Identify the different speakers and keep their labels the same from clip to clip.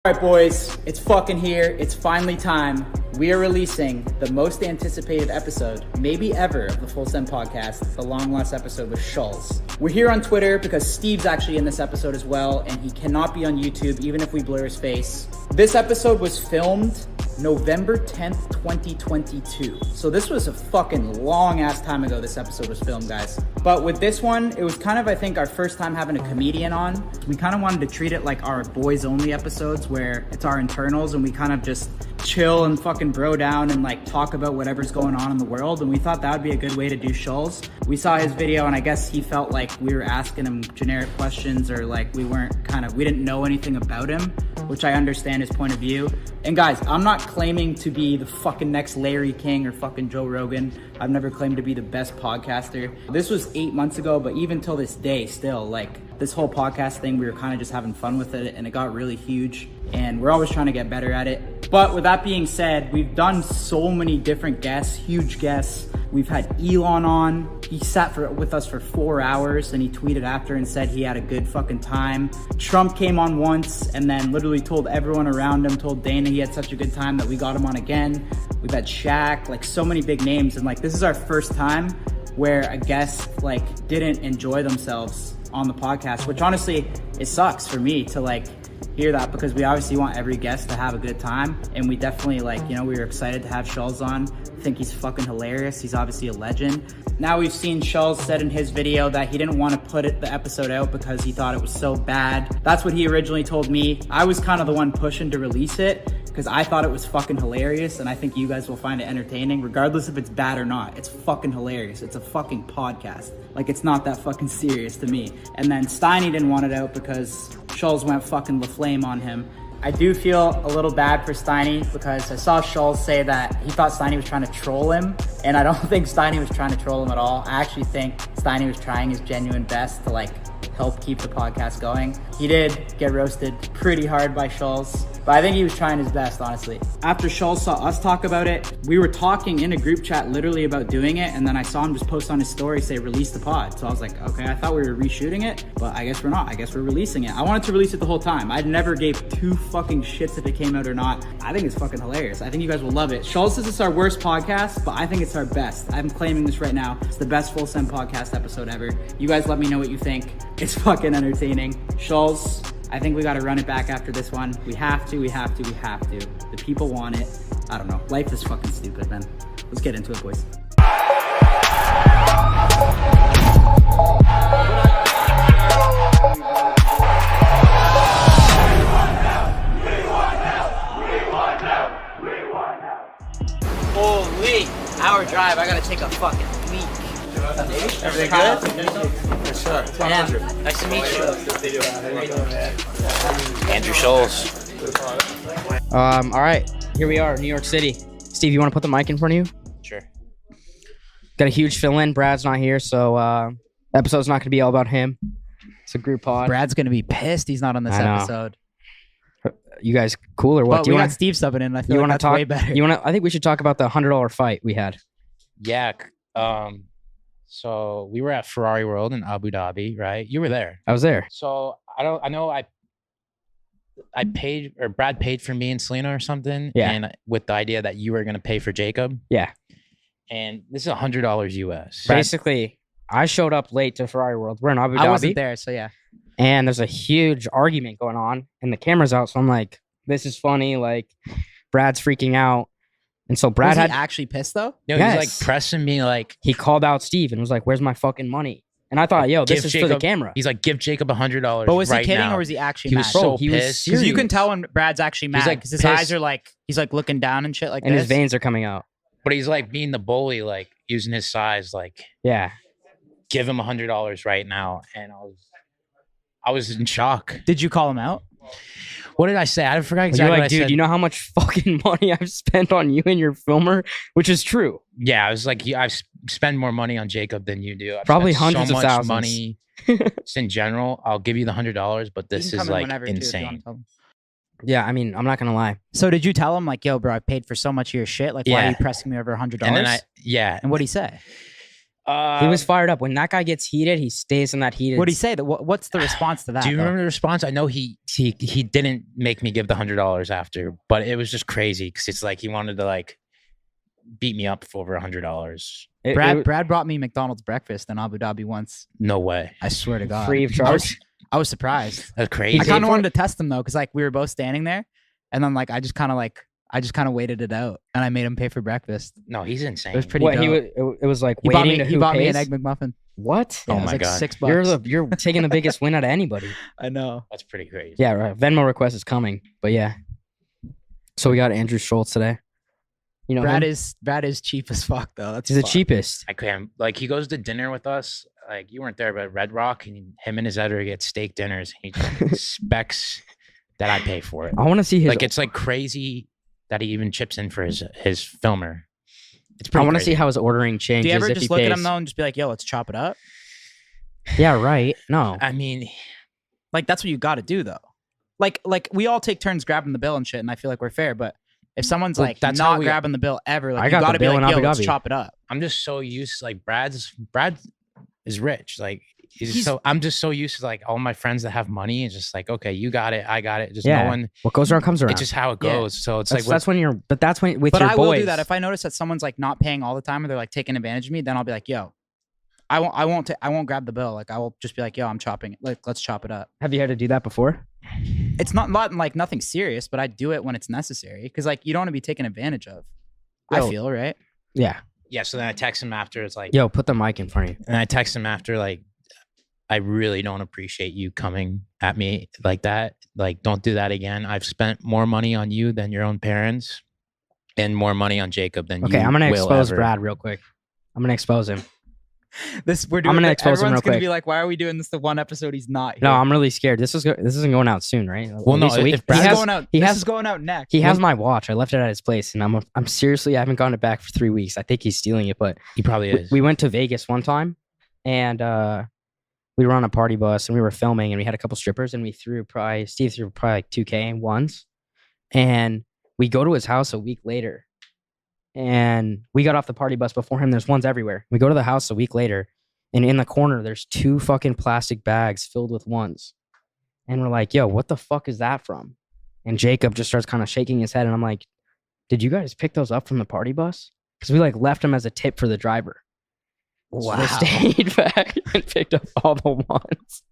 Speaker 1: Alright boys, it's fucking here. It's finally time. We are releasing the most anticipated episode, maybe ever, of the Full Send podcast, the long lost episode with Schulz. We're here on Twitter because Steve's actually in this episode as well, and he cannot be on YouTube even if we blur his face. This episode was filmed November 10th, 2022. So this was a fucking long ass time ago this episode was filmed, guys. But with this one, it was kind of, I think, our first time having a comedian on. We kind of wanted to treat it like our boys only episodes where it's our internals and we kind of just chill and fucking bro down and like talk about whatever's going on in the world. And we thought that would be a good way to do Schulz. We saw his video and I guess he felt like we were asking him generic questions or like we didn't know anything about him, which I understand his point of view. And guys, I'm not claiming to be the fucking next Larry King or fucking Joe Rogan. I've never claimed to be the best podcaster. This was 8 months ago, but even till this day still, like this whole podcast thing, we were kind of just having fun with it and it got really huge and we're always trying to get better at it. But with that being said, we've done so many different guests, huge guests. We've had Elon on. He sat with us for 4 hours and he tweeted after and said he had a good fucking time. Trump came on once and then literally told everyone around him, told Dana he had such a good time that we got him on again. We've had Shaq, like so many big names. And like, this is our first time where a guest like didn't enjoy themselves on the podcast, which honestly, it sucks for me to like hear that because we obviously want every guest to have a good time. And we definitely we were excited to have Schulz on. I think he's fucking hilarious. He's obviously a legend. Now we've seen Schulz said in his video that he didn't want to put the episode out because he thought it was so bad. That's what he originally told me. I was kind of the one pushing to release it because I thought it was fucking hilarious and I think you guys will find it entertaining regardless if it's bad or not. It's fucking hilarious. It's a fucking podcast. Like, it's not that fucking serious to me. And then Steiny didn't want it out because Schulz went fucking LaFlame on him. I do feel a little bad for Steiny because I saw Schulz say that he thought Steiny was trying to troll him, and I don't think Steiny was trying to troll him at all. I actually think Steiny was trying his genuine best to like help keep the podcast going. He did get roasted pretty hard by Schulz, but I think he was trying his best, honestly. After Schulz saw us talk about it, we were talking in a group chat literally about doing it, and then I saw him just post on his story, say, release the pod. So I was like, okay, I thought we were reshooting it, but I guess we're not. I guess we're releasing it. I wanted to release it the whole time. I never gave two fucking shits if it came out or not. I think it's fucking hilarious. I think you guys will love it. Schulz says it's our worst podcast, but I think it's our best. I'm claiming this right now. It's the best Full Send podcast episode ever. You guys let me know what you think. It's fucking entertaining. Schulz, I think we got to run it back after this one. We have to. The people want it. I don't know. Life is fucking stupid, man. Let's get into it, boys. Holy, hour drive. I got to take a fucking week. Everything good? For sure. Damn. Nice to meet you.
Speaker 2: Andrew Schulz.
Speaker 3: All right, here we are, New York City. Steve, you want to put the mic in front of you?
Speaker 2: Sure.
Speaker 3: Got a huge fill-in. Brad's not here, so episode's not going to be all about him. It's a group pod.
Speaker 1: Brad's going to be pissed he's not on this episode.
Speaker 3: You guys cool or what?
Speaker 1: But we got Steve subbing in. I feel like that's way better.
Speaker 3: I think we should talk about the $100 fight we had.
Speaker 2: Yeah. So we were at Ferrari World in Abu Dhabi, right? You were there.
Speaker 3: I was there.
Speaker 2: So I paid, or Brad paid for me and Selena or something.
Speaker 3: Yeah.
Speaker 2: And with the idea that you were going to pay for Jacob.
Speaker 3: Yeah.
Speaker 2: And this is $100 US.
Speaker 3: Basically, I showed up late to Ferrari World. We're in Abu Dhabi.
Speaker 1: I wasn't there, so yeah.
Speaker 3: And there's a huge argument going on and the camera's out. So I'm like, this is funny. Like, Brad's freaking out. And so Brad
Speaker 1: was he actually pissed though?
Speaker 2: No,
Speaker 3: yes.
Speaker 2: He was like pressing me, like
Speaker 3: he called out Steve and was like, "Where's my fucking money?" And I thought, "Yo, this is
Speaker 2: Jacob,
Speaker 3: for the camera."
Speaker 2: He's like, "Give Jacob $100."
Speaker 1: But was
Speaker 2: right
Speaker 1: he kidding
Speaker 2: now.
Speaker 1: or was he actually
Speaker 2: he
Speaker 1: mad?
Speaker 2: Was so
Speaker 3: he was
Speaker 2: pissed.
Speaker 1: Because you can tell when Brad's actually mad because his eyes are like he's like looking down and shit like
Speaker 3: and
Speaker 1: this.
Speaker 3: his veins are coming out.
Speaker 2: But he's like being the bully, like using his size, like
Speaker 3: yeah,
Speaker 2: give him $100 right now. And I was in shock.
Speaker 1: Did you call him out?
Speaker 2: What did I say? I forgot exactly
Speaker 3: You're
Speaker 2: what
Speaker 3: like,
Speaker 2: I
Speaker 3: dude,
Speaker 2: said.
Speaker 3: you know how much fucking money I've spent on you and your filmer? Which is true.
Speaker 2: Yeah, I was like, I've spent more money on Jacob than you do. I've
Speaker 3: Probably
Speaker 2: spent
Speaker 3: hundreds
Speaker 2: so
Speaker 3: of
Speaker 2: much
Speaker 3: thousands.
Speaker 2: money. Just in general, I'll give you the $100, but this is like insane.
Speaker 3: Yeah, I mean, I'm not gonna lie.
Speaker 1: So did you tell him like, yo, bro, I paid for so much of your shit. Like, why are you pressing me over $100?
Speaker 2: And then and what'd he
Speaker 1: say?
Speaker 3: He was fired up. When that guy gets heated, he stays in that heated.
Speaker 1: What'd he say? What's the response to that?
Speaker 2: Do you remember the response? I know he didn't make me give the $100 after, but it was just crazy because it's like he wanted to like beat me up for over $100.
Speaker 1: Brad brought me McDonald's breakfast in Abu Dhabi once.
Speaker 2: No way.
Speaker 1: I swear to God.
Speaker 3: Free of charge.
Speaker 1: I was surprised.
Speaker 2: That's crazy.
Speaker 1: I kind of wanted to test him though, because like we were both standing there, and then like I just kind of waited it out, and I made him pay for breakfast.
Speaker 2: No, he's insane.
Speaker 1: It was pretty.
Speaker 3: What
Speaker 1: dope.
Speaker 3: it was like
Speaker 1: He
Speaker 3: waiting.
Speaker 1: he bought me an egg McMuffin.
Speaker 3: What?
Speaker 1: Yeah,
Speaker 2: Oh
Speaker 1: it was
Speaker 2: my
Speaker 1: like
Speaker 2: God.
Speaker 1: $6.
Speaker 3: You're taking the biggest win out of anybody.
Speaker 1: I know.
Speaker 2: That's pretty crazy.
Speaker 3: Yeah, right. Venmo request is coming, but yeah. So we got Andrew Schulz today. You know,
Speaker 1: Brad is cheap as fuck though. That's
Speaker 3: he's the
Speaker 1: fun.
Speaker 3: cheapest.
Speaker 2: I can't, like, he goes to dinner with us. Like, you weren't there, but Red Rock, and him and his editor get steak dinners. He expects that I pay for it.
Speaker 3: I want to see his.
Speaker 2: Like, it's like crazy that he even chips in for his filmer. It's
Speaker 3: I
Speaker 2: pretty
Speaker 3: want to
Speaker 2: crazy.
Speaker 3: see how his ordering changes.
Speaker 1: Do you ever
Speaker 3: if
Speaker 1: just
Speaker 3: he
Speaker 1: look at
Speaker 3: pays.
Speaker 1: him though and just be like, "Yo, let's chop it up"?
Speaker 3: Yeah, right. No.
Speaker 2: I mean,
Speaker 1: Like that's what you got to do though. Like we all take turns grabbing the bill and shit, and I feel like we're fair. But if someone's
Speaker 2: Well,
Speaker 1: like
Speaker 2: that's how
Speaker 1: not
Speaker 2: we-
Speaker 1: grabbing the bill ever, like
Speaker 3: I
Speaker 1: you
Speaker 3: got the
Speaker 1: got to be
Speaker 3: bill in
Speaker 1: like, "Yo,
Speaker 3: Abu
Speaker 1: let's
Speaker 3: Dhabi.
Speaker 1: chop it up."
Speaker 2: I'm just so used to, like, Brad is rich. Like,
Speaker 1: He's-
Speaker 2: so I'm just so used to, like, all my friends that have money. It's just like, okay, you got it, I got it. Just
Speaker 3: Yeah.
Speaker 2: no one.
Speaker 3: What goes around comes around.
Speaker 2: It's just how it
Speaker 1: Yeah.
Speaker 2: goes. So it's
Speaker 3: that's,
Speaker 2: like,
Speaker 3: that's when you're. But that's when with
Speaker 1: But
Speaker 3: your
Speaker 1: I
Speaker 3: boys.
Speaker 1: will do that if I notice that someone's like not paying all the time, or they're like taking advantage of me. Then I'll be like, "Yo, I won't grab the bill. Like I will just be like, "Yo, I'm chopping it. Like let's chop it up."
Speaker 3: Have you had to do that before?
Speaker 1: It's not like nothing serious, but I do it when it's necessary because like you don't want to be taken advantage of. I
Speaker 3: Yo.
Speaker 1: feel right.
Speaker 3: Yeah.
Speaker 2: yeah. So then I text him after. It's like,
Speaker 3: Yo, put the mic in front of you.
Speaker 2: and I text him after, like, I really don't appreciate you coming at me like that. Like, don't do that again. I've spent more money on you than your own parents, and more money on Jacob than you.
Speaker 3: Okay, I'm gonna
Speaker 2: will
Speaker 3: expose
Speaker 2: ever.
Speaker 3: Brad real quick. I'm gonna expose him.
Speaker 1: We're doing.
Speaker 3: gonna expose him
Speaker 1: everyone's
Speaker 3: real
Speaker 1: gonna
Speaker 3: quick.
Speaker 1: be like, "Why are we doing this the one episode he's not here?"
Speaker 3: No, I'm really scared. This isn't going out soon, right?
Speaker 2: Well,
Speaker 3: At
Speaker 2: no,
Speaker 3: least a week.
Speaker 2: if
Speaker 3: He
Speaker 2: Brad's
Speaker 1: This is
Speaker 3: has,
Speaker 1: going out.
Speaker 3: he
Speaker 1: This
Speaker 3: has-
Speaker 1: is going out next.
Speaker 3: he has my watch. I left it at his place, and I'm seriously. I haven't gotten it back for 3 weeks. I think he's stealing it. But
Speaker 2: He probably is.
Speaker 3: we went to Vegas one time, and we were on a party bus, and we were filming, and we had a couple strippers, and Steve threw probably like 2K once, and we go to his house a week later, and we got off the party bus before him. There's ones everywhere. We go to the house a week later, and in the corner there's 2 fucking plastic bags filled with ones, and we're like, "Yo, what the fuck is that from?" And Jacob just starts kind of shaking his head, and I'm like, "Did you guys pick those up from the party bus?" Because we like left them as a tip for the driver. So they stayed back and picked up all the ones.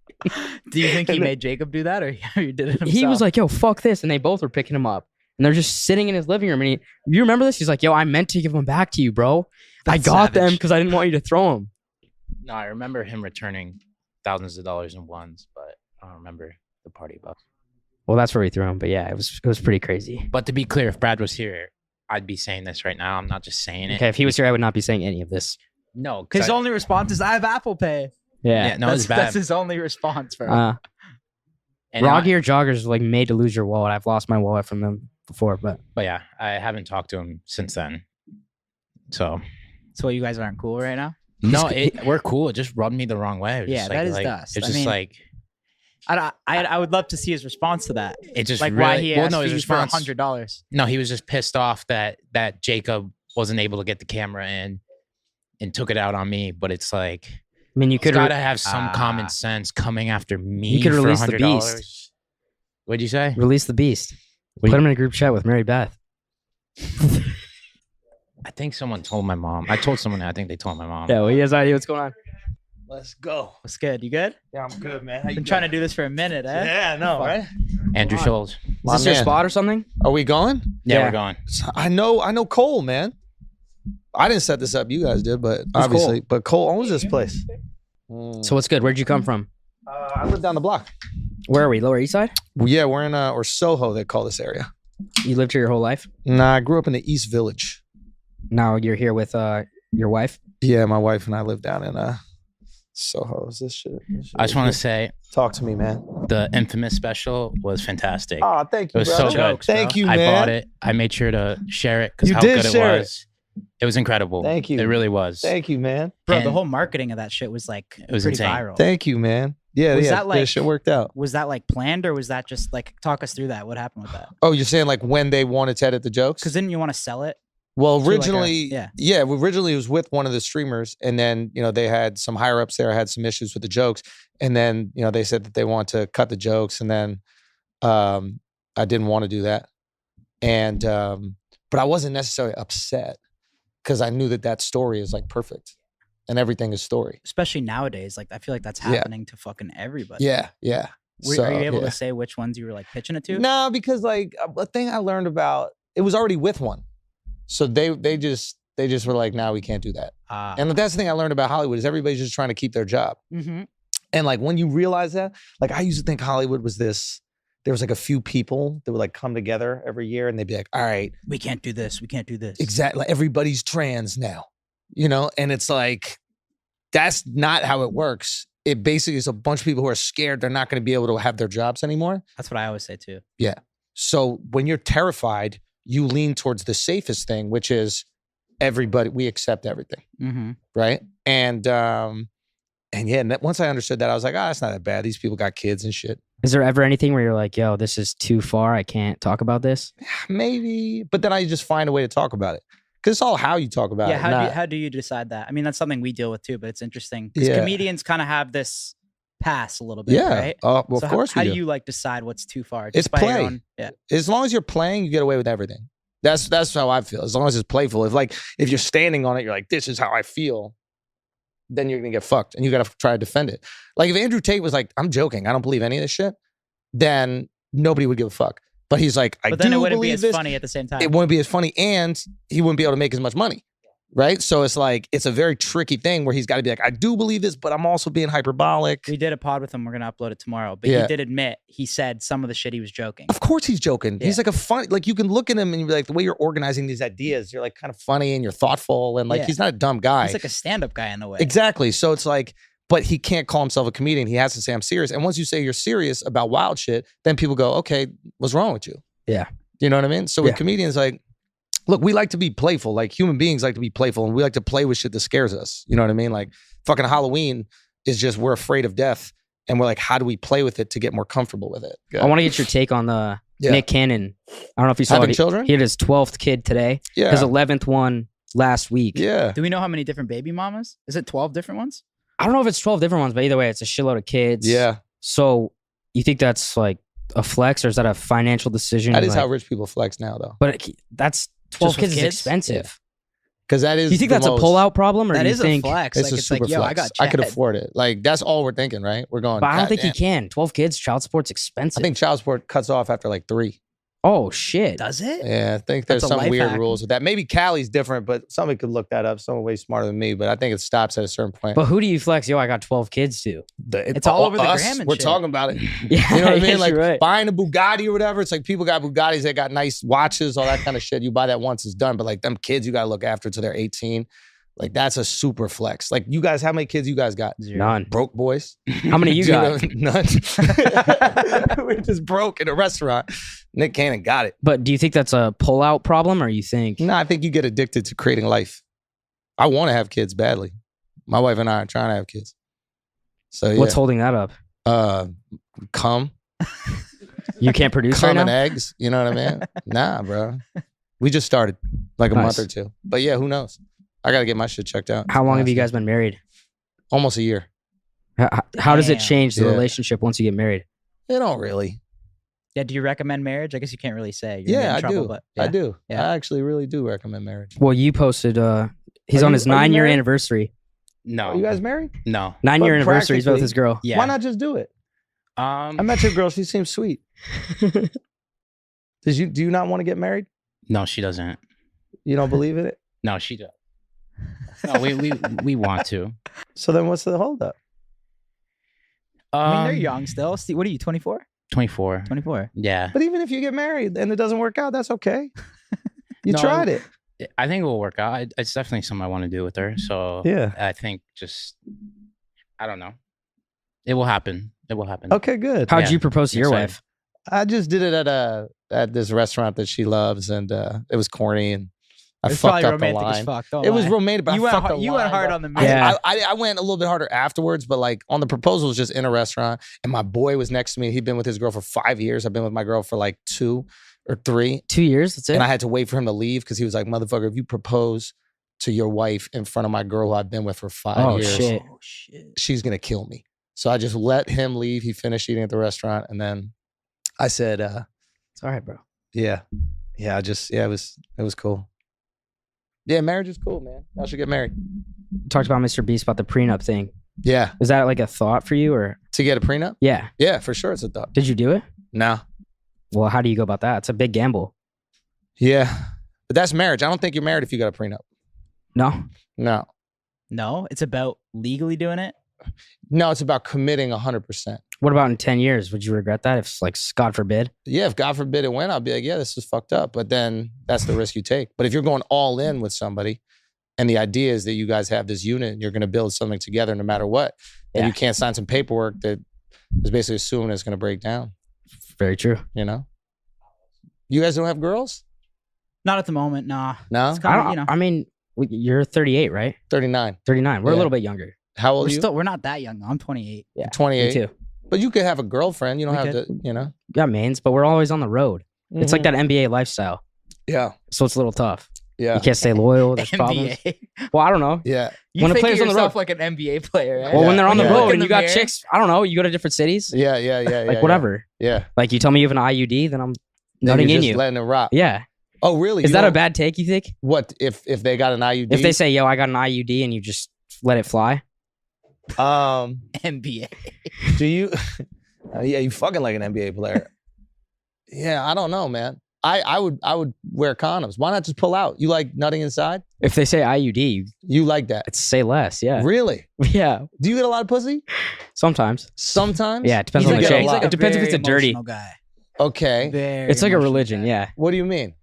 Speaker 1: Do you think he made Jacob do that, or he did it himself?
Speaker 3: He was like, "Yo, fuck this," and they both were picking him up, and they're just sitting in his living room. And you remember this? He's like, "Yo, I meant to give them back to you, bro. I
Speaker 1: That's
Speaker 3: got them
Speaker 1: savage.
Speaker 3: because I didn't want you to throw them."
Speaker 2: No, I remember him returning thousands of dollars in ones, but I don't remember the party bus.
Speaker 3: Well, that's where we threw them. But yeah, it was pretty crazy.
Speaker 2: But to be clear, if Brad was here, I'd be saying this right now. I'm not just saying it.
Speaker 3: Okay, if he was here, I would not be saying any of this.
Speaker 2: No, 'cause
Speaker 1: his only response is, "I have Apple Pay."
Speaker 3: Yeah.
Speaker 2: yeah, no, it's bad.
Speaker 1: That's his only response for.
Speaker 2: And
Speaker 3: Raw
Speaker 2: I-
Speaker 3: Gear Joggers are like made to lose your wallet. I've lost my wallet from them before, but
Speaker 2: But yeah, I haven't talked to him since then. So
Speaker 1: So you guys aren't cool right now.
Speaker 2: no, we're cool. It just rubbed me the wrong way. It was
Speaker 1: Yeah,
Speaker 2: just
Speaker 1: that is
Speaker 2: like,
Speaker 1: dust.
Speaker 2: It's
Speaker 1: I
Speaker 2: just
Speaker 1: mean,
Speaker 2: like
Speaker 1: I would love to see his response to that.
Speaker 2: it just
Speaker 1: Like
Speaker 2: really,
Speaker 1: why he asked
Speaker 2: no, his
Speaker 1: you for
Speaker 2: response.
Speaker 1: $100.
Speaker 2: No, he was just pissed off that Jacob wasn't able to get the camera in and took it out on me. But it's like,
Speaker 3: I mean, you
Speaker 2: you
Speaker 3: could
Speaker 2: gotta have some
Speaker 1: Ah.
Speaker 2: common sense coming after me.
Speaker 3: You could
Speaker 2: for
Speaker 3: release the
Speaker 2: $100.
Speaker 3: beast.
Speaker 2: What'd you say?
Speaker 3: release the beast.
Speaker 2: What
Speaker 3: Put him in a group chat with Mary Beth.
Speaker 2: I think someone told my mom. I told someone. I think they told my mom.
Speaker 3: Yeah, well, he has no idea what's going on.
Speaker 4: Let's go.
Speaker 1: What's good? You good?
Speaker 4: Yeah, I'm good, man. How
Speaker 1: Been trying to do this for a minute, eh?
Speaker 4: Yeah, I know, right?
Speaker 2: Andrew Schulz.
Speaker 3: Is
Speaker 4: My
Speaker 3: this your
Speaker 4: man.
Speaker 3: spot or something?
Speaker 4: Are we going?
Speaker 2: Yeah,
Speaker 3: Yeah.
Speaker 2: we're going.
Speaker 4: I know Cole, man. I didn't set this up. You guys did, but obviously, but Cole owns this place.
Speaker 3: So what's good? Where'd you come from?
Speaker 4: I live down the block.
Speaker 3: Where are we? Lower East Side?
Speaker 4: Well, yeah, we're in or Soho. They call this area.
Speaker 3: You lived here your whole life?
Speaker 4: Nah, I grew up in the East Village.
Speaker 3: Now you're here with your wife?
Speaker 4: Yeah, my wife and I live down in Soho. Is this shit?
Speaker 2: I just want to say
Speaker 4: talk to me, man.
Speaker 2: the infamous special was fantastic.
Speaker 4: Oh, thank you,
Speaker 2: It was
Speaker 4: brother.
Speaker 2: so good.
Speaker 1: Jokes,
Speaker 4: Thank
Speaker 1: bro.
Speaker 4: you,
Speaker 2: I
Speaker 4: man.
Speaker 2: bought it. I made sure to share it because
Speaker 4: You
Speaker 2: how
Speaker 4: did
Speaker 2: good it
Speaker 4: share
Speaker 2: was. It was incredible.
Speaker 4: Thank you.
Speaker 2: It really was.
Speaker 4: Thank you, man.
Speaker 1: Bro, the
Speaker 2: And-
Speaker 1: whole marketing of that shit was like
Speaker 2: was
Speaker 1: pretty
Speaker 2: insane.
Speaker 1: viral.
Speaker 4: Thank you, man. Yeah,
Speaker 1: Was
Speaker 4: yeah.
Speaker 1: that like-
Speaker 4: this shit worked out.
Speaker 1: Was that like planned, or was that just like talk us through that? What happened with that?
Speaker 4: Oh, you're saying like when they wanted to edit the jokes?
Speaker 1: Because didn't you want to sell it?
Speaker 4: Well,
Speaker 1: To like a-
Speaker 4: originally, originally it was with one of the streamers, and then they had some higher ups there had some issues with the jokes, and then they said that they want to cut the jokes, and then I didn't want to do that, and but I wasn't necessarily upset because I knew that story is like perfect, and everything is story.
Speaker 1: Especially nowadays, like I feel like that's happening to fucking everybody.
Speaker 4: Yeah.
Speaker 1: Are you able to say which ones you were like pitching it to?
Speaker 4: No, because like a thing I learned about it was already with one. So they just were like, no, we can't do that. And that's the thing I learned about Hollywood is everybody's just trying to keep their job.
Speaker 1: Mm-hmm.
Speaker 4: And like when you realize that, like I used to think Hollywood was this, there was like a few people that would like come together every year and they'd be like, all right.
Speaker 1: We can't do this. We can't do this.
Speaker 4: Exactly. Like, everybody's trans now, and it's like, that's not how it works. It basically is a bunch of people who are scared they're not going to be able to have their jobs anymore.
Speaker 1: That's what I always say too.
Speaker 4: Yeah. So when you're terrified, you lean towards the safest thing, which is everybody, we accept everything.
Speaker 1: Mm-hmm.
Speaker 4: Right. And once I understood that, I was like, that's not that bad. These people got kids and shit.
Speaker 3: Is there ever anything where you're like, yo, this is too far, I can't talk about this?
Speaker 4: Maybe, but then I just find a way to talk about it. Because it's all how you talk about it.
Speaker 1: How do you decide that? I mean, that's something we deal with too, but it's interesting because comedians kind of have this pass a little bit, right?
Speaker 4: Well,
Speaker 1: so
Speaker 4: of course
Speaker 1: how do you like decide what's too far? Just
Speaker 4: It's
Speaker 1: by your
Speaker 4: play.
Speaker 1: own- yeah.
Speaker 4: As long as you're playing, you get away with everything. That's how I feel. As long as it's playful. If you're standing on it, you're like, this is how I feel, then you're gonna get fucked, and you gotta try to defend it. Like if Andrew Tate was like, I'm joking, I don't believe any of this shit, then nobody would give a fuck. But he's like,
Speaker 1: But then it wouldn't be as funny at the same time.
Speaker 4: It wouldn't be as funny, and he wouldn't be able to make as much money. Right? So it's like, it's a very tricky thing where he's got to be like, I do believe this, but I'm also being hyperbolic.
Speaker 1: We did a pod with him. We're going to upload it tomorrow. But he did admit, he said some of the shit he was joking.
Speaker 4: Of course he's joking. He's like a funny, like you can look at him and you're like, the way you're organizing these ideas, you're like kind of funny and you're thoughtful and like, he's not a dumb guy.
Speaker 1: He's like a stand-up guy in a way.
Speaker 4: Exactly. So it's like, but he can't call himself a comedian. He has to say, I'm serious. And once you say you're serious about wild shit, then people go, okay, what's wrong with you?
Speaker 3: Yeah.
Speaker 4: You know what I mean? So with comedians, like, look, we like to be playful. Like human beings like to be playful and we like to play with shit that scares us. You know what I mean? Like fucking Halloween is just, we're afraid of death. And we're like, how do we play with it to get more comfortable with it?
Speaker 3: I want to get your take on the Nick Cannon. I don't know if you saw
Speaker 4: Having
Speaker 3: it.
Speaker 4: children?
Speaker 3: He had his 12th kid today.
Speaker 4: Yeah.
Speaker 3: His 11th one last week.
Speaker 4: Yeah.
Speaker 1: Do we know how many different baby mamas? Is it 12 different ones?
Speaker 3: I don't know if it's 12 different ones, but either way, it's a shitload of kids.
Speaker 4: Yeah.
Speaker 3: So you think that's like a flex or is that a financial decision?
Speaker 4: That is
Speaker 3: like,
Speaker 4: how rich people flex now though.
Speaker 3: But that's 12
Speaker 1: Just with
Speaker 3: kids is
Speaker 1: kids?
Speaker 3: expensive.
Speaker 4: Because that is
Speaker 3: Do you think
Speaker 4: the
Speaker 3: that's
Speaker 4: most-
Speaker 3: a pullout problem or
Speaker 1: That
Speaker 3: do you
Speaker 1: is
Speaker 3: think
Speaker 1: a flex.
Speaker 4: It's
Speaker 1: Like,
Speaker 4: a
Speaker 1: it's
Speaker 4: super
Speaker 1: like, yo,
Speaker 4: flex.
Speaker 1: I got
Speaker 4: I could
Speaker 1: Chad.
Speaker 4: afford it. Like that's all we're thinking, right? We're going.
Speaker 3: But I don't think
Speaker 4: "God
Speaker 3: you can. 12 kids, child support's
Speaker 4: damn."
Speaker 3: expensive.
Speaker 4: I think child support cuts off after like 3.
Speaker 3: Oh shit.
Speaker 1: Does it?
Speaker 4: Yeah, I think there's
Speaker 1: That's a
Speaker 4: some
Speaker 1: life
Speaker 4: weird
Speaker 1: hack.
Speaker 4: rules with that. Maybe Cali's different, but somebody could look that up. Someone way smarter than me, but I think it stops at a certain point.
Speaker 3: But who do you flex? Yo, I got 12 kids to.
Speaker 1: It's all over the
Speaker 4: us,
Speaker 1: gram and
Speaker 4: we're
Speaker 1: shit.
Speaker 4: talking about it.
Speaker 3: Yeah,
Speaker 4: You know what I
Speaker 3: I
Speaker 4: mean?
Speaker 3: guess
Speaker 4: Like
Speaker 3: you're right.
Speaker 4: buying a Bugatti or whatever. It's like people got Bugattis, they got nice watches, all that kind of shit. You buy that once, it's done. But like them kids, you got to look after till they're 18. Like that's a super flex. Like you guys, how many kids you guys got?
Speaker 3: None.
Speaker 4: Broke boys.
Speaker 3: How many you
Speaker 4: Do
Speaker 3: got?
Speaker 4: know? None. We're just broke in a restaurant. Nick Cannon got it.
Speaker 3: But do you think that's a pullout problem or you think?
Speaker 4: No, I think you get addicted to creating life. I want to have kids badly. My wife and I are trying to have kids. So yeah.
Speaker 3: What's holding that up?
Speaker 4: Cum.
Speaker 3: You can't produce
Speaker 4: Cum
Speaker 3: right
Speaker 4: and
Speaker 3: now?
Speaker 4: eggs. You know what I mean? Nah, bro. We just started like a
Speaker 3: Nice.
Speaker 4: month or two. But yeah, who knows? I got to get my shit checked out.
Speaker 3: How long have you guys been married?
Speaker 4: Almost a year.
Speaker 3: How does it
Speaker 1: Damn.
Speaker 3: change the
Speaker 4: Yeah.
Speaker 3: relationship once you get married?
Speaker 4: They don't really.
Speaker 1: Yeah, do you recommend marriage? I guess you can't really say. You're gonna get
Speaker 4: Yeah,
Speaker 1: in
Speaker 4: I
Speaker 1: trouble,
Speaker 4: do.
Speaker 1: But
Speaker 4: I do.
Speaker 1: Yeah.
Speaker 4: I actually really do recommend marriage.
Speaker 3: Well, you posted he's
Speaker 4: Are
Speaker 3: on
Speaker 4: you-
Speaker 3: his
Speaker 4: are you
Speaker 3: 9-year
Speaker 4: married?
Speaker 3: anniversary.
Speaker 2: No.
Speaker 4: Are you guys married?
Speaker 2: No.
Speaker 3: 9-year
Speaker 4: Well,
Speaker 3: anniversary. He's with
Speaker 4: practically-
Speaker 3: his girl.
Speaker 1: Yeah.
Speaker 4: Why not just do it? I
Speaker 2: Um.
Speaker 4: met your girl. She seems sweet. Do you not want to get married?
Speaker 2: No, she doesn't.
Speaker 4: You don't believe in it?
Speaker 2: No, she does. No, we want to.
Speaker 4: So then what's the holdup?
Speaker 1: I mean, they're young still. Steve, what are you, 24?
Speaker 2: 24.
Speaker 1: 24.
Speaker 2: Yeah.
Speaker 4: But even if you get married and it doesn't work out, that's okay. You
Speaker 2: No,
Speaker 4: tried it.
Speaker 2: I think it will work out. It's definitely something I want to do with her. So
Speaker 4: Yeah.
Speaker 2: I think just, I don't know. It will happen. It will happen.
Speaker 4: Okay, good.
Speaker 3: How'd
Speaker 2: Yeah,
Speaker 3: you propose to your
Speaker 2: excited.
Speaker 3: wife?
Speaker 4: I just did it at this restaurant that she loves, and it was corny, and I
Speaker 1: It's
Speaker 4: fucked
Speaker 1: probably
Speaker 4: up the
Speaker 1: romantic as
Speaker 4: line.
Speaker 1: fuck. Don't
Speaker 4: It was
Speaker 1: lie.
Speaker 4: romantic, but
Speaker 1: You
Speaker 4: I
Speaker 1: went
Speaker 4: fucked the
Speaker 1: you went
Speaker 4: line
Speaker 1: hard
Speaker 4: up.
Speaker 1: on the
Speaker 3: I-
Speaker 1: man.
Speaker 3: Yeah.
Speaker 4: I went a little bit harder afterwards, but like on the proposal was just in a restaurant, and my boy was next to me. He'd been with his girl for 5 years. I've been with my girl for like 2. or 3.
Speaker 3: 2 years. That's it.
Speaker 4: And I had to wait for him to leave because he was like, motherfucker, if you propose to your wife in front of my girl who I've been with for 5 years,
Speaker 3: Shit.
Speaker 4: she's going to kill me. So I just let him leave. He finished eating at the restaurant. And then I said,
Speaker 3: It's all right, bro.
Speaker 4: yeah, it was cool. Yeah, marriage is cool, man. I should get married.
Speaker 3: Talked about Mr. Beast about the prenup thing.
Speaker 4: Yeah.
Speaker 3: Is that like a thought for you or?
Speaker 4: To get a prenup?
Speaker 3: Yeah.
Speaker 4: Yeah, for sure it's a thought.
Speaker 3: Did you do it?
Speaker 4: No.
Speaker 3: Well, how do you go about that? It's a big gamble.
Speaker 4: Yeah. But that's marriage. I don't think you're married if you got a prenup.
Speaker 3: No.
Speaker 1: No, it's about legally doing it.
Speaker 4: No, it's about committing 100%.
Speaker 3: What about in 10 years? Would you regret that if, like, God forbid?
Speaker 4: Yeah, if God forbid it went, I'll be like, yeah, this is fucked up. But then that's the risk you take. But if you're going all in with somebody and the idea is that you guys have this unit and you're going to build something together no matter what, and you can't sign some paperwork that is basically assuming it's going to break down.
Speaker 3: Very true.
Speaker 4: You know? You guys don't have girls?
Speaker 1: Not at the moment, nah.
Speaker 4: No?
Speaker 1: It's kinda, you know.
Speaker 3: I mean, you're 38, right?
Speaker 4: 39.
Speaker 3: 39. We're a
Speaker 4: Yeah.
Speaker 3: little bit younger.
Speaker 4: How old are you?
Speaker 1: We're not that young though. I'm 28.
Speaker 3: Yeah.
Speaker 4: 28.
Speaker 3: Me too.
Speaker 4: But you could have a girlfriend. You don't have to, you know?
Speaker 3: Got mains, but we're always on the road. It's like that NBA lifestyle.
Speaker 4: Yeah.
Speaker 3: So it's a little tough.
Speaker 4: Yeah.
Speaker 3: You can't stay loyal. There's problems. Well, I don't know.
Speaker 4: Yeah.
Speaker 3: When a player's on the road,
Speaker 1: like an NBA player, right?
Speaker 3: well, when they're on the
Speaker 4: Yeah.
Speaker 3: road
Speaker 1: Look in
Speaker 3: and you
Speaker 1: the
Speaker 3: got
Speaker 1: mirror.
Speaker 3: chicks, I don't know. You go to different cities.
Speaker 4: Yeah.
Speaker 3: Like whatever.
Speaker 4: Yeah.
Speaker 3: Like you tell me you have an IUD, then I'm
Speaker 4: Then
Speaker 3: nutting
Speaker 4: you're
Speaker 3: in
Speaker 4: just
Speaker 3: you.
Speaker 4: letting it rock.
Speaker 3: Yeah.
Speaker 4: Oh, really?
Speaker 3: Is
Speaker 4: You
Speaker 3: that a
Speaker 4: don't-
Speaker 3: bad take, you think?
Speaker 4: What if they got an IUD?
Speaker 3: If they say, yo, I got an IUD and you just let it fly?
Speaker 1: NBA.
Speaker 4: Do you? Yeah, you fucking like an NBA player. Yeah, I don't know, man. I would wear condoms. Why not just pull out? You like nutting inside?
Speaker 3: If they say IUD,
Speaker 4: You like that?
Speaker 3: it's say less. Yeah.
Speaker 4: Really?
Speaker 3: Yeah.
Speaker 4: Do you get a lot of pussy?
Speaker 3: Sometimes.
Speaker 4: Sometimes.
Speaker 3: Yeah. It depends
Speaker 4: You
Speaker 3: on the
Speaker 4: get a
Speaker 3: chick.
Speaker 4: lot.
Speaker 3: It depends if it's a
Speaker 1: very
Speaker 3: dirty.
Speaker 1: emotional guy.
Speaker 4: Okay.
Speaker 1: Very
Speaker 3: It's like a
Speaker 1: emotional
Speaker 3: religion.
Speaker 1: guy.
Speaker 3: Yeah.
Speaker 4: What do you mean?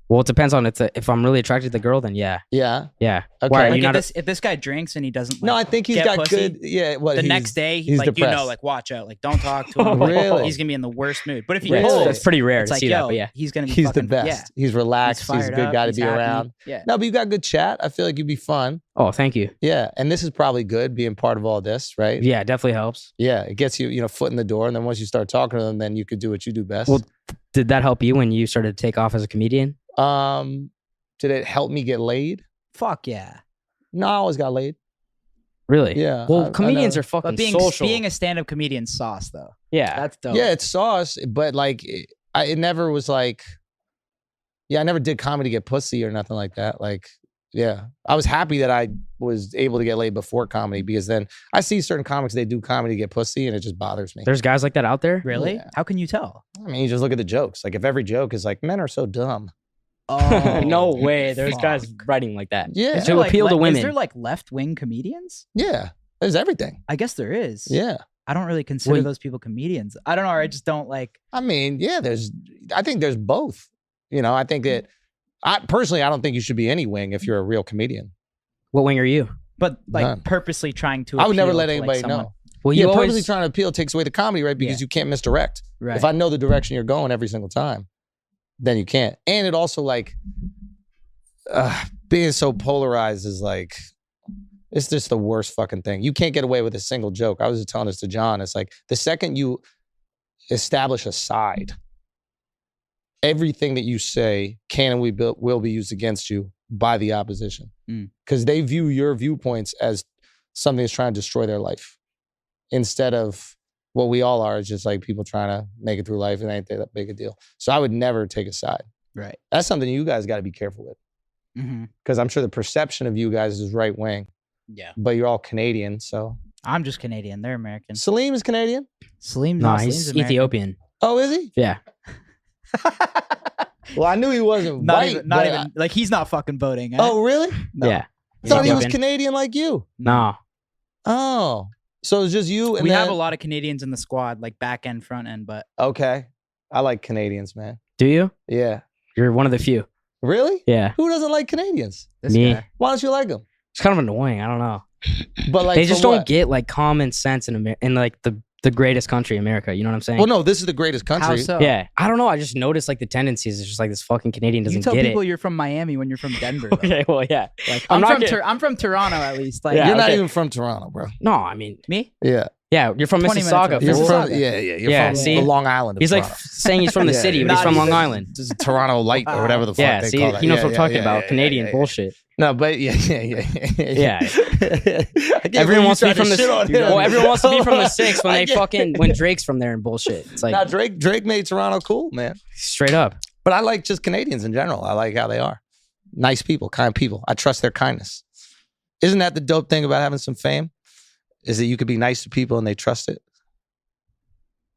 Speaker 3: Well, it depends on if I'm really attracted to the girl, then yeah.
Speaker 4: Yeah.
Speaker 3: Yeah.
Speaker 4: Okay.
Speaker 3: Why are
Speaker 1: Like
Speaker 3: you
Speaker 1: if
Speaker 3: not?
Speaker 1: if this guy drinks and he doesn't,
Speaker 4: No, I
Speaker 1: like,
Speaker 4: think he's
Speaker 1: get
Speaker 4: got
Speaker 1: pussy,
Speaker 4: good. Yeah. What?
Speaker 1: the
Speaker 4: he's-
Speaker 1: next day,
Speaker 4: he's
Speaker 1: like you know,
Speaker 4: depressed.
Speaker 1: like watch out, like don't talk to him. Like,
Speaker 4: Really?
Speaker 1: he's gonna be in the worst mood. But if he
Speaker 4: Really?
Speaker 1: pulls,
Speaker 3: That's pretty rare
Speaker 1: it's
Speaker 3: to
Speaker 1: like
Speaker 3: see that,
Speaker 1: yo,
Speaker 3: but yeah.
Speaker 1: he's gonna be
Speaker 4: He's
Speaker 1: fucking,
Speaker 4: the best.
Speaker 1: Yeah.
Speaker 4: He's relaxed. He's a
Speaker 1: fired
Speaker 4: good
Speaker 1: up,
Speaker 4: guy to
Speaker 1: he's
Speaker 4: be
Speaker 1: happy.
Speaker 4: around.
Speaker 1: Yeah.
Speaker 4: No, but you got good chat. I feel like you'd be fun.
Speaker 3: Oh, thank you.
Speaker 4: Yeah. And this is probably good being part of all this, right?
Speaker 3: Yeah, it definitely helps.
Speaker 4: Yeah. It gets you, foot in the door. And then once you start talking to them, then you could do what you do best.
Speaker 3: Well, did that help you when you started to take off as a comedian?
Speaker 4: Did it help me get laid?
Speaker 1: Fuck yeah.
Speaker 4: No, I always got laid.
Speaker 3: Really?
Speaker 4: Yeah.
Speaker 3: Well,
Speaker 4: I
Speaker 3: comedians
Speaker 4: know.
Speaker 3: are fucking
Speaker 1: But being
Speaker 3: social.
Speaker 1: a stand-up comedian sauce though.
Speaker 3: Yeah.
Speaker 1: That's dope.
Speaker 4: Yeah, it's sauce, but like it never was like, I never did comedy to get pussy or nothing like that. Like, yeah, I was happy that I was able to get laid before comedy because then I see certain comics, they do comedy to get pussy and it just bothers me.
Speaker 3: There's guys like that out there.
Speaker 1: Really?
Speaker 4: Yeah.
Speaker 1: How can you tell?
Speaker 4: I mean, you just look at the jokes. Like if every joke is like, men are so dumb.
Speaker 1: Oh
Speaker 3: No way. There's
Speaker 1: fuck.
Speaker 3: guys writing like that.
Speaker 4: Yeah.
Speaker 1: Is
Speaker 3: To
Speaker 1: there,
Speaker 3: appeal to
Speaker 1: Is
Speaker 3: women.
Speaker 1: there like left-wing comedians?
Speaker 4: Yeah. There's everything.
Speaker 1: I guess there is.
Speaker 4: Yeah.
Speaker 1: I don't really consider
Speaker 3: Well,
Speaker 1: those people comedians. I don't know. I just don't like.
Speaker 4: I mean, yeah, I think there's both. I think that I don't think you should be any wing if you're a real comedian.
Speaker 3: What wing are you?
Speaker 1: But like
Speaker 4: None.
Speaker 1: purposely trying to.
Speaker 4: I would never
Speaker 1: appeal
Speaker 4: let
Speaker 1: to, like,
Speaker 4: anybody
Speaker 1: someone.
Speaker 4: know.
Speaker 3: Well,
Speaker 4: Yeah,
Speaker 3: you
Speaker 4: purposely
Speaker 3: always
Speaker 4: trying to appeal takes away the comedy, right? Because
Speaker 1: Yeah.
Speaker 4: you can't misdirect.
Speaker 1: Right.
Speaker 4: If I know the direction you're going every single time, then you can't. And it also like being so polarized is like, it's just the worst fucking thing. You can't get away with a single joke. I was just telling this to John. It's like the second you establish a side, everything that you say can and will be used against you by the opposition. Because they view your viewpoints as something that's trying to destroy their life. Instead of what we all are is just like people trying to make it through life and it ain't that big a deal. So I would never take a side.
Speaker 1: Right.
Speaker 4: That's something you guys got to be careful with.
Speaker 1: Mm-hmm.
Speaker 4: Because I'm sure the perception of you guys is right wing,
Speaker 1: Yeah.
Speaker 4: but you're all Canadian. So
Speaker 1: I'm just Canadian. They're American.
Speaker 4: Salim is Canadian?
Speaker 1: Salim,
Speaker 3: Nah,
Speaker 1: Salim's
Speaker 3: he's
Speaker 1: American.
Speaker 3: Ethiopian.
Speaker 4: Oh, is he?
Speaker 3: Yeah.
Speaker 4: Well, I knew he wasn't
Speaker 1: Not
Speaker 4: white.
Speaker 1: even. Not
Speaker 4: but
Speaker 1: even. Like he's not fucking voting.
Speaker 4: Oh, really?
Speaker 1: No.
Speaker 3: Yeah.
Speaker 4: I thought he was
Speaker 3: Ethiopian.
Speaker 4: Canadian like you.
Speaker 3: No.
Speaker 4: Oh. So it's just you and
Speaker 1: We
Speaker 4: then,
Speaker 1: have a lot of Canadians in the squad, like back end, front end, but
Speaker 4: Okay. I like Canadians, man.
Speaker 3: Do you?
Speaker 4: Yeah.
Speaker 3: You're one of the few.
Speaker 4: Really?
Speaker 3: Yeah.
Speaker 4: Who doesn't like Canadians?
Speaker 1: this
Speaker 3: Me.
Speaker 1: guy.
Speaker 4: Why don't you like them?
Speaker 3: It's kind of annoying. I don't know.
Speaker 4: But like
Speaker 3: They just
Speaker 4: for
Speaker 3: don't
Speaker 4: what?
Speaker 3: get like common sense in like the greatest country, America. You know what I'm saying?
Speaker 4: Well, no, this is the greatest country.
Speaker 1: How so?
Speaker 3: Yeah. I don't know. I just noticed like the tendencies. It's just like this fucking Canadian
Speaker 1: You
Speaker 3: doesn't
Speaker 1: tell
Speaker 3: get
Speaker 1: people
Speaker 3: it.
Speaker 1: you're from Miami when you're from Denver. though.
Speaker 3: Okay. Well, yeah.
Speaker 1: Like
Speaker 3: I'm
Speaker 1: I'm,
Speaker 3: not
Speaker 1: from
Speaker 3: getting-
Speaker 1: I'm from Toronto at least. Like
Speaker 3: Yeah,
Speaker 4: You're not
Speaker 3: okay.
Speaker 4: even from Toronto, bro.
Speaker 3: No, I mean,
Speaker 1: me.
Speaker 4: Yeah.
Speaker 3: Yeah, you're from
Speaker 1: 20 minutes
Speaker 3: Mississauga.
Speaker 1: away.
Speaker 4: You're
Speaker 3: fool.
Speaker 4: from,
Speaker 1: Mississauga.
Speaker 4: You're
Speaker 3: Yeah,
Speaker 4: from
Speaker 3: see?
Speaker 4: the Long Island. Of
Speaker 3: He's like
Speaker 4: Toronto.
Speaker 3: saying he's from the city, but he's
Speaker 1: Not
Speaker 3: from Long
Speaker 1: even.
Speaker 3: Island.
Speaker 4: This is Toronto Light or whatever the fuck
Speaker 3: Yeah,
Speaker 4: they
Speaker 3: see,
Speaker 4: call it.
Speaker 3: he knows what I'm talking about. Canadian
Speaker 4: yeah.
Speaker 3: bullshit.
Speaker 4: No, but yeah.
Speaker 3: Everyone wants to be from the.
Speaker 4: Well,
Speaker 3: Well, everyone wants to be from the 6 when they fucking when Drake's from there and bullshit. It's like
Speaker 4: Now Drake made Toronto cool, man.
Speaker 3: straight up.
Speaker 4: But I like just Canadians in general. I like how they are. Nice people, kind people. I trust their kindness. Isn't that the dope thing about having some fame? Is that you could be nice to people and they trust it?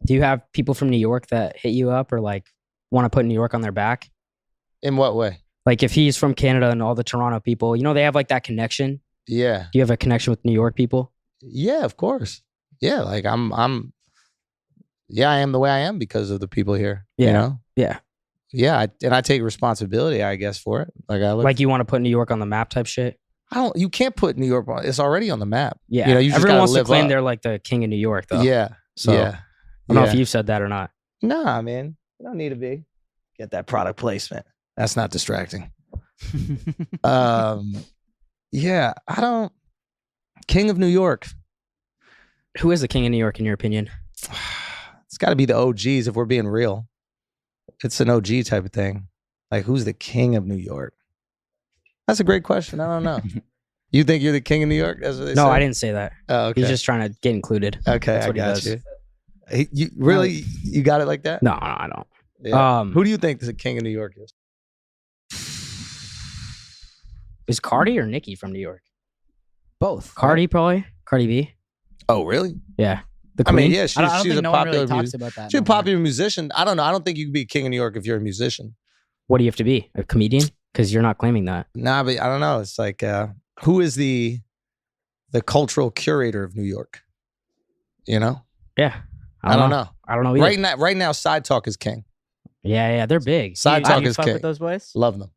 Speaker 3: Do you have people from New York that hit you up or like want to put New York on their back?
Speaker 4: In what way?
Speaker 3: Like if he's from Canada and all the Toronto people, you know, they have like that connection.
Speaker 4: Yeah.
Speaker 3: Do you have a connection with New York people?
Speaker 4: Yeah, of course. Yeah, like I am the way I am because of the people here.
Speaker 3: Yeah.
Speaker 4: You know?
Speaker 3: Yeah.
Speaker 4: Yeah, I take responsibility, I guess, for it. Like I look,
Speaker 3: Like you want to put New York on the map type shit?
Speaker 4: you can't put New York on. It's already on the map.
Speaker 3: Yeah.
Speaker 4: You know, you just
Speaker 3: Everyone
Speaker 4: gotta
Speaker 3: wants to
Speaker 4: live
Speaker 3: claim
Speaker 4: up.
Speaker 3: they're like the king of New York though.
Speaker 4: Yeah.
Speaker 3: So
Speaker 4: yeah.
Speaker 3: I don't know if you said that or not.
Speaker 4: Nah, man. You don't need to be. Get that product placement. That's not distracting. Yeah, I don't. King of New York.
Speaker 3: Who is the king of New York in your opinion?
Speaker 4: It's got to be the OGs if we're being real. It's an OG type of thing. Like, who's the king of New York? That's a great question. I don't know. You think you're the king of New York? That's what they
Speaker 3: No,
Speaker 4: say?
Speaker 3: I didn't say that.
Speaker 4: Oh, okay.
Speaker 3: He's just trying to get included.
Speaker 4: Okay,
Speaker 3: That's
Speaker 4: I
Speaker 3: what he
Speaker 4: got
Speaker 3: does.
Speaker 4: you. You really, you got it like that?
Speaker 3: No, I don't.
Speaker 4: Yeah. Who do you think the king of New York is?
Speaker 3: Is Cardi or Nicki from New York?
Speaker 1: Both.
Speaker 3: Cardi probably. Cardi B.
Speaker 4: Oh, really?
Speaker 3: Yeah. The
Speaker 4: I
Speaker 3: queen.
Speaker 4: mean, yeah,
Speaker 1: I don't
Speaker 4: she's
Speaker 1: think
Speaker 4: a
Speaker 1: no one
Speaker 4: popular
Speaker 1: really talks
Speaker 4: musician.
Speaker 1: about that.
Speaker 4: She's a
Speaker 1: no more.
Speaker 4: popular musician. I don't know. I don't think you can be king of New York if you're a musician.
Speaker 3: What do you have to be? A comedian? Because you're not claiming that.
Speaker 4: Nah, but I don't know. It's like, who is the cultural curator of New York? You know?
Speaker 3: Yeah.
Speaker 4: I don't know.
Speaker 3: I don't know either.
Speaker 4: Right now, Side Talk is king.
Speaker 3: Yeah, they're big.
Speaker 4: Side
Speaker 1: Do
Speaker 4: Talk
Speaker 1: you
Speaker 4: is
Speaker 1: fuck
Speaker 4: king.
Speaker 1: with those boys?
Speaker 4: Love them.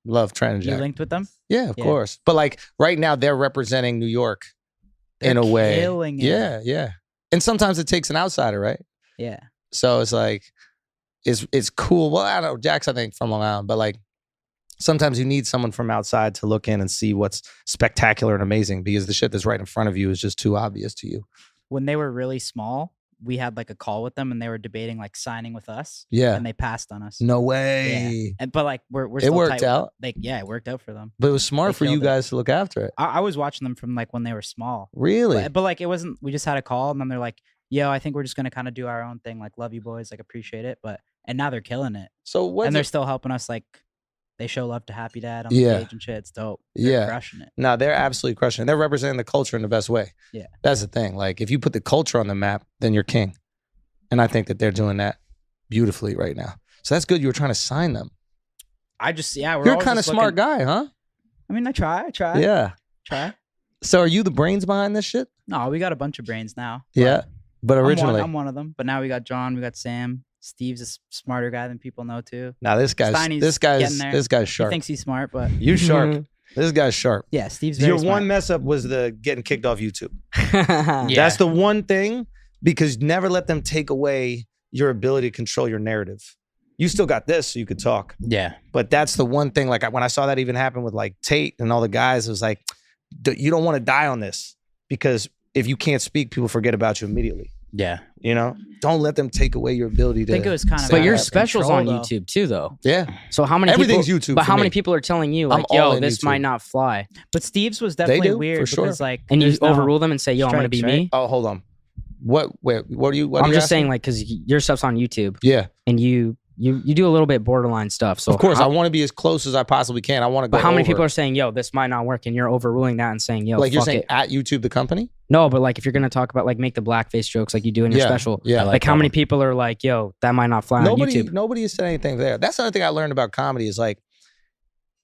Speaker 4: Love Trent and
Speaker 1: You
Speaker 4: Jack.
Speaker 1: linked with them?
Speaker 4: Yeah, of
Speaker 1: Yeah.
Speaker 4: course. But like right now, they're representing New York in a way.
Speaker 1: Killing it.
Speaker 4: Yeah, yeah. And sometimes it takes an outsider, right?
Speaker 1: Yeah.
Speaker 4: So it's like, it's cool. Well, I don't know. Jack's, I think, from Long Island, but like sometimes you need someone from outside to look in and see what's spectacular and amazing because the shit that's right in front of you is just too obvious to you.
Speaker 1: When they were really small, we had like a call with them and they were debating like signing with us.
Speaker 4: Yeah.
Speaker 1: And they passed on us.
Speaker 4: No
Speaker 1: Yeah.
Speaker 4: way.
Speaker 1: But like we're
Speaker 4: It
Speaker 1: still
Speaker 4: worked
Speaker 1: tight with them.
Speaker 4: out?
Speaker 1: Like yeah, it worked out for them.
Speaker 4: But it was smart
Speaker 1: They
Speaker 4: for you
Speaker 1: killed it.
Speaker 4: guys to look after it.
Speaker 1: I was watching them from like when they were small.
Speaker 4: Really?
Speaker 1: But like it wasn't. We just had a call and then they're like, "Yo, I think we're just gonna kind of do our own thing. Like, love you boys. Like, appreciate it." And now they're killing it.
Speaker 4: So what?
Speaker 1: And they're still helping us. Like, they show love to Happy Dad on
Speaker 4: Yeah.
Speaker 1: the stage and shit. It's dope. They're
Speaker 4: Yeah.
Speaker 1: crushing it.
Speaker 4: No, they're absolutely crushing it. They're representing the culture in the best way.
Speaker 1: Yeah.
Speaker 4: That's the thing. Like, if you put the culture on the map, then you're king. And I think that they're doing that beautifully right now. So that's good. You were trying to sign them.
Speaker 1: I just We're
Speaker 4: You're a
Speaker 1: always
Speaker 4: kind of
Speaker 1: just
Speaker 4: smart
Speaker 1: looking-
Speaker 4: guy, huh?
Speaker 1: I mean, I try.
Speaker 4: Yeah.
Speaker 1: Try.
Speaker 4: So are you the brains behind this shit?
Speaker 1: No, we got a bunch of brains now.
Speaker 4: Yeah. But
Speaker 1: I'm
Speaker 4: originally,
Speaker 1: I'm one of them. But now we got John. We got Sam. Steve's a smarter guy than people know too.
Speaker 4: now this guy's
Speaker 1: Steiny's getting there.
Speaker 4: this guy's
Speaker 1: He
Speaker 4: sharp.
Speaker 1: thinks he's smart, but
Speaker 4: You sharp. This guy's sharp.
Speaker 1: yeah, Steve's very
Speaker 4: Your
Speaker 1: smart.
Speaker 4: one mess up was the getting kicked off YouTube.
Speaker 3: Yeah.
Speaker 4: That's the one thing, because never let them take away your ability to control your narrative. You still got this, so you could talk.
Speaker 2: Yeah.
Speaker 4: But that's the one thing. Like when I saw that even happen with like Tate and all the guys, it was like, you don't want to die on this, because if you can't speak, people forget about you immediately.
Speaker 2: Yeah.
Speaker 4: You know, don't let them take away your ability to.
Speaker 1: I think it was kind of.
Speaker 3: But
Speaker 1: out
Speaker 3: your
Speaker 1: of
Speaker 3: specials
Speaker 1: control,
Speaker 3: on
Speaker 1: though.
Speaker 3: YouTube too, though.
Speaker 4: Yeah,
Speaker 3: So how many
Speaker 4: everything's
Speaker 3: people,
Speaker 4: YouTube.
Speaker 3: But
Speaker 4: for
Speaker 3: how
Speaker 4: me.
Speaker 3: many people are telling you
Speaker 4: I'm
Speaker 3: like,
Speaker 4: all
Speaker 3: yo,
Speaker 4: in
Speaker 3: this
Speaker 4: YouTube.
Speaker 3: might not fly,
Speaker 1: But Steve's was definitely
Speaker 4: do,
Speaker 1: weird
Speaker 4: for sure.
Speaker 1: because like,
Speaker 3: and you
Speaker 1: there's no-
Speaker 3: overrule them and say, yo, I'm gonna be
Speaker 1: strikes,
Speaker 3: me.
Speaker 4: Oh, hold on. What? Wait, what are you? What are
Speaker 3: I'm
Speaker 4: you
Speaker 3: just
Speaker 4: asking?
Speaker 3: saying, like, because your stuff's on YouTube,
Speaker 4: Yeah,
Speaker 3: and you do a little bit borderline stuff. So
Speaker 4: of course, I
Speaker 3: how,
Speaker 4: want to be as close as I possibly can. I want to go.
Speaker 3: but how many
Speaker 4: over.
Speaker 3: people are saying, yo, this might not work, and you're overruling that and saying, yo,
Speaker 4: like you're
Speaker 3: fuck
Speaker 4: saying
Speaker 3: it.
Speaker 4: at YouTube the company?
Speaker 3: No, but like if you're gonna talk about like make the blackface jokes like you do in your
Speaker 4: Yeah,
Speaker 3: special,
Speaker 4: yeah.
Speaker 3: like how many people are like, yo, that might not fly on YouTube.
Speaker 4: Nobody has said anything there. That's another thing I learned about comedy is like,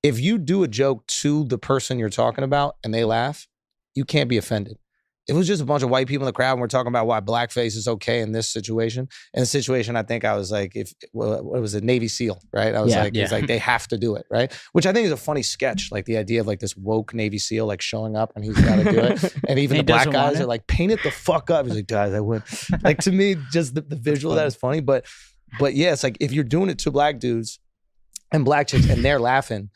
Speaker 4: if you do a joke to the person you're talking about and they laugh, you can't be offended. It was just a bunch of white people in the crowd and we're talking about why blackface is okay in this situation. In the situation, I think I was like, what was it, Navy SEAL, right? I was
Speaker 3: Yeah.
Speaker 4: like, it's like they have to do it, right? Which I think is a funny sketch, like the idea of like this woke Navy SEAL like showing up and he's got to do it. And even
Speaker 1: He
Speaker 4: the black
Speaker 1: doesn't want
Speaker 4: guys
Speaker 1: it.
Speaker 4: are like, paint it the fuck up. He's like, guys, I would. Like to me, just the visual of that is funny. But yeah, it's like if you're doing it to black dudes and black chicks and they're laughing,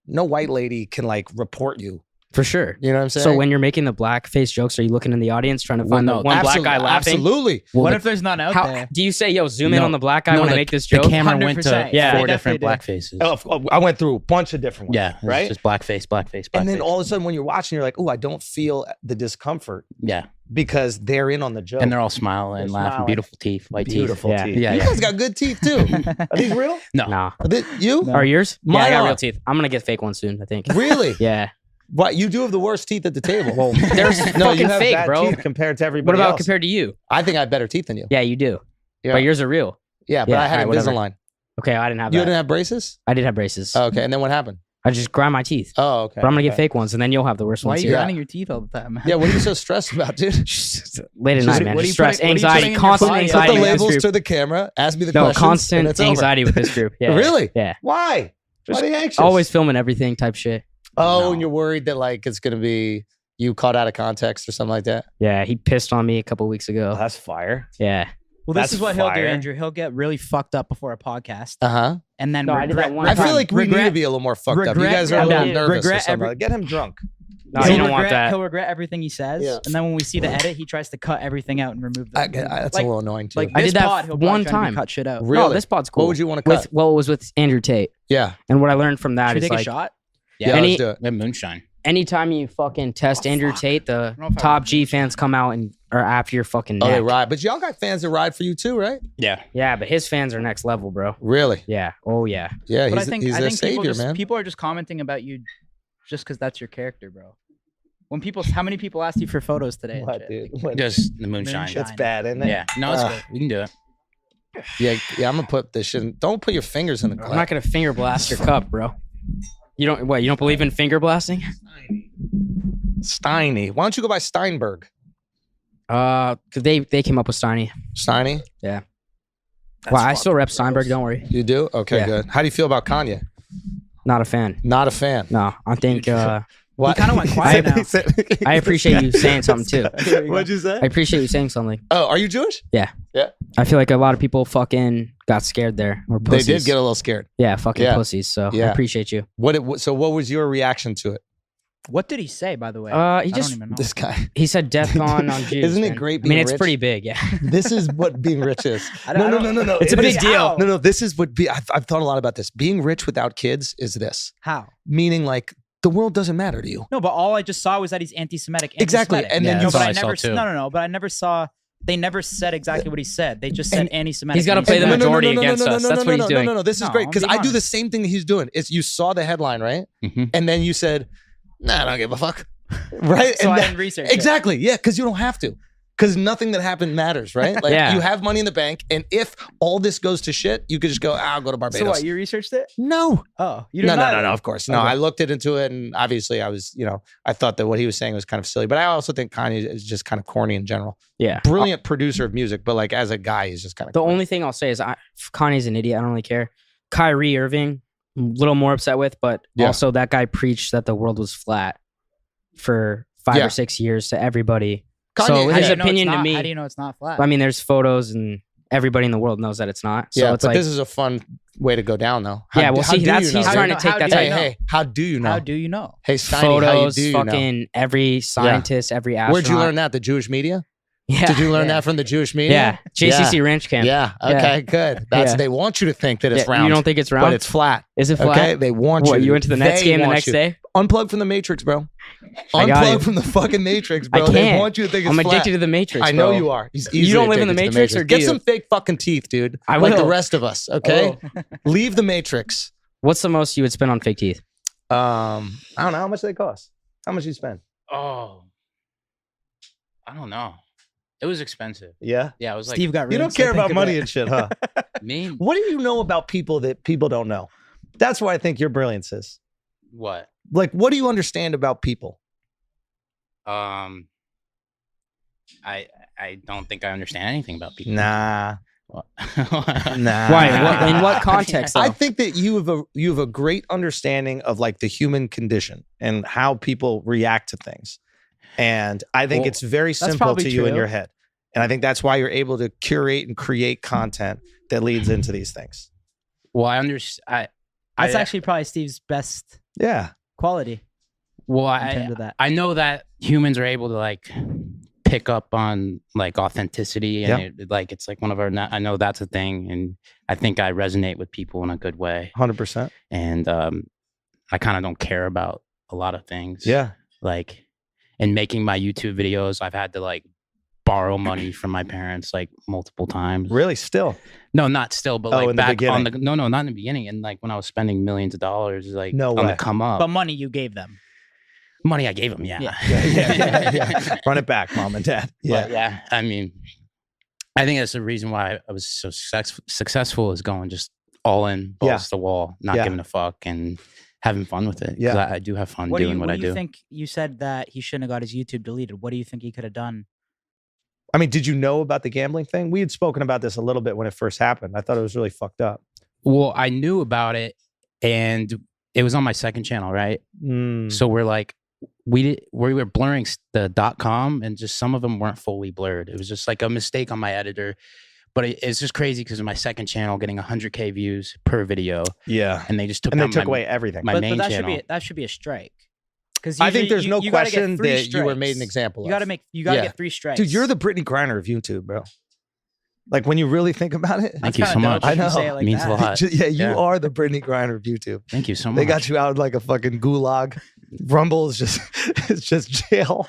Speaker 4: no white lady can like report you.
Speaker 3: For sure.
Speaker 4: You know what I'm saying?
Speaker 3: So when you're making the blackface jokes, are you looking in the audience trying to find the one black guy laughing?
Speaker 4: Absolutely.
Speaker 3: Well,
Speaker 1: What if there's none out there?
Speaker 3: Do you say, yo, zoom in on the black guy when I make this
Speaker 2: The
Speaker 3: joke?
Speaker 2: camera went to
Speaker 1: 100%. Yeah,
Speaker 2: 4
Speaker 1: they
Speaker 2: different
Speaker 1: definitely
Speaker 2: blackfaces.
Speaker 4: Oh, I went through a bunch of different ones.
Speaker 2: Yeah, it's
Speaker 4: right.
Speaker 2: just blackface, blackface, blackface.
Speaker 4: And then all of a sudden, when you're watching, you're like, "Oh, I don't feel the discomfort."
Speaker 2: Yeah,
Speaker 4: because they're in on the joke,
Speaker 2: and they're all smiling,
Speaker 4: They're
Speaker 2: laughing,
Speaker 4: smiling.
Speaker 2: beautiful teeth, white
Speaker 4: beautiful
Speaker 3: Yeah.
Speaker 4: teeth.
Speaker 2: Yeah,
Speaker 4: You
Speaker 2: yeah.
Speaker 4: guys got good teeth too. Are these real?
Speaker 2: No,
Speaker 3: Nah.
Speaker 4: You?
Speaker 3: Are yours? Yeah,
Speaker 4: Mine
Speaker 3: I got
Speaker 4: are.
Speaker 3: real teeth. I'm gonna get fake ones soon, I think.
Speaker 4: Really?
Speaker 3: Yeah.
Speaker 4: What? You do have the worst teeth at the table.
Speaker 3: Well, there's
Speaker 4: No, you
Speaker 3: fucking
Speaker 4: have
Speaker 3: fake,
Speaker 4: bad
Speaker 3: bro.
Speaker 4: teeth compared to
Speaker 3: What
Speaker 4: everybody
Speaker 3: about
Speaker 4: else.
Speaker 3: compared to you?
Speaker 4: I think I have better teeth than you.
Speaker 3: Yeah, you do.
Speaker 4: Yeah.
Speaker 3: But yours are real.
Speaker 4: Yeah, but
Speaker 3: Yeah,
Speaker 4: I had
Speaker 3: alright, whatever.
Speaker 4: Invisalign.
Speaker 3: Okay, I didn't have
Speaker 4: You
Speaker 3: that.
Speaker 4: didn't have braces?
Speaker 3: I did have braces.
Speaker 4: Oh, okay, and then what happened?
Speaker 3: I just grind my teeth.
Speaker 4: Oh, okay.
Speaker 3: But I'm gonna get
Speaker 4: okay.
Speaker 3: fake ones, and then you'll have the worst
Speaker 1: Why are
Speaker 3: ones
Speaker 1: you
Speaker 3: here.
Speaker 1: grinding your teeth all the time, man?
Speaker 4: Yeah, what are you so stressed about, dude?
Speaker 3: Late at
Speaker 4: Just-
Speaker 3: night, man.
Speaker 1: what are
Speaker 3: Just
Speaker 1: you
Speaker 3: stress,
Speaker 1: putting- what are you
Speaker 3: anxiety,
Speaker 1: putting in your
Speaker 3: constant
Speaker 1: body?
Speaker 4: Put
Speaker 3: anxiety
Speaker 4: the
Speaker 3: with this
Speaker 4: labels
Speaker 3: group.
Speaker 4: to the camera. Ask me the
Speaker 3: No,
Speaker 4: questions. and
Speaker 3: constant
Speaker 4: it's over.
Speaker 3: anxiety with this group. Yeah.
Speaker 4: Really?
Speaker 3: Yeah.
Speaker 4: Why? Why are they anxious?
Speaker 3: Always filming everything type shit.
Speaker 4: Oh,
Speaker 2: No.
Speaker 4: and you're worried that like it's gonna be you caught out of context or something like that.
Speaker 3: Yeah, he pissed on me a couple weeks ago.
Speaker 4: that's fire.
Speaker 3: Yeah.
Speaker 1: Well, this
Speaker 4: That's
Speaker 1: is what he'll do,
Speaker 4: fire.
Speaker 1: Andrew. He'll get really fucked up before a podcast,
Speaker 4: Uh huh.
Speaker 1: and then
Speaker 3: No, I did that one
Speaker 4: I
Speaker 3: time.
Speaker 4: feel like we need to
Speaker 1: regret-
Speaker 4: be a little more fucked up. You
Speaker 1: regret-
Speaker 4: guys are a
Speaker 3: I'm
Speaker 4: little
Speaker 3: down.
Speaker 4: nervous or
Speaker 1: Regret
Speaker 4: something.
Speaker 1: every-
Speaker 4: Like, get him drunk.
Speaker 3: No,
Speaker 1: He'll
Speaker 3: you don't want
Speaker 1: regret-
Speaker 3: that.
Speaker 1: He'll regret everything he says,
Speaker 4: Yeah.
Speaker 1: and then when we see the edit, he tries to cut everything out and remove
Speaker 4: I,
Speaker 1: them.
Speaker 4: that's
Speaker 1: like,
Speaker 4: a little annoying too.
Speaker 1: like
Speaker 3: I
Speaker 1: this
Speaker 3: did that
Speaker 1: pod, he'll probably
Speaker 3: one
Speaker 1: try to be
Speaker 3: time.
Speaker 1: cut shit out.
Speaker 4: Really?
Speaker 3: No, this pod's cool.
Speaker 4: What would you want to cut?
Speaker 3: Well, it was with Andrew Tate.
Speaker 4: Yeah.
Speaker 3: And what I learned from that
Speaker 1: Should we
Speaker 3: is
Speaker 1: take a
Speaker 3: like
Speaker 1: shot?
Speaker 4: Yeah,
Speaker 3: Any-
Speaker 4: let's do it.
Speaker 2: we have moonshine.
Speaker 3: anytime you fucking test
Speaker 1: Oh,
Speaker 3: Andrew
Speaker 1: fuck.
Speaker 3: Tate, the
Speaker 1: I don't know if I
Speaker 3: top
Speaker 1: want
Speaker 3: G
Speaker 1: to.
Speaker 3: fans come out and are after your fucking
Speaker 4: Oh,
Speaker 3: neck.
Speaker 4: they ride. But y'all got fans that ride for you too, right?
Speaker 2: Yeah,
Speaker 3: Yeah, but his fans are next level, bro.
Speaker 4: Really?
Speaker 3: Yeah. Oh yeah.
Speaker 4: Yeah,
Speaker 1: But
Speaker 4: he's,
Speaker 1: I think
Speaker 4: he's
Speaker 1: I
Speaker 4: their
Speaker 1: think
Speaker 4: savior, man.
Speaker 1: people are just commenting about you just because that's your character, bro. When people, how many people asked you for photos today? and
Speaker 4: What,
Speaker 1: shit?
Speaker 4: dude?
Speaker 1: Like,
Speaker 4: What?
Speaker 2: just the moonshine.
Speaker 1: Moonshine.
Speaker 4: That's bad, isn't it?
Speaker 2: Yeah, no, it's
Speaker 4: Ugh.
Speaker 2: good. We can do it.
Speaker 4: Yeah, I'm gonna put this shit. Don't put your fingers in the
Speaker 3: I'm
Speaker 4: glass.
Speaker 3: not gonna finger blast your cup, bro. You don't what? You don't believe in finger blasting?
Speaker 4: Steiny. Why don't you go by Steinberg?
Speaker 3: Cause they came up with Steiny.
Speaker 4: Steiny?
Speaker 3: Yeah.
Speaker 4: That's
Speaker 3: Well, I still
Speaker 4: fucking
Speaker 3: rep Steinberg.
Speaker 4: gross.
Speaker 3: Don't worry.
Speaker 4: You do? Okay,
Speaker 3: Yeah.
Speaker 4: good. How do you feel about Kanye?
Speaker 3: Not a fan.
Speaker 4: Not a fan.
Speaker 3: No, I think
Speaker 4: What?
Speaker 1: kinda went quiet now.
Speaker 3: I appreciate you saying something too.
Speaker 4: What'd you say?
Speaker 3: I appreciate you saying something.
Speaker 4: Oh, are you Jewish?
Speaker 3: I feel like a lot of people fucking got scared there. Or
Speaker 4: They
Speaker 3: pussies.
Speaker 4: did get a little scared.
Speaker 3: Yeah, fucking
Speaker 4: Yeah.
Speaker 3: pussies. So I
Speaker 4: Yeah.
Speaker 3: appreciate you.
Speaker 4: So what was your reaction to it?
Speaker 1: what did he say, by the way?
Speaker 3: He
Speaker 1: I
Speaker 3: just
Speaker 1: don't even know.
Speaker 4: This guy.
Speaker 3: he said DEFCON on Jews.
Speaker 4: Isn't it
Speaker 3: man.
Speaker 4: great
Speaker 3: I mean,
Speaker 4: being
Speaker 3: it's
Speaker 4: rich?
Speaker 3: pretty big. Yeah.
Speaker 4: This is what being rich is.
Speaker 1: I don't-
Speaker 4: No.
Speaker 3: It's a big deal.
Speaker 1: How?
Speaker 4: No. This is what I've thought a lot about this. Being rich without kids is this.
Speaker 1: How?
Speaker 4: Meaning like the world doesn't matter to you.
Speaker 1: No, but all I just saw was that he's anti-Semitic.
Speaker 4: Exactly,
Speaker 1: anti-Semitic.
Speaker 4: and then
Speaker 2: Yeah,
Speaker 4: you
Speaker 1: no, but
Speaker 2: that's
Speaker 1: I
Speaker 2: what I saw
Speaker 1: never.
Speaker 2: too.
Speaker 1: No. But I never saw. They never said exactly what he said. They just said
Speaker 4: And
Speaker 1: anti-Semitic.
Speaker 3: He's gotta play the
Speaker 1: anti-Semitic.
Speaker 3: majority against us. That's what he's doing.
Speaker 4: No, this is
Speaker 1: No,
Speaker 4: great because
Speaker 1: I'm being
Speaker 4: I do the
Speaker 1: honest.
Speaker 4: same thing that he's doing. It's you saw the headline, right?
Speaker 2: Mhm.
Speaker 4: And then you said, "Nah, I don't give a fuck." Right?
Speaker 1: So
Speaker 4: And
Speaker 1: I
Speaker 4: that-
Speaker 1: didn't research it.
Speaker 4: exactly. Yeah, because you don't have to. Because nothing that happened matters, right? Like
Speaker 3: Yeah.
Speaker 4: you have money in the bank, and if all this goes to shit, you could just go, I'll go to Barbados.
Speaker 1: So what? You researched it?
Speaker 4: No.
Speaker 1: Oh, you
Speaker 4: No,
Speaker 1: didn't.
Speaker 4: no, of course. No,
Speaker 1: Okay.
Speaker 4: I looked into it, and obviously I was, I thought that what he was saying was kind of silly, but I also think Kanye is just kind of corny in general.
Speaker 3: Yeah.
Speaker 4: Brilliant producer of music, but like as a guy, he's just kind of
Speaker 3: The only thing I'll say is Kanye's an idiot. I don't really care. Kyrie Irving, I'm a little more upset with, but
Speaker 4: Yeah.
Speaker 3: also that guy preached that the world was flat for 5
Speaker 4: Yeah.
Speaker 3: or 6 years to everybody.
Speaker 4: Kanye,
Speaker 3: so
Speaker 1: How
Speaker 3: his
Speaker 1: do you know it's
Speaker 3: opinion to
Speaker 1: not-
Speaker 3: me,
Speaker 1: How do you know it's not flat?
Speaker 3: I mean, there's photos and everybody in the world knows that it's not. So
Speaker 4: yeah,
Speaker 3: it's
Speaker 4: but
Speaker 3: like,
Speaker 4: this is a fun way to go down, though.
Speaker 3: yeah, well, see,
Speaker 4: do
Speaker 3: that's
Speaker 4: you know?
Speaker 3: he's
Speaker 1: How
Speaker 3: trying
Speaker 1: do
Speaker 3: to
Speaker 1: you know?
Speaker 3: take that
Speaker 1: How do
Speaker 3: type
Speaker 1: you know?
Speaker 4: Hey, how do you know?
Speaker 1: How do you know?
Speaker 4: Hey, Steiny,
Speaker 3: photos,
Speaker 4: how do you know?
Speaker 3: fucking every scientist, every astronaut.
Speaker 4: Where'd you learn that? The Jewish media?
Speaker 3: Yeah.
Speaker 4: Did you learn
Speaker 1: Yeah.
Speaker 4: that from the Jewish media?
Speaker 3: Yeah. JCC Ranch Camp.
Speaker 4: Yeah.
Speaker 3: Yeah.
Speaker 4: Okay, good. That's
Speaker 3: Yeah.
Speaker 4: They want you to think that it's
Speaker 3: Yeah,
Speaker 4: round.
Speaker 3: You don't think it's round?
Speaker 4: but it's flat.
Speaker 3: Is it flat?
Speaker 4: Okay, they want
Speaker 3: What,
Speaker 4: you.
Speaker 3: you went to the Nets
Speaker 4: They
Speaker 3: game the
Speaker 4: want
Speaker 3: next
Speaker 4: you.
Speaker 3: day?
Speaker 4: Unplug from the Matrix, bro.
Speaker 3: I got you.
Speaker 4: Unplug from the fucking Matrix,
Speaker 3: I
Speaker 4: bro.
Speaker 3: can't.
Speaker 4: They want you to think it's
Speaker 3: I'm
Speaker 4: flat.
Speaker 3: addicted to the Matrix,
Speaker 4: I know
Speaker 3: bro.
Speaker 4: you are. He's
Speaker 3: You
Speaker 4: easily
Speaker 3: don't live in the
Speaker 4: addicted to
Speaker 3: Matrix, or do
Speaker 4: Get
Speaker 3: you?
Speaker 4: some fake fucking teeth, dude.
Speaker 3: I
Speaker 4: like the
Speaker 3: will.
Speaker 4: rest of us. Okay,
Speaker 3: Oh.
Speaker 4: leave the Matrix.
Speaker 3: What's the most you would spend on fake teeth?
Speaker 4: I don't know how much they cost. How much you spend?
Speaker 2: Oh, I don't know. It was expensive.
Speaker 4: Yeah.
Speaker 2: Yeah, it was like
Speaker 1: Steve got.
Speaker 4: You don't care about money and shit, huh?
Speaker 2: me.
Speaker 4: What do you know about people that people don't know? That's why I think your brilliance is.
Speaker 2: What?
Speaker 4: Like, what do you understand about people?
Speaker 2: I don't think I understand anything about people.
Speaker 4: Nah.
Speaker 2: What?
Speaker 4: Nah.
Speaker 3: Why? In what context?
Speaker 4: I
Speaker 3: Though?
Speaker 4: think that you have a great understanding of like the human condition and how people react to things. And I think
Speaker 2: Well,
Speaker 4: it's very simple
Speaker 1: probably
Speaker 4: to you in
Speaker 1: true.
Speaker 4: your head. And I think that's why you're able to curate and create content that leads into these things.
Speaker 2: Well, I understand.
Speaker 1: That's actually probably Steve's best
Speaker 4: Yeah.
Speaker 1: quality.
Speaker 2: Well,
Speaker 1: in terms of that?
Speaker 2: I know that humans are able to like pick up on like authenticity, and it's like one of our. I know that's a thing, and I think I resonate with people in a good way.
Speaker 4: 100%.
Speaker 2: And I kind of don't care about a lot of things.
Speaker 4: Yeah.
Speaker 2: Like, in making my YouTube videos, I've had to like borrow money from my parents like multiple times.
Speaker 4: Really? Still?
Speaker 2: No, not still, but like
Speaker 4: in the
Speaker 2: back on
Speaker 4: beginning.
Speaker 2: no, not in the beginning. And like when I was spending millions of dollars, like
Speaker 4: No
Speaker 2: on
Speaker 4: way.
Speaker 2: the come up.
Speaker 1: But money you gave them.
Speaker 2: Money I gave them, yeah.
Speaker 4: Yeah. Run it back, mom and dad.
Speaker 2: But yeah, I mean, I think that's the reason why I was so successful is going just all in, balls to the wall, not giving a fuck, and having fun with it.
Speaker 4: Yeah.
Speaker 2: I do have fun doing what I do.
Speaker 1: You think? You said that he shouldn't have got his YouTube deleted. What do you think he could have done?
Speaker 4: I mean, did you know about the gambling thing? We had spoken about this a little bit when it first happened. I thought it was really fucked up.
Speaker 2: Well, I knew about it, and it was on my second channel, right? So we're like, we were blurring the .com, and just some of them weren't fully blurred. It was just like a mistake on my editor. But it's just crazy because of my second channel getting 100K views per video.
Speaker 4: Yeah.
Speaker 2: And they just took
Speaker 4: away everything.
Speaker 2: My main
Speaker 1: that
Speaker 2: channel.
Speaker 1: That should be a strike. Because
Speaker 4: I think there's no question that you were made an example of.
Speaker 1: You gotta get 3 strikes.
Speaker 4: Dude, you're the Brittany Griner of YouTube, bro. Like when you really think about it.
Speaker 2: Thank you so much.
Speaker 4: I know.
Speaker 2: It means a lot.
Speaker 4: Yeah, you are the Brittany Griner of YouTube.
Speaker 2: Thank you so much.
Speaker 4: They got you out like a fucking gulag. Rumble is just it's just jail.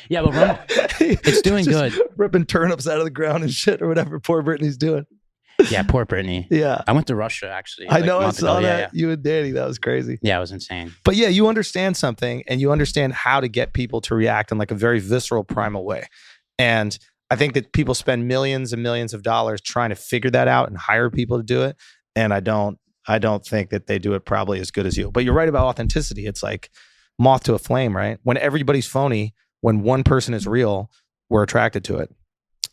Speaker 2: Yeah, but Rumble, it's doing
Speaker 4: just
Speaker 2: good.
Speaker 4: Ripping turnips out of the ground and shit or whatever poor Brittany's doing.
Speaker 2: Yeah, poor Brittany.
Speaker 4: Yeah.
Speaker 2: I went to Russia actually.
Speaker 4: I know, I saw that.
Speaker 2: Yeah.
Speaker 4: You and Danny, that was crazy.
Speaker 2: Yeah, it was insane.
Speaker 4: But yeah, you understand something and you understand how to get people to react in like a very visceral, primal way. And I think that people spend millions and millions of dollars trying to figure that out and hire people to do it. And I don't think that they do it probably as good as you. But you're right about authenticity. It's like moth to a flame, right? When everybody's phony, when one person is real, we're attracted to it.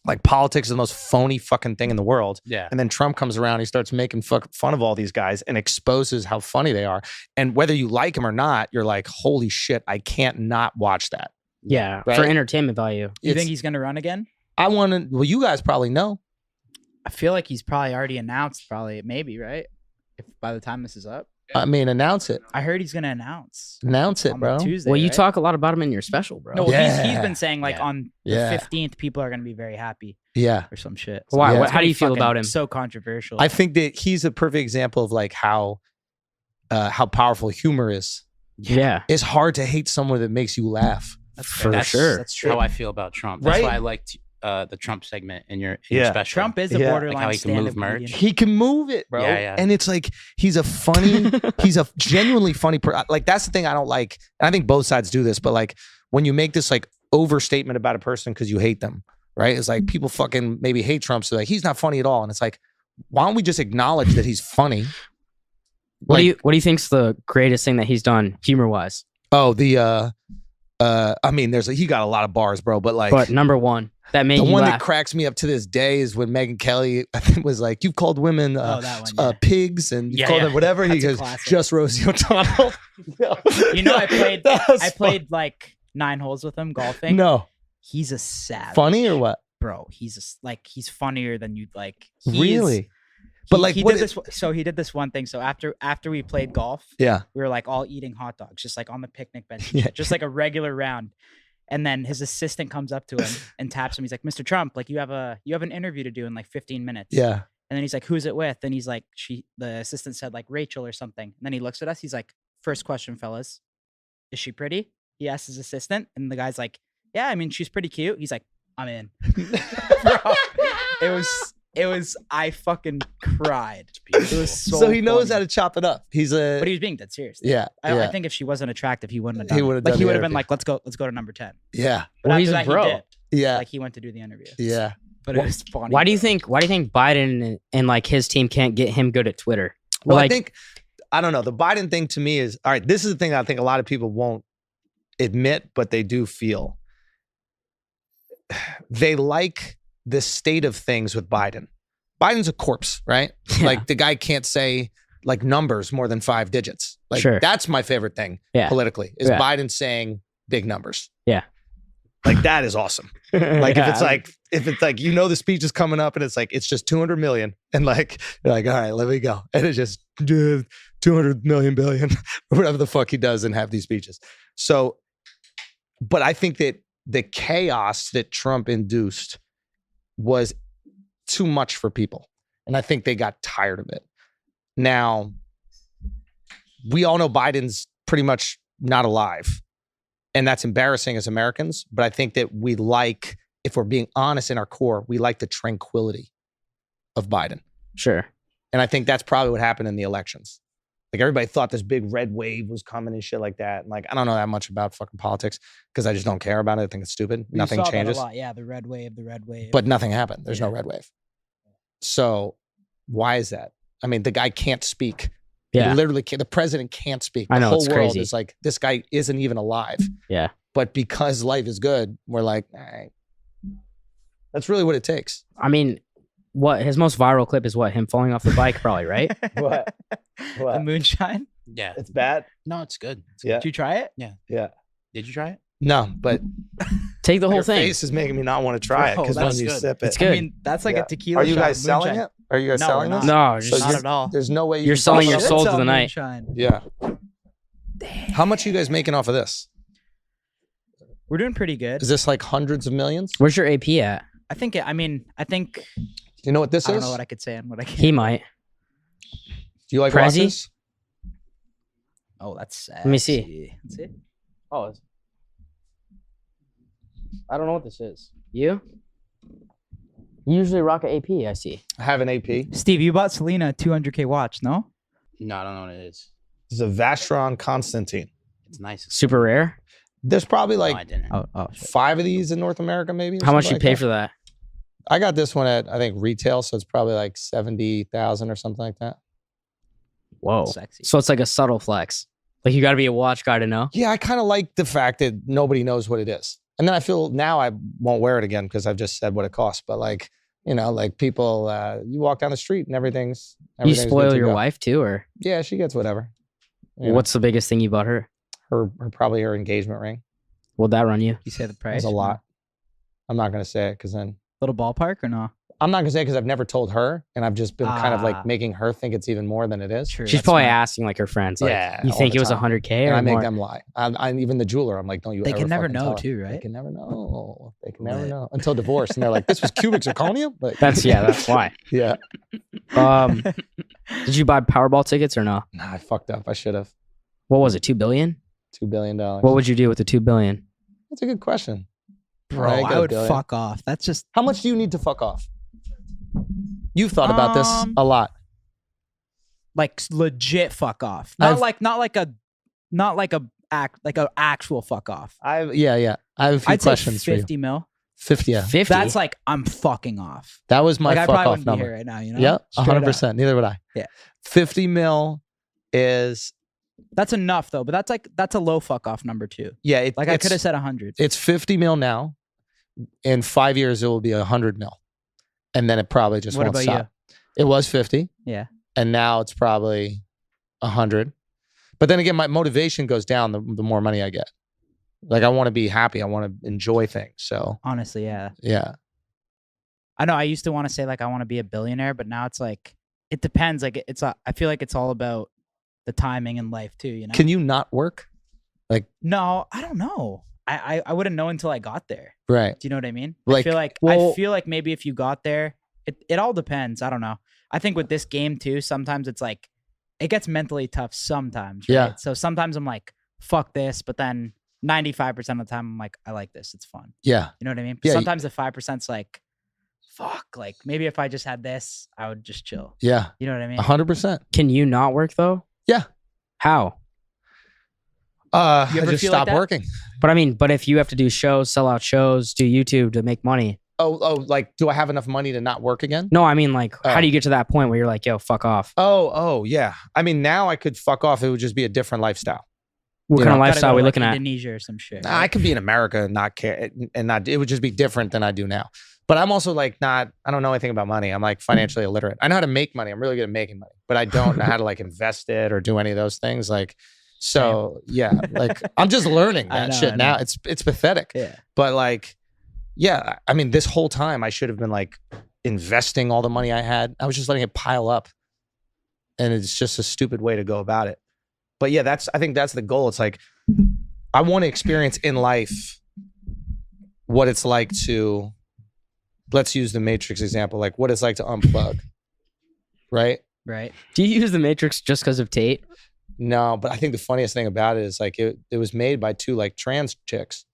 Speaker 4: Like politics is the most phony fucking thing in the world.
Speaker 2: Yeah.
Speaker 4: And then Trump comes around, he starts making fun of all these guys and exposes how funny they are. And whether you like him or not, you're like, holy shit, I can't not watch that.
Speaker 3: Yeah,
Speaker 4: Right?
Speaker 3: for entertainment value.
Speaker 1: You think he's gonna run again?
Speaker 4: I want to, well, you guys probably know.
Speaker 1: I feel like he's probably already announced. Maybe right. If by the time this is up,
Speaker 4: I mean, announce it.
Speaker 1: I heard he's gonna announce.
Speaker 4: Announce it,
Speaker 1: on
Speaker 4: bro.
Speaker 1: Tuesday,
Speaker 3: Well, you
Speaker 1: right?
Speaker 3: talk a lot about him in your special, bro.
Speaker 1: No,
Speaker 4: Yeah.
Speaker 1: he's been saying like on the
Speaker 4: Yeah.
Speaker 1: 15th, people are gonna be very happy
Speaker 4: Yeah.
Speaker 1: or some shit.
Speaker 3: Why?
Speaker 4: Yeah.
Speaker 3: What,
Speaker 1: It's
Speaker 3: how
Speaker 1: gonna
Speaker 3: do you
Speaker 1: be
Speaker 3: feel
Speaker 1: fucking
Speaker 3: about him?
Speaker 1: So controversial.
Speaker 4: I think that he's a perfect example of like how powerful humor is.
Speaker 3: Yeah.
Speaker 4: It's hard to hate someone that makes you laugh.
Speaker 1: That's
Speaker 3: for
Speaker 2: That's
Speaker 3: sure.
Speaker 1: That's true.
Speaker 2: how I feel about Trump. That's
Speaker 4: Right?
Speaker 2: why I liked the Trump segment in your
Speaker 4: Yeah.
Speaker 2: special.
Speaker 1: Trump is a
Speaker 4: Yeah.
Speaker 1: borderline
Speaker 2: Like how he can move
Speaker 1: stand-up
Speaker 2: merch.
Speaker 1: comedian.
Speaker 4: He can move it, bro.
Speaker 2: Yeah, yeah.
Speaker 4: And it's like he's a funny, he's a genuinely funny like that's the thing I don't like. And I think both sides do this, but like when you make this like overstatement about a person because you hate them, right? It's like people fucking maybe hate Trump, so like he's not funny at all. And it's like, why don't we just acknowledge that he's funny?
Speaker 3: What
Speaker 4: Like,
Speaker 3: do you think's the greatest thing that he's done humor wise?
Speaker 4: oh, I mean, he got a lot of bars, bro, but like
Speaker 3: But number one that made
Speaker 4: the
Speaker 3: you
Speaker 4: one
Speaker 3: laugh.
Speaker 4: that cracks me up to this day is when Megyn Kelly, I think, was like, "You've called women
Speaker 1: that one, yeah.
Speaker 4: pigs, and you
Speaker 2: Yeah,
Speaker 4: called
Speaker 2: yeah.
Speaker 4: them whatever." And he
Speaker 1: That's a
Speaker 4: goes,
Speaker 1: classic.
Speaker 4: "Just Rosie O'Donnell."
Speaker 1: You know, I
Speaker 4: That's
Speaker 1: played like 9 holes with him
Speaker 4: fun.
Speaker 1: golfing.
Speaker 4: No,
Speaker 1: He's a savage.
Speaker 4: funny or what?
Speaker 1: Bro, he's funnier than you'd like. He is-
Speaker 4: Really? But, like,
Speaker 1: he
Speaker 4: what
Speaker 1: did this. So he did this one thing. So after we played golf,
Speaker 4: Yeah,
Speaker 1: we were like all eating hot dogs, just like on the picnic bench, and
Speaker 4: Yeah.
Speaker 1: shit, just like a regular round. And then his assistant comes up to him and taps him. He's like, "Mr. Trump, like you have an interview to do in like 15 minutes."
Speaker 4: yeah.
Speaker 1: And then he's like, "Who's it with?" And he's like, the assistant said like Rachel or something. And then he looks at us. He's like, "First question, fellas, is she pretty?" He asks his assistant, and the guy's like, "Yeah, I mean, she's pretty cute." He's like, "I'm in." Bro, it was. I fucking cried. It was so.
Speaker 4: So he knows how
Speaker 1: funny.
Speaker 4: to chop it up. He's a
Speaker 1: But he was being dead serious.
Speaker 4: yeah,
Speaker 1: I think if she wasn't attractive, he wouldn't have done.
Speaker 4: He
Speaker 1: it.
Speaker 4: would've
Speaker 1: Like
Speaker 4: done
Speaker 1: he
Speaker 4: the
Speaker 1: would have been
Speaker 4: interview.
Speaker 1: like, let's go to number 10.
Speaker 4: yeah,
Speaker 1: But
Speaker 3: Well,
Speaker 1: after
Speaker 3: he's a
Speaker 1: that,
Speaker 3: bro.
Speaker 1: he did.
Speaker 4: yeah,
Speaker 1: Like he went to do the interview.
Speaker 4: yeah.
Speaker 1: But it was funny.
Speaker 3: Why do you think Biden and like his team can't get him good at Twitter?
Speaker 4: Well,
Speaker 3: like,
Speaker 4: I don't know. The Biden thing to me is all right. This is the thing that I think a lot of people won't admit, but they do feel. They like the state of things with Biden. Biden's a corpse, right?
Speaker 3: Yeah.
Speaker 4: Like the guy can't say like numbers more than 5 digits. Like
Speaker 3: Sure.
Speaker 4: that's my favorite thing
Speaker 3: Yeah.
Speaker 4: politically is
Speaker 3: Yeah.
Speaker 4: Biden saying big numbers.
Speaker 3: Yeah.
Speaker 4: Like that is awesome. Like
Speaker 3: Yeah,
Speaker 4: if it's like, you know, the speech is coming up and it's like, it's just 200 million. And like, you're like, all right, let me go. And it's just 200 million billion, or whatever the fuck he does and have these speeches. So, but I think that the chaos that Trump induced was too much for people. And I think they got tired of it. Now, we all know Biden's pretty much not alive. And that's embarrassing as Americans. But I think that we like, if we're being honest in our core, we like the tranquility of Biden.
Speaker 3: Sure.
Speaker 4: And I think that's probably what happened in the elections. Like everybody thought this big red wave was coming and shit like that. And like, I don't know that much about fucking politics because I just don't care about it. I think it's stupid. Nothing changes.
Speaker 1: That a lot. Yeah, the red wave.
Speaker 4: But nothing happened. There's no red wave. So why is that? I mean, the guy can't speak.
Speaker 3: Yeah.
Speaker 4: He literally can't. The president can't speak.
Speaker 3: I know,
Speaker 4: the whole
Speaker 3: it's
Speaker 4: world
Speaker 3: crazy.
Speaker 4: is like, this guy isn't even alive.
Speaker 3: Yeah.
Speaker 4: But because life is good, we're like, all right. That's really what it takes.
Speaker 3: I mean, what his most viral clip is what? Him falling off the bike, probably, right?
Speaker 4: What?
Speaker 1: The moonshine.
Speaker 2: Yeah.
Speaker 4: It's bad?
Speaker 2: No, it's good. It's
Speaker 4: Yeah.
Speaker 1: Did you try it?
Speaker 4: Yeah.
Speaker 2: Did you try it?
Speaker 4: No, but
Speaker 3: Take the whole
Speaker 4: your
Speaker 3: thing.
Speaker 4: face is making me not want to try it
Speaker 1: Bro,
Speaker 4: because when
Speaker 1: that's
Speaker 4: you
Speaker 2: good.
Speaker 4: sip it.
Speaker 3: It's good.
Speaker 1: I mean, that's like
Speaker 4: Yeah.
Speaker 1: a tequila.
Speaker 4: Are you
Speaker 1: shot
Speaker 4: guys
Speaker 1: of
Speaker 4: selling
Speaker 1: moonshine.
Speaker 4: it? Are you guys
Speaker 1: No,
Speaker 4: selling
Speaker 1: we're
Speaker 4: this?
Speaker 3: No,
Speaker 4: So
Speaker 3: just
Speaker 1: Not
Speaker 4: you're-
Speaker 1: at all.
Speaker 4: There's no way you
Speaker 3: You're
Speaker 4: can
Speaker 3: selling
Speaker 4: sell
Speaker 3: your
Speaker 4: it?
Speaker 3: soul to
Speaker 1: Sell
Speaker 3: the night.
Speaker 1: moonshine.
Speaker 4: Yeah. How much are you guys making off of this?
Speaker 1: We're doing pretty good.
Speaker 4: Is this like hundreds of millions?
Speaker 3: Where's your AP at?
Speaker 1: I think. I think.
Speaker 4: Do you know what this
Speaker 1: I don't
Speaker 4: is?
Speaker 1: know what I could say and what I can't.
Speaker 3: He might.
Speaker 4: Do you like
Speaker 3: Prezi?
Speaker 4: glasses?
Speaker 1: Oh, that's sad.
Speaker 3: Let me see.
Speaker 1: That's it.
Speaker 3: Oh, I don't know what this is. You? You usually rock a AP, I see.
Speaker 4: I have an AP.
Speaker 1: Steve, you bought Selena a 200K watch, no?
Speaker 2: No, I don't know what it is.
Speaker 4: This is a Vacheron Constantine.
Speaker 2: It's nice.
Speaker 3: Super rare.
Speaker 4: There's probably
Speaker 2: No, I
Speaker 4: like
Speaker 2: didn't.
Speaker 1: Oh, shit.
Speaker 4: 5 of these in North America, maybe. or
Speaker 3: How much you
Speaker 4: something
Speaker 3: pay
Speaker 4: like
Speaker 3: for that?
Speaker 4: I got this one at, I think, retail, so it's probably like 70,000 or something like that.
Speaker 3: Whoa.
Speaker 1: Sexy.
Speaker 3: So it's like a subtle flex. Like you got to be a watch guy to know.
Speaker 4: Yeah, I kind of like the fact that nobody knows what it is. And then I feel now I won't wear it again because I've just said what it costs. But like, you know, like people, you walk down the street and everything's
Speaker 3: You
Speaker 4: good
Speaker 3: spoil
Speaker 4: to
Speaker 3: your
Speaker 4: go.
Speaker 3: wife too, or
Speaker 4: Yeah, she gets whatever. You know,
Speaker 3: what's the biggest thing you bought her?
Speaker 4: her probably her engagement ring.
Speaker 3: What'd that run you?
Speaker 1: You say the price?
Speaker 4: That's a lot. I'm not gonna say it because then
Speaker 1: Little ballpark or no?
Speaker 4: I'm not gonna say it because I've never told her, and I've just been kind of
Speaker 1: Ah.
Speaker 4: like making her think it's even more than it is.
Speaker 1: True.
Speaker 3: She's
Speaker 1: that's
Speaker 3: probably
Speaker 1: smart.
Speaker 3: asking like her friends, like,
Speaker 4: Yeah,
Speaker 3: you
Speaker 4: all
Speaker 3: think
Speaker 4: the
Speaker 3: it was
Speaker 4: time.
Speaker 3: 100K
Speaker 4: And
Speaker 3: or
Speaker 4: I make
Speaker 3: more?
Speaker 4: them lie. I'm even the jeweler. I'm like, don't you?
Speaker 1: They
Speaker 4: ever
Speaker 1: can never
Speaker 4: fucking
Speaker 1: know
Speaker 4: tell her.
Speaker 1: too,
Speaker 4: They
Speaker 1: right?
Speaker 4: can never know. They can never
Speaker 1: Lit.
Speaker 4: know until divorce, and they're like, this was cubic zirconium. Like,
Speaker 3: That's why.
Speaker 4: yeah.
Speaker 3: Did you buy Powerball tickets or no?
Speaker 4: Nah, I fucked up. I should have.
Speaker 3: What was it? 2 billion?
Speaker 4: $2 billion.
Speaker 3: What would you do with the 2 billion?
Speaker 4: That's a good question.
Speaker 1: Bro,
Speaker 4: I ain't got
Speaker 1: I
Speaker 4: a
Speaker 1: would
Speaker 4: billion.
Speaker 1: fuck off. That's just
Speaker 4: How much do you need to fuck off? You've thought about this a lot.
Speaker 1: like legit fuck off.
Speaker 4: I've-
Speaker 1: Not like a actual fuck off.
Speaker 4: I have a few
Speaker 1: I'd say
Speaker 4: questions for you.
Speaker 1: 50 mil.
Speaker 4: 50, yeah.
Speaker 3: 50?
Speaker 1: That's like I'm fucking off.
Speaker 4: That was my
Speaker 1: Like I
Speaker 4: fuck
Speaker 1: probably
Speaker 4: off
Speaker 1: wouldn't be
Speaker 4: number.
Speaker 1: here right now, you know?
Speaker 4: Yeah,
Speaker 1: Straight up.
Speaker 4: 100%. Neither would I.
Speaker 1: Yeah.
Speaker 4: 50 mil is,
Speaker 1: That's enough though, but that's a low fuck off number too.
Speaker 4: yeah.
Speaker 1: Like I could have said 100.
Speaker 4: It's 50 mil now. In 5 years, it will be 100 mil. And then it probably just
Speaker 1: What
Speaker 4: won't
Speaker 1: about
Speaker 4: stop. It was 50.
Speaker 1: Yeah.
Speaker 4: And now it's probably 100. But then again, my motivation goes down the more money I get. Like I want to be happy. I want to enjoy things. So
Speaker 1: Honestly, yeah.
Speaker 4: yeah.
Speaker 1: I know I used to want to say like I want to be a billionaire, but now it's like it depends. Like I feel like it's all about the timing in life too, you know?
Speaker 4: Can you not work?
Speaker 1: No, I don't know. I wouldn't know until I got there.
Speaker 4: Right.
Speaker 1: Do you know what I mean?
Speaker 4: Like,
Speaker 1: I
Speaker 3: well-
Speaker 1: feel like maybe if you got there, it all depends. I don't know. I think with this game too, sometimes it's like it gets mentally tough sometimes. Right?
Speaker 4: Yeah.
Speaker 1: So sometimes I'm like, fuck this, but then 95% of the time I'm like, I like this. It's fun.
Speaker 4: Yeah.
Speaker 1: You know what I mean?
Speaker 4: Yeah,
Speaker 1: Sometimes the 5%'s like, fuck, like maybe if I just had this, I would just chill.
Speaker 4: Yeah.
Speaker 1: You know what I mean?
Speaker 4: 100%.
Speaker 3: Can you not work though?
Speaker 4: Yeah.
Speaker 3: How?
Speaker 1: You
Speaker 4: I
Speaker 1: ever
Speaker 4: just
Speaker 1: feel like
Speaker 4: stopped
Speaker 1: that?
Speaker 4: working.
Speaker 3: But if you have to do shows, sell out shows, do YouTube to make money.
Speaker 4: Oh, like, do I have enough money to not work again?
Speaker 3: No, I mean like,
Speaker 4: Oh.
Speaker 3: how do you get to that point where you're like, yo, fuck off?
Speaker 4: Oh, yeah. I mean, now I could fuck off. It would just be a different lifestyle.
Speaker 3: What
Speaker 4: you
Speaker 3: kind
Speaker 4: know,
Speaker 3: of
Speaker 1: Gotta
Speaker 3: lifestyle
Speaker 1: go
Speaker 3: are we
Speaker 1: to, like,
Speaker 3: looking at?
Speaker 1: Indonesia or some shit.
Speaker 4: I could be in America and not care, and not. It would just be different than I do now. But I'm also like not. I don't know anything about money. I'm like financially illiterate. I know how to make money. I'm really good at making money, but I don't know how to like invest it or do any of those things. Like, so yeah, like I'm just learning
Speaker 1: I
Speaker 4: that
Speaker 1: know,
Speaker 4: shit
Speaker 1: I
Speaker 4: now.
Speaker 1: know.
Speaker 4: It's pathetic.
Speaker 1: Yeah.
Speaker 4: But like, yeah, I mean, this whole time I should have been like investing all the money I had. I was just letting it pile up. and it's just a stupid way to go about it. But yeah, I think that's the goal. It's like, I want to experience in life what it's like to, let's use the Matrix example, like what it's like to unplug, right?
Speaker 1: Right.
Speaker 3: Do you use the Matrix just because of Tate?
Speaker 4: No, but I think the funniest thing about it is like it was made by two like trans chicks.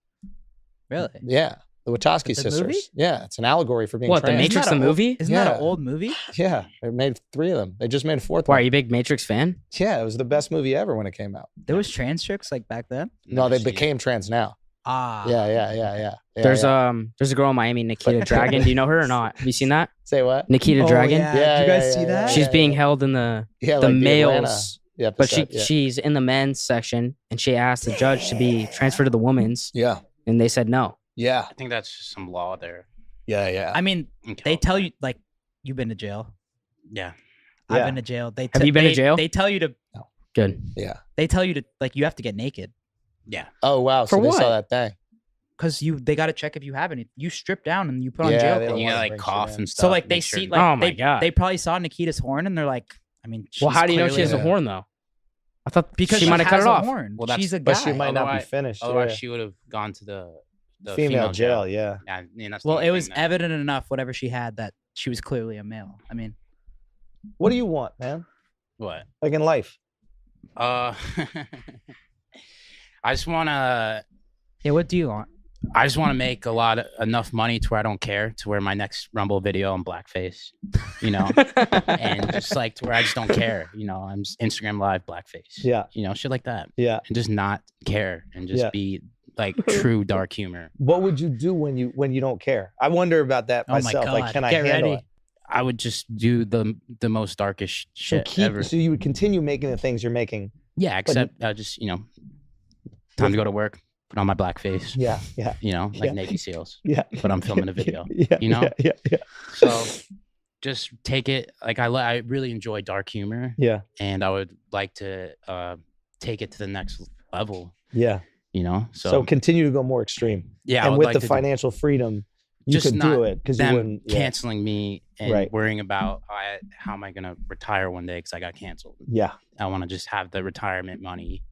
Speaker 1: Really?
Speaker 4: Yeah. The Wachowski
Speaker 1: The
Speaker 4: sisters.
Speaker 1: movie?
Speaker 4: Yeah. It's an allegory for being
Speaker 3: What, the
Speaker 4: trans.
Speaker 3: Matrix the movie?
Speaker 1: Isn't that
Speaker 4: Yeah.
Speaker 1: an old movie?
Speaker 4: Yeah. They made 3 of them. They just made a 4th
Speaker 3: Why, are
Speaker 4: one.
Speaker 3: you a big Matrix fan?
Speaker 4: Yeah. It was the best movie ever when it came out.
Speaker 1: There was trans chicks like back then?
Speaker 4: No, they
Speaker 2: Never seen it.
Speaker 4: became trans now.
Speaker 1: Ah.
Speaker 4: Yeah.
Speaker 3: There's
Speaker 4: yeah.
Speaker 3: a girl in Miami, Nikita Dragon. Do you know her or not? Have you seen that?
Speaker 4: Say what?
Speaker 3: Nikita
Speaker 1: Oh,
Speaker 3: Dragon?
Speaker 1: yeah.
Speaker 4: Yeah,
Speaker 1: Did you guys
Speaker 4: yeah,
Speaker 1: see
Speaker 4: yeah,
Speaker 1: that?
Speaker 3: She's being held in the
Speaker 4: Yeah,
Speaker 3: the
Speaker 4: like
Speaker 3: males,
Speaker 4: Atlanta
Speaker 3: but
Speaker 4: episode, yeah.
Speaker 3: she's in the men's section, and she asked the judge to be transferred to the women's,
Speaker 4: Yeah.
Speaker 3: and they said no.
Speaker 4: Yeah.
Speaker 2: I think that's just some law there.
Speaker 4: Yeah.
Speaker 1: I mean,
Speaker 2: in
Speaker 1: they tell
Speaker 2: California.
Speaker 1: you, like, you've been to jail.
Speaker 2: Yeah.
Speaker 4: Yeah.
Speaker 1: I've been to jail.
Speaker 3: Have you been to jail?
Speaker 1: They tell you to,
Speaker 3: Good.
Speaker 4: Yeah.
Speaker 1: they tell you to, like, you have to get naked.
Speaker 2: Yeah.
Speaker 4: Oh, wow.
Speaker 3: For
Speaker 4: So they
Speaker 3: what?
Speaker 4: saw that thing.
Speaker 1: Because they got to check if you have any. You strip down and you put on
Speaker 4: Yeah,
Speaker 1: jail
Speaker 4: they
Speaker 1: clothes.
Speaker 4: don't
Speaker 2: You
Speaker 4: wanna
Speaker 2: gotta like
Speaker 4: bring shit
Speaker 2: cough
Speaker 4: in.
Speaker 2: and stuff.
Speaker 1: So, like, they
Speaker 2: make sure
Speaker 1: see,
Speaker 2: you-
Speaker 1: like,
Speaker 3: Oh my God.
Speaker 1: they probably saw Nikita's horn and they're like, I mean,
Speaker 3: Well,
Speaker 1: she's
Speaker 3: how do you know she
Speaker 1: clearly
Speaker 3: has a
Speaker 4: Yeah.
Speaker 3: horn though? I thought
Speaker 1: Because
Speaker 3: she might have cut
Speaker 1: has
Speaker 3: it
Speaker 1: a
Speaker 3: off.
Speaker 1: horn.
Speaker 2: Well, that's-
Speaker 1: She's a guy.
Speaker 4: But she might not be
Speaker 2: Otherwise-
Speaker 4: finished.
Speaker 2: Otherwise,
Speaker 4: yeah.
Speaker 2: she would have gone to the
Speaker 4: Female jail. Yeah.
Speaker 2: Yeah, I mean, that's the
Speaker 1: Well,
Speaker 2: only
Speaker 1: it
Speaker 2: thing
Speaker 1: was
Speaker 2: that-
Speaker 1: evident enough, whatever she had, that she was clearly a male. I mean,
Speaker 4: What do you want, man?
Speaker 2: What?
Speaker 4: Like in life?
Speaker 2: I just wanna.
Speaker 1: yeah. What do you want?
Speaker 2: I just want to make enough money to where I don't care, to where my next Rumble video I'm blackface, you know, and just like to where I just don't care, you know, I'm just Instagram live blackface,
Speaker 4: Yeah.
Speaker 2: you know, shit like that,
Speaker 4: Yeah.
Speaker 2: and just not care and just
Speaker 4: Yeah.
Speaker 2: be like true dark humor.
Speaker 4: What would you do when you don't care? I wonder about that
Speaker 1: Oh my
Speaker 4: myself. Like,
Speaker 1: God.
Speaker 4: can I
Speaker 1: Get
Speaker 4: handle
Speaker 1: ready.
Speaker 4: it?
Speaker 2: I would just do the most darkest shit ever.
Speaker 4: So you would continue making the things you're making.
Speaker 2: Yeah, except just you know, time to go to work, put on my blackface,
Speaker 4: Yeah.
Speaker 2: you know, like
Speaker 4: Yeah.
Speaker 2: Navy SEALs,
Speaker 4: Yeah.
Speaker 2: but I'm filming a video.
Speaker 4: Yeah.
Speaker 2: you know?
Speaker 4: Yeah.
Speaker 2: So just take it like I really enjoy dark humor.
Speaker 4: Yeah.
Speaker 2: And I would like to take it to the next level,
Speaker 4: Yeah.
Speaker 2: you know.
Speaker 4: So continue to go more extreme.
Speaker 2: yeah, I
Speaker 4: And
Speaker 2: would
Speaker 4: with
Speaker 2: like
Speaker 4: the
Speaker 2: to
Speaker 4: financial freedom, you
Speaker 2: just
Speaker 4: could
Speaker 2: not
Speaker 4: do it because you
Speaker 2: them
Speaker 4: wouldn't. Yeah.
Speaker 2: canceling me and
Speaker 4: Right.
Speaker 2: worrying about how am I gonna retire one day because I got canceled.
Speaker 4: Yeah.
Speaker 2: I want to just have the retirement money,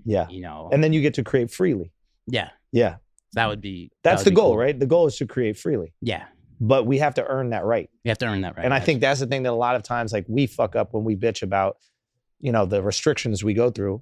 Speaker 4: Yeah.
Speaker 2: you know.
Speaker 4: And then you get to create freely.
Speaker 2: yeah,
Speaker 4: Yeah.
Speaker 2: that would be
Speaker 4: That's
Speaker 2: that
Speaker 4: the
Speaker 2: would be
Speaker 4: goal,
Speaker 2: cool.
Speaker 4: right? The goal is to create freely,
Speaker 2: Yeah,
Speaker 4: but we have to earn that right.
Speaker 2: you have to earn that right.
Speaker 4: And I think that's the thing that a lot of times, like, we fuck up when we bitch about, you know, the restrictions we go through,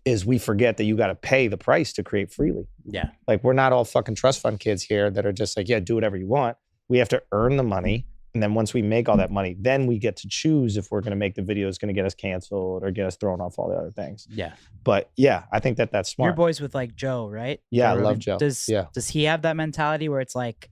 Speaker 4: is we forget that you got to pay the price to create freely.
Speaker 2: yeah,
Speaker 4: Like, we're not all fucking trust fund kids here that are just like, yeah, do whatever you want. We have to earn the money. And then once we make all that money, then we get to choose if we're going to make the videos going to get us canceled or get us thrown off all the other things.
Speaker 2: yeah.
Speaker 4: But yeah, I think that's smart.
Speaker 1: You're boys with like Joe, right?
Speaker 4: Yeah, I
Speaker 1: Joe
Speaker 4: love
Speaker 1: Rogan.
Speaker 4: Joe.
Speaker 1: Does
Speaker 4: Yeah.
Speaker 1: Does he have that mentality where it's like,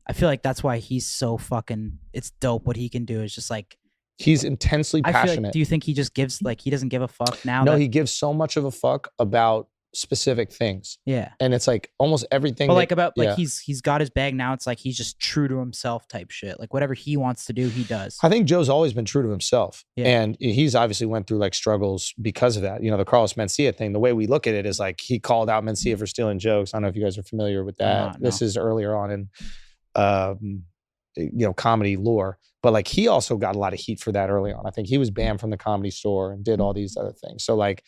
Speaker 1: I feel like that's why he's so fucking. It's dope what he can do. Is just like
Speaker 4: He's intensely
Speaker 1: I feel
Speaker 4: passionate.
Speaker 1: like. Do you think he just gives like he doesn't give a fuck now?
Speaker 4: No,
Speaker 1: that,
Speaker 4: he gives so much of a fuck about specific things.
Speaker 1: yeah.
Speaker 4: And it's like almost everything.
Speaker 1: But
Speaker 4: that-
Speaker 1: like about like
Speaker 4: yeah.
Speaker 1: he's got his bag now. It's like he's just true to himself type shit. Like whatever he wants to do, he does.
Speaker 4: I think Joe's always been true to himself.
Speaker 1: Yeah.
Speaker 4: And he's obviously went through like struggles because of that. You know, the Carlos Mencia thing, the way we look at it is like he called out Mencia for stealing jokes. I don't know if you guys are familiar with that.
Speaker 1: not,
Speaker 4: This
Speaker 1: no.
Speaker 4: is earlier on in, you know, comedy lore. But like he also got a lot of heat for that early on. I think he was banned from the Comedy Store and did all these other things. So like,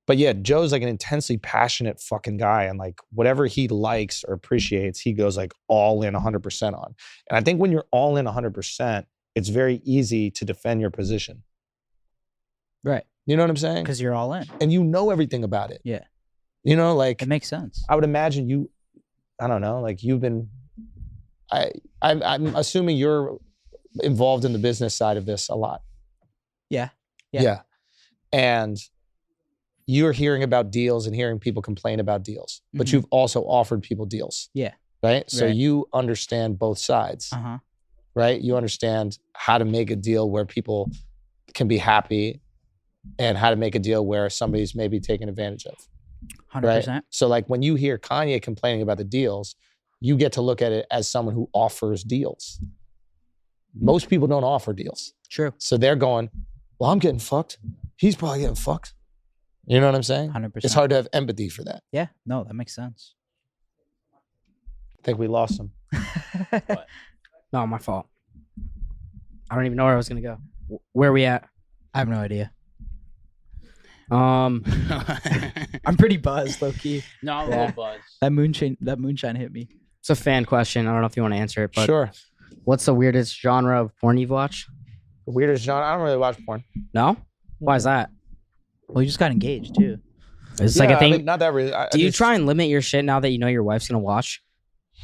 Speaker 4: but yeah, Joe's like an intensely passionate fucking guy. And like whatever he likes or appreciates, he goes like all in 100% on. And I think when you're all in 100%, it's very easy to defend your position.
Speaker 1: Right.
Speaker 4: You know what I'm saying?
Speaker 1: Because you're all in.
Speaker 4: And you know everything about it.
Speaker 1: Yeah.
Speaker 4: You know, like
Speaker 1: It makes sense.
Speaker 4: I would imagine you, I don't know, like you've been, I'm assuming you're involved in the business side of this a lot.
Speaker 1: Yeah. Yeah.
Speaker 4: And you're hearing about deals and hearing people complain about deals, but
Speaker 1: Mhm.
Speaker 4: you've also offered people deals.
Speaker 1: Yeah.
Speaker 4: Right. So
Speaker 1: Right.
Speaker 4: you understand both sides,
Speaker 1: Uh-huh.
Speaker 4: right? You understand how to make a deal where people can be happy and how to make a deal where somebody's maybe taken advantage of.
Speaker 1: 100%.
Speaker 4: So like when you hear Kanye complaining about the deals, you get to look at it as someone who offers deals. Most people don't offer deals.
Speaker 1: True.
Speaker 4: So they're going, well, I'm getting fucked. He's probably getting fucked. You know what I'm saying?
Speaker 1: 100%.
Speaker 4: It's hard to have empathy for that.
Speaker 1: Yeah. No, that makes sense.
Speaker 4: I think we lost him.
Speaker 3: No, my fault. I don't even know where I was gonna go. Where are we at?
Speaker 1: I have no idea.
Speaker 3: Um,
Speaker 1: I'm pretty buzzed, low key.
Speaker 2: No, I'm a
Speaker 3: Yeah.
Speaker 2: little buzzed.
Speaker 1: That moonshine hit me.
Speaker 3: it's a fan question. I don't know if you want to answer it, but
Speaker 4: Sure.
Speaker 3: what's the weirdest genre of porn you've watched?
Speaker 4: The weirdest genre. I don't really watch porn.
Speaker 3: No? Why is that?
Speaker 1: Well, you just got engaged too.
Speaker 3: It's like a
Speaker 4: I
Speaker 3: thing.
Speaker 4: mean, not that really.
Speaker 3: Do you try and limit your shit now that you know your wife's gonna watch?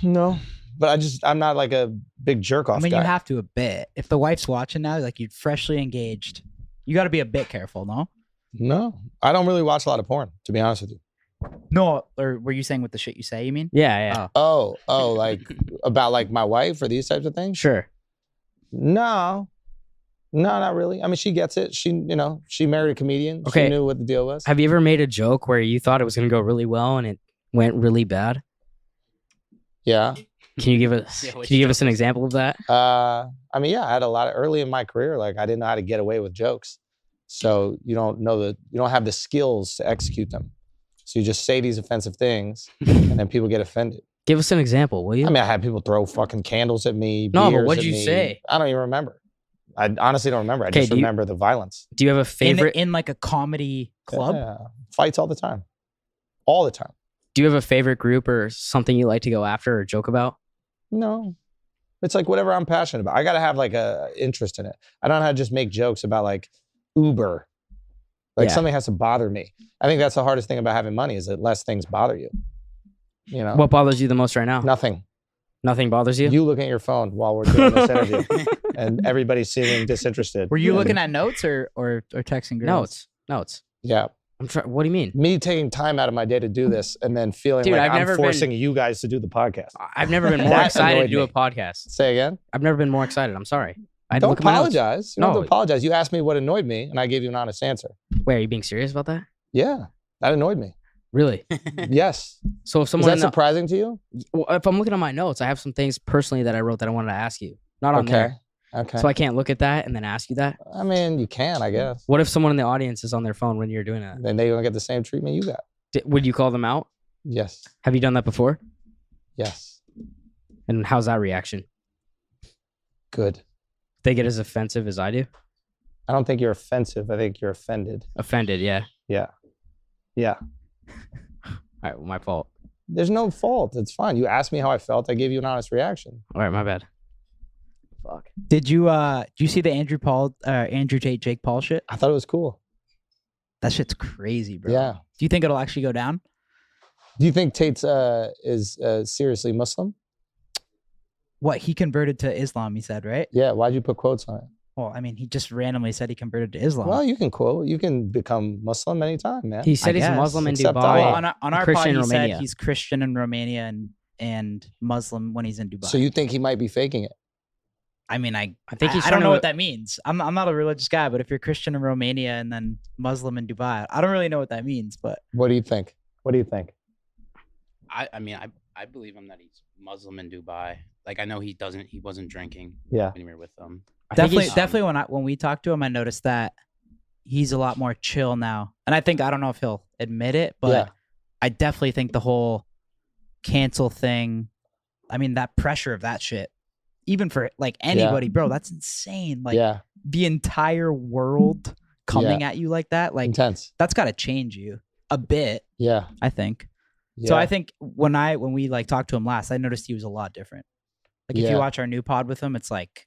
Speaker 4: No, but I'm not like a big jerk off
Speaker 1: I mean,
Speaker 4: guy.
Speaker 1: you have to a bit. If the wife's watching now, like you're freshly engaged, you got to be a bit careful, no?
Speaker 4: No, I don't really watch a lot of porn, to be honest with you.
Speaker 1: No, or were you saying with the shit you say? You mean?
Speaker 3: Yeah.
Speaker 1: Oh.
Speaker 4: Oh, like about like my wife or these types of things?
Speaker 3: Sure.
Speaker 4: No, not really. I mean, she gets it. She married a comedian.
Speaker 3: Okay.
Speaker 4: She knew what the deal was.
Speaker 3: Have you ever made a joke where you thought it was gonna go really well and it went really bad?
Speaker 4: Yeah.
Speaker 3: Can you give us
Speaker 2: Yeah,
Speaker 3: Can
Speaker 2: which
Speaker 3: you give us an example of that?
Speaker 4: I mean, yeah, I had a lot of early in my career. Like, I didn't know how to get away with jokes, so you don't have the skills to execute them. So you just say these offensive things, and then people get offended.
Speaker 3: Give us an example, will you?
Speaker 4: I mean, I had people throw fucking candles at me.
Speaker 3: No, but
Speaker 4: beers
Speaker 3: what'd
Speaker 4: at
Speaker 3: you
Speaker 4: me.
Speaker 3: say?
Speaker 4: I don't even remember. I honestly don't remember. I
Speaker 3: Okay,
Speaker 4: just remember the violence.
Speaker 3: Do you have a favorite?
Speaker 1: in like a comedy club?
Speaker 4: Yeah. Fights all the time. All the time.
Speaker 3: Do you have a favorite group or something you like to go after or joke about?
Speaker 4: No. It's like whatever I'm passionate about. I got to have like a interest in it. I don't know how to just make jokes about like Uber. Like
Speaker 3: Yeah.
Speaker 4: something has to bother me. I think that's the hardest thing about having money is that less things bother you. You know?
Speaker 3: What bothers you the most right now?
Speaker 4: Nothing.
Speaker 3: Nothing bothers you?
Speaker 4: You looking at your phone while we're doing this interview and everybody's seeming disinterested.
Speaker 1: Were you
Speaker 4: Yeah.
Speaker 1: looking at notes or texting girls?
Speaker 3: Notes.
Speaker 4: Yeah.
Speaker 3: I'm trying. What do you mean?
Speaker 4: Me taking time out of my day to do this and then feeling
Speaker 3: Dude,
Speaker 4: like
Speaker 3: I've
Speaker 4: I'm
Speaker 3: never
Speaker 4: forcing you guys to do the podcast.
Speaker 3: I've never been more
Speaker 4: That
Speaker 3: excited to
Speaker 4: annoyed
Speaker 3: do a
Speaker 4: me.
Speaker 3: podcast.
Speaker 4: Say again?
Speaker 3: I've never been more excited. I'm sorry. I had to
Speaker 4: Don't
Speaker 3: look at my notes.
Speaker 4: apologize. You don't have
Speaker 3: No.
Speaker 4: to apologize. You asked me what annoyed me and I gave you an honest answer.
Speaker 3: Wait, are you being serious about that?
Speaker 4: Yeah. That annoyed me.
Speaker 3: Really?
Speaker 4: Yes.
Speaker 3: So if
Speaker 4: Is
Speaker 3: someone,
Speaker 4: that surprising to you?
Speaker 3: well, if I'm looking at my notes, I have some things personally that I wrote that I wanted to ask you. Not on there.
Speaker 4: Okay.
Speaker 3: So I can't look at that and then ask you that.
Speaker 4: I mean, you can, I guess.
Speaker 3: What if someone in the audience is on their phone when you're doing that?
Speaker 4: Then they're going to get the same treatment you got.
Speaker 3: Would you call them out?
Speaker 4: Yes.
Speaker 3: Have you done that before?
Speaker 4: Yes.
Speaker 3: And how's that reaction?
Speaker 4: Good.
Speaker 3: They get as offensive as I do?
Speaker 4: I don't think you're offensive. I think you're offended.
Speaker 3: Offended, yeah.
Speaker 4: Yeah. Yeah.
Speaker 3: All right, well, my fault.
Speaker 4: There's no fault. It's fine. You asked me how I felt. I gave you an honest reaction.
Speaker 3: All right, my bad. Fuck.
Speaker 1: Did you see the Andrew Tate Jake Paul shit?
Speaker 4: I thought it was cool.
Speaker 1: That shit's crazy, bro.
Speaker 4: Yeah.
Speaker 1: Do you think it'll actually go down?
Speaker 4: Do you think Tate's is seriously Muslim?
Speaker 1: What, he converted to Islam, he said, right?
Speaker 4: Yeah. Why'd you put quotes on it?
Speaker 1: Well, I mean, he just randomly said he converted to Islam.
Speaker 4: Well, you can quote. You can become Muslim anytime, man.
Speaker 3: He said he's
Speaker 1: guess.
Speaker 3: Muslim in
Speaker 4: Except
Speaker 3: Dubai.
Speaker 4: Allah.
Speaker 1: Well, on our
Speaker 3: Christian
Speaker 1: pod,
Speaker 3: in
Speaker 1: he said
Speaker 3: Romania.
Speaker 1: he's Christian in Romania and Muslim when he's in Dubai.
Speaker 4: So you think he might be faking it?
Speaker 1: I mean, I
Speaker 3: think he's
Speaker 1: I
Speaker 3: trying
Speaker 1: don't know
Speaker 3: to-
Speaker 1: what that means. I'm not a religious guy, but if you're Christian in Romania and then Muslim in Dubai, I don't really know what that means. But
Speaker 4: What do you think? What do you think?
Speaker 2: I mean, I believe him that he's Muslim in Dubai. Like, I know he wasn't drinking
Speaker 4: Yeah.
Speaker 2: when we were with them.
Speaker 3: I think
Speaker 1: definitely,
Speaker 3: he's-
Speaker 1: definitely when we talked to him, I noticed that he's a lot more chill now. And I don't know if he'll admit it, but
Speaker 4: Yeah.
Speaker 1: I definitely think the whole cancel thing, I mean, that pressure of that shit, even for like anybody, bro, that's insane. Like
Speaker 4: Yeah.
Speaker 1: the entire world coming at you like that, like
Speaker 4: Intense.
Speaker 1: that's got to change you a bit,
Speaker 4: Yeah.
Speaker 1: I think.
Speaker 4: Yeah.
Speaker 1: So I think when we like talked to him last, I noticed he was a lot different. Like if
Speaker 4: Yeah.
Speaker 1: you watch our new pod with him, it's like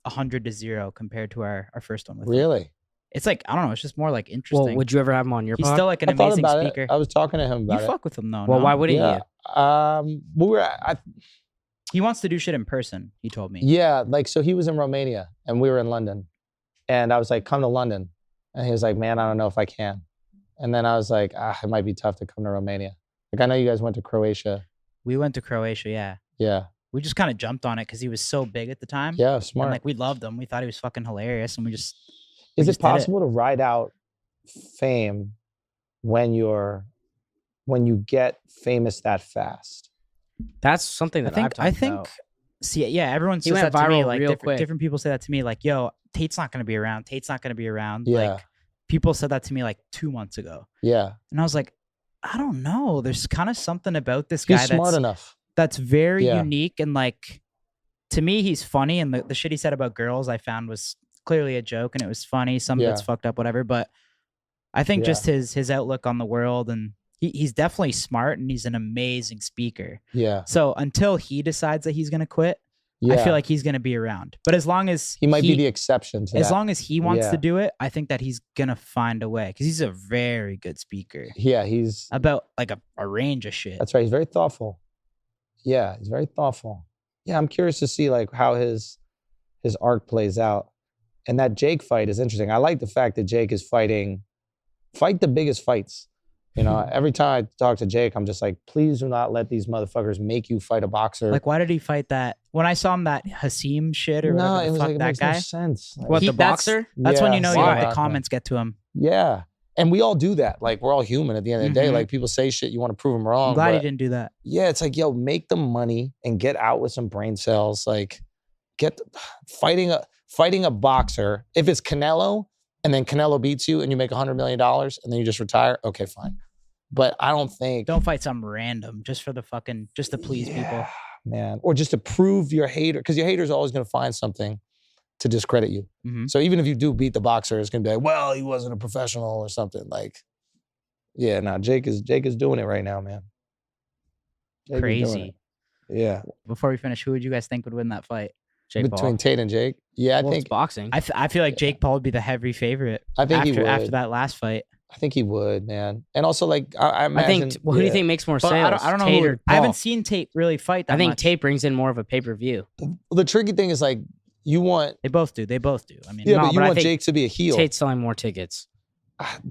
Speaker 1: 100-0 compared to our first one with him.
Speaker 4: Really?
Speaker 1: It's like, I don't know, it's just more like interesting.
Speaker 3: Well, would you ever have him on your
Speaker 1: He's
Speaker 3: pod?
Speaker 1: still like an
Speaker 4: I thought
Speaker 1: amazing
Speaker 4: about
Speaker 1: speaker.
Speaker 4: it. I was talking to him
Speaker 1: You
Speaker 4: about it.
Speaker 1: fuck with him though.
Speaker 3: well,
Speaker 1: no?
Speaker 3: why wouldn't
Speaker 4: Yeah.
Speaker 1: He wants to do shit in person, he told me.
Speaker 4: Yeah, like so he was in Romania and we were in London. And I was like, come to London. And he was like, man, I don't know if I can. And then I was like, it might be tough to come to Romania. Like I know you guys went to Croatia.
Speaker 1: We went to Croatia, yeah.
Speaker 4: Yeah.
Speaker 1: We just kind of jumped on it because he was so big at the time.
Speaker 4: Yeah,
Speaker 1: And
Speaker 4: smart.
Speaker 1: like we loved him. We thought he was fucking hilarious. And we just
Speaker 4: Is
Speaker 1: just
Speaker 4: it
Speaker 1: did it.
Speaker 4: possible to ride out fame when you get famous that fast?
Speaker 3: That's something that
Speaker 1: I think see, yeah, everyone
Speaker 3: He
Speaker 1: says
Speaker 3: went
Speaker 1: that to me.
Speaker 3: viral
Speaker 1: Like
Speaker 3: real
Speaker 1: different,
Speaker 3: quick.
Speaker 1: different people say that to me, like, yo, Tate's not gonna be around. Tate's not gonna be around.
Speaker 4: Yeah.
Speaker 1: Like people said that to me like 2 months ago.
Speaker 4: Yeah.
Speaker 1: And I was like, I don't know. There's kind of something about this guy
Speaker 4: He's smart enough.
Speaker 1: that's very
Speaker 4: Yeah.
Speaker 1: unique, and like to me he's funny, and the shit he said about girls I found was clearly a joke and it was funny. Some of it's
Speaker 4: Yeah.
Speaker 1: fucked up, whatever. But I think
Speaker 4: Yeah.
Speaker 1: just his outlook on the world, and he's definitely smart and he's an amazing speaker.
Speaker 4: Yeah.
Speaker 1: So until he decides that he's gonna quit,
Speaker 4: Yeah.
Speaker 1: I feel like he's gonna be around. But as long as
Speaker 4: he might be the exception to
Speaker 1: as
Speaker 4: that.
Speaker 1: long as he wants
Speaker 4: Yeah.
Speaker 1: to do it, I think that he's gonna find a way because he's a very good speaker
Speaker 4: Yeah, he's
Speaker 1: about like a range of shit.
Speaker 4: that's right. He's very thoughtful. Yeah, he's very thoughtful. Yeah, I'm curious to see like how his arc plays out. And that Jake fight is interesting. I like the fact that Jake is fight the biggest fights. You know, every time I talk to Jake, I'm just like, please do not let these motherfuckers make you fight a boxer.
Speaker 1: Like, why did he fight that? When I saw him that Hasim shit or
Speaker 4: no,
Speaker 1: whatever
Speaker 4: it
Speaker 1: the
Speaker 4: was
Speaker 1: fuck
Speaker 4: like, it
Speaker 1: that
Speaker 4: makes
Speaker 1: guy.
Speaker 4: no sense. Like,
Speaker 3: What, the
Speaker 1: that's-
Speaker 3: boxer?
Speaker 1: That's when
Speaker 4: Yeah,
Speaker 1: you know
Speaker 3: why?
Speaker 1: the comments get to him.
Speaker 4: Yeah. And we all do that. Like, we're all human at the end of the day.
Speaker 1: Mhm.
Speaker 4: Like, people say shit, you want to prove them wrong.
Speaker 1: I'm glad he
Speaker 4: but-
Speaker 1: didn't do that.
Speaker 4: Yeah, it's like, yo, make the money and get out with some brain cells. Like, fighting a boxer. If it's Canelo and then Canelo beats you and you make $100 million and then you just retire, okay, fine. But I don't think
Speaker 1: Don't fight some random just for the fucking just to please people.
Speaker 4: man, or just to prove your hater, because your hater's always going to find something to discredit you.
Speaker 1: Mhm.
Speaker 4: So even if you do beat the boxer, it's going to be like, well, he wasn't a professional or something. Like, yeah, no, Jake is doing it right now, man. Jake is doing
Speaker 1: Crazy.
Speaker 4: it. Yeah.
Speaker 1: Before we finish, who would you guys think would win that fight?
Speaker 3: Jake
Speaker 4: Between
Speaker 3: Paul.
Speaker 4: Tate and Jake. Yeah, I
Speaker 3: Well,
Speaker 4: think
Speaker 3: it's boxing.
Speaker 1: I feel like Jake Paul would be the heavy favorite
Speaker 4: I think he would.
Speaker 1: after that last fight.
Speaker 4: I think he would, man. And also, like, I
Speaker 3: I
Speaker 4: imagine.
Speaker 3: think. Well, who do you
Speaker 4: yeah.
Speaker 3: think makes more
Speaker 1: But
Speaker 3: sales?
Speaker 1: I don't know.
Speaker 3: Tate
Speaker 1: Who,
Speaker 3: or
Speaker 1: I haven't
Speaker 3: Paul?
Speaker 1: seen Tate really fight that
Speaker 3: I think
Speaker 1: much.
Speaker 3: Tate brings in more of a pay-per-view.
Speaker 4: The tricky thing is, like, you want.
Speaker 1: They both do. They both do. I mean,
Speaker 4: Yeah,
Speaker 3: No,
Speaker 4: but you
Speaker 3: but I
Speaker 4: want
Speaker 3: think
Speaker 4: Jake to be a heel.
Speaker 3: Tate's selling more tickets.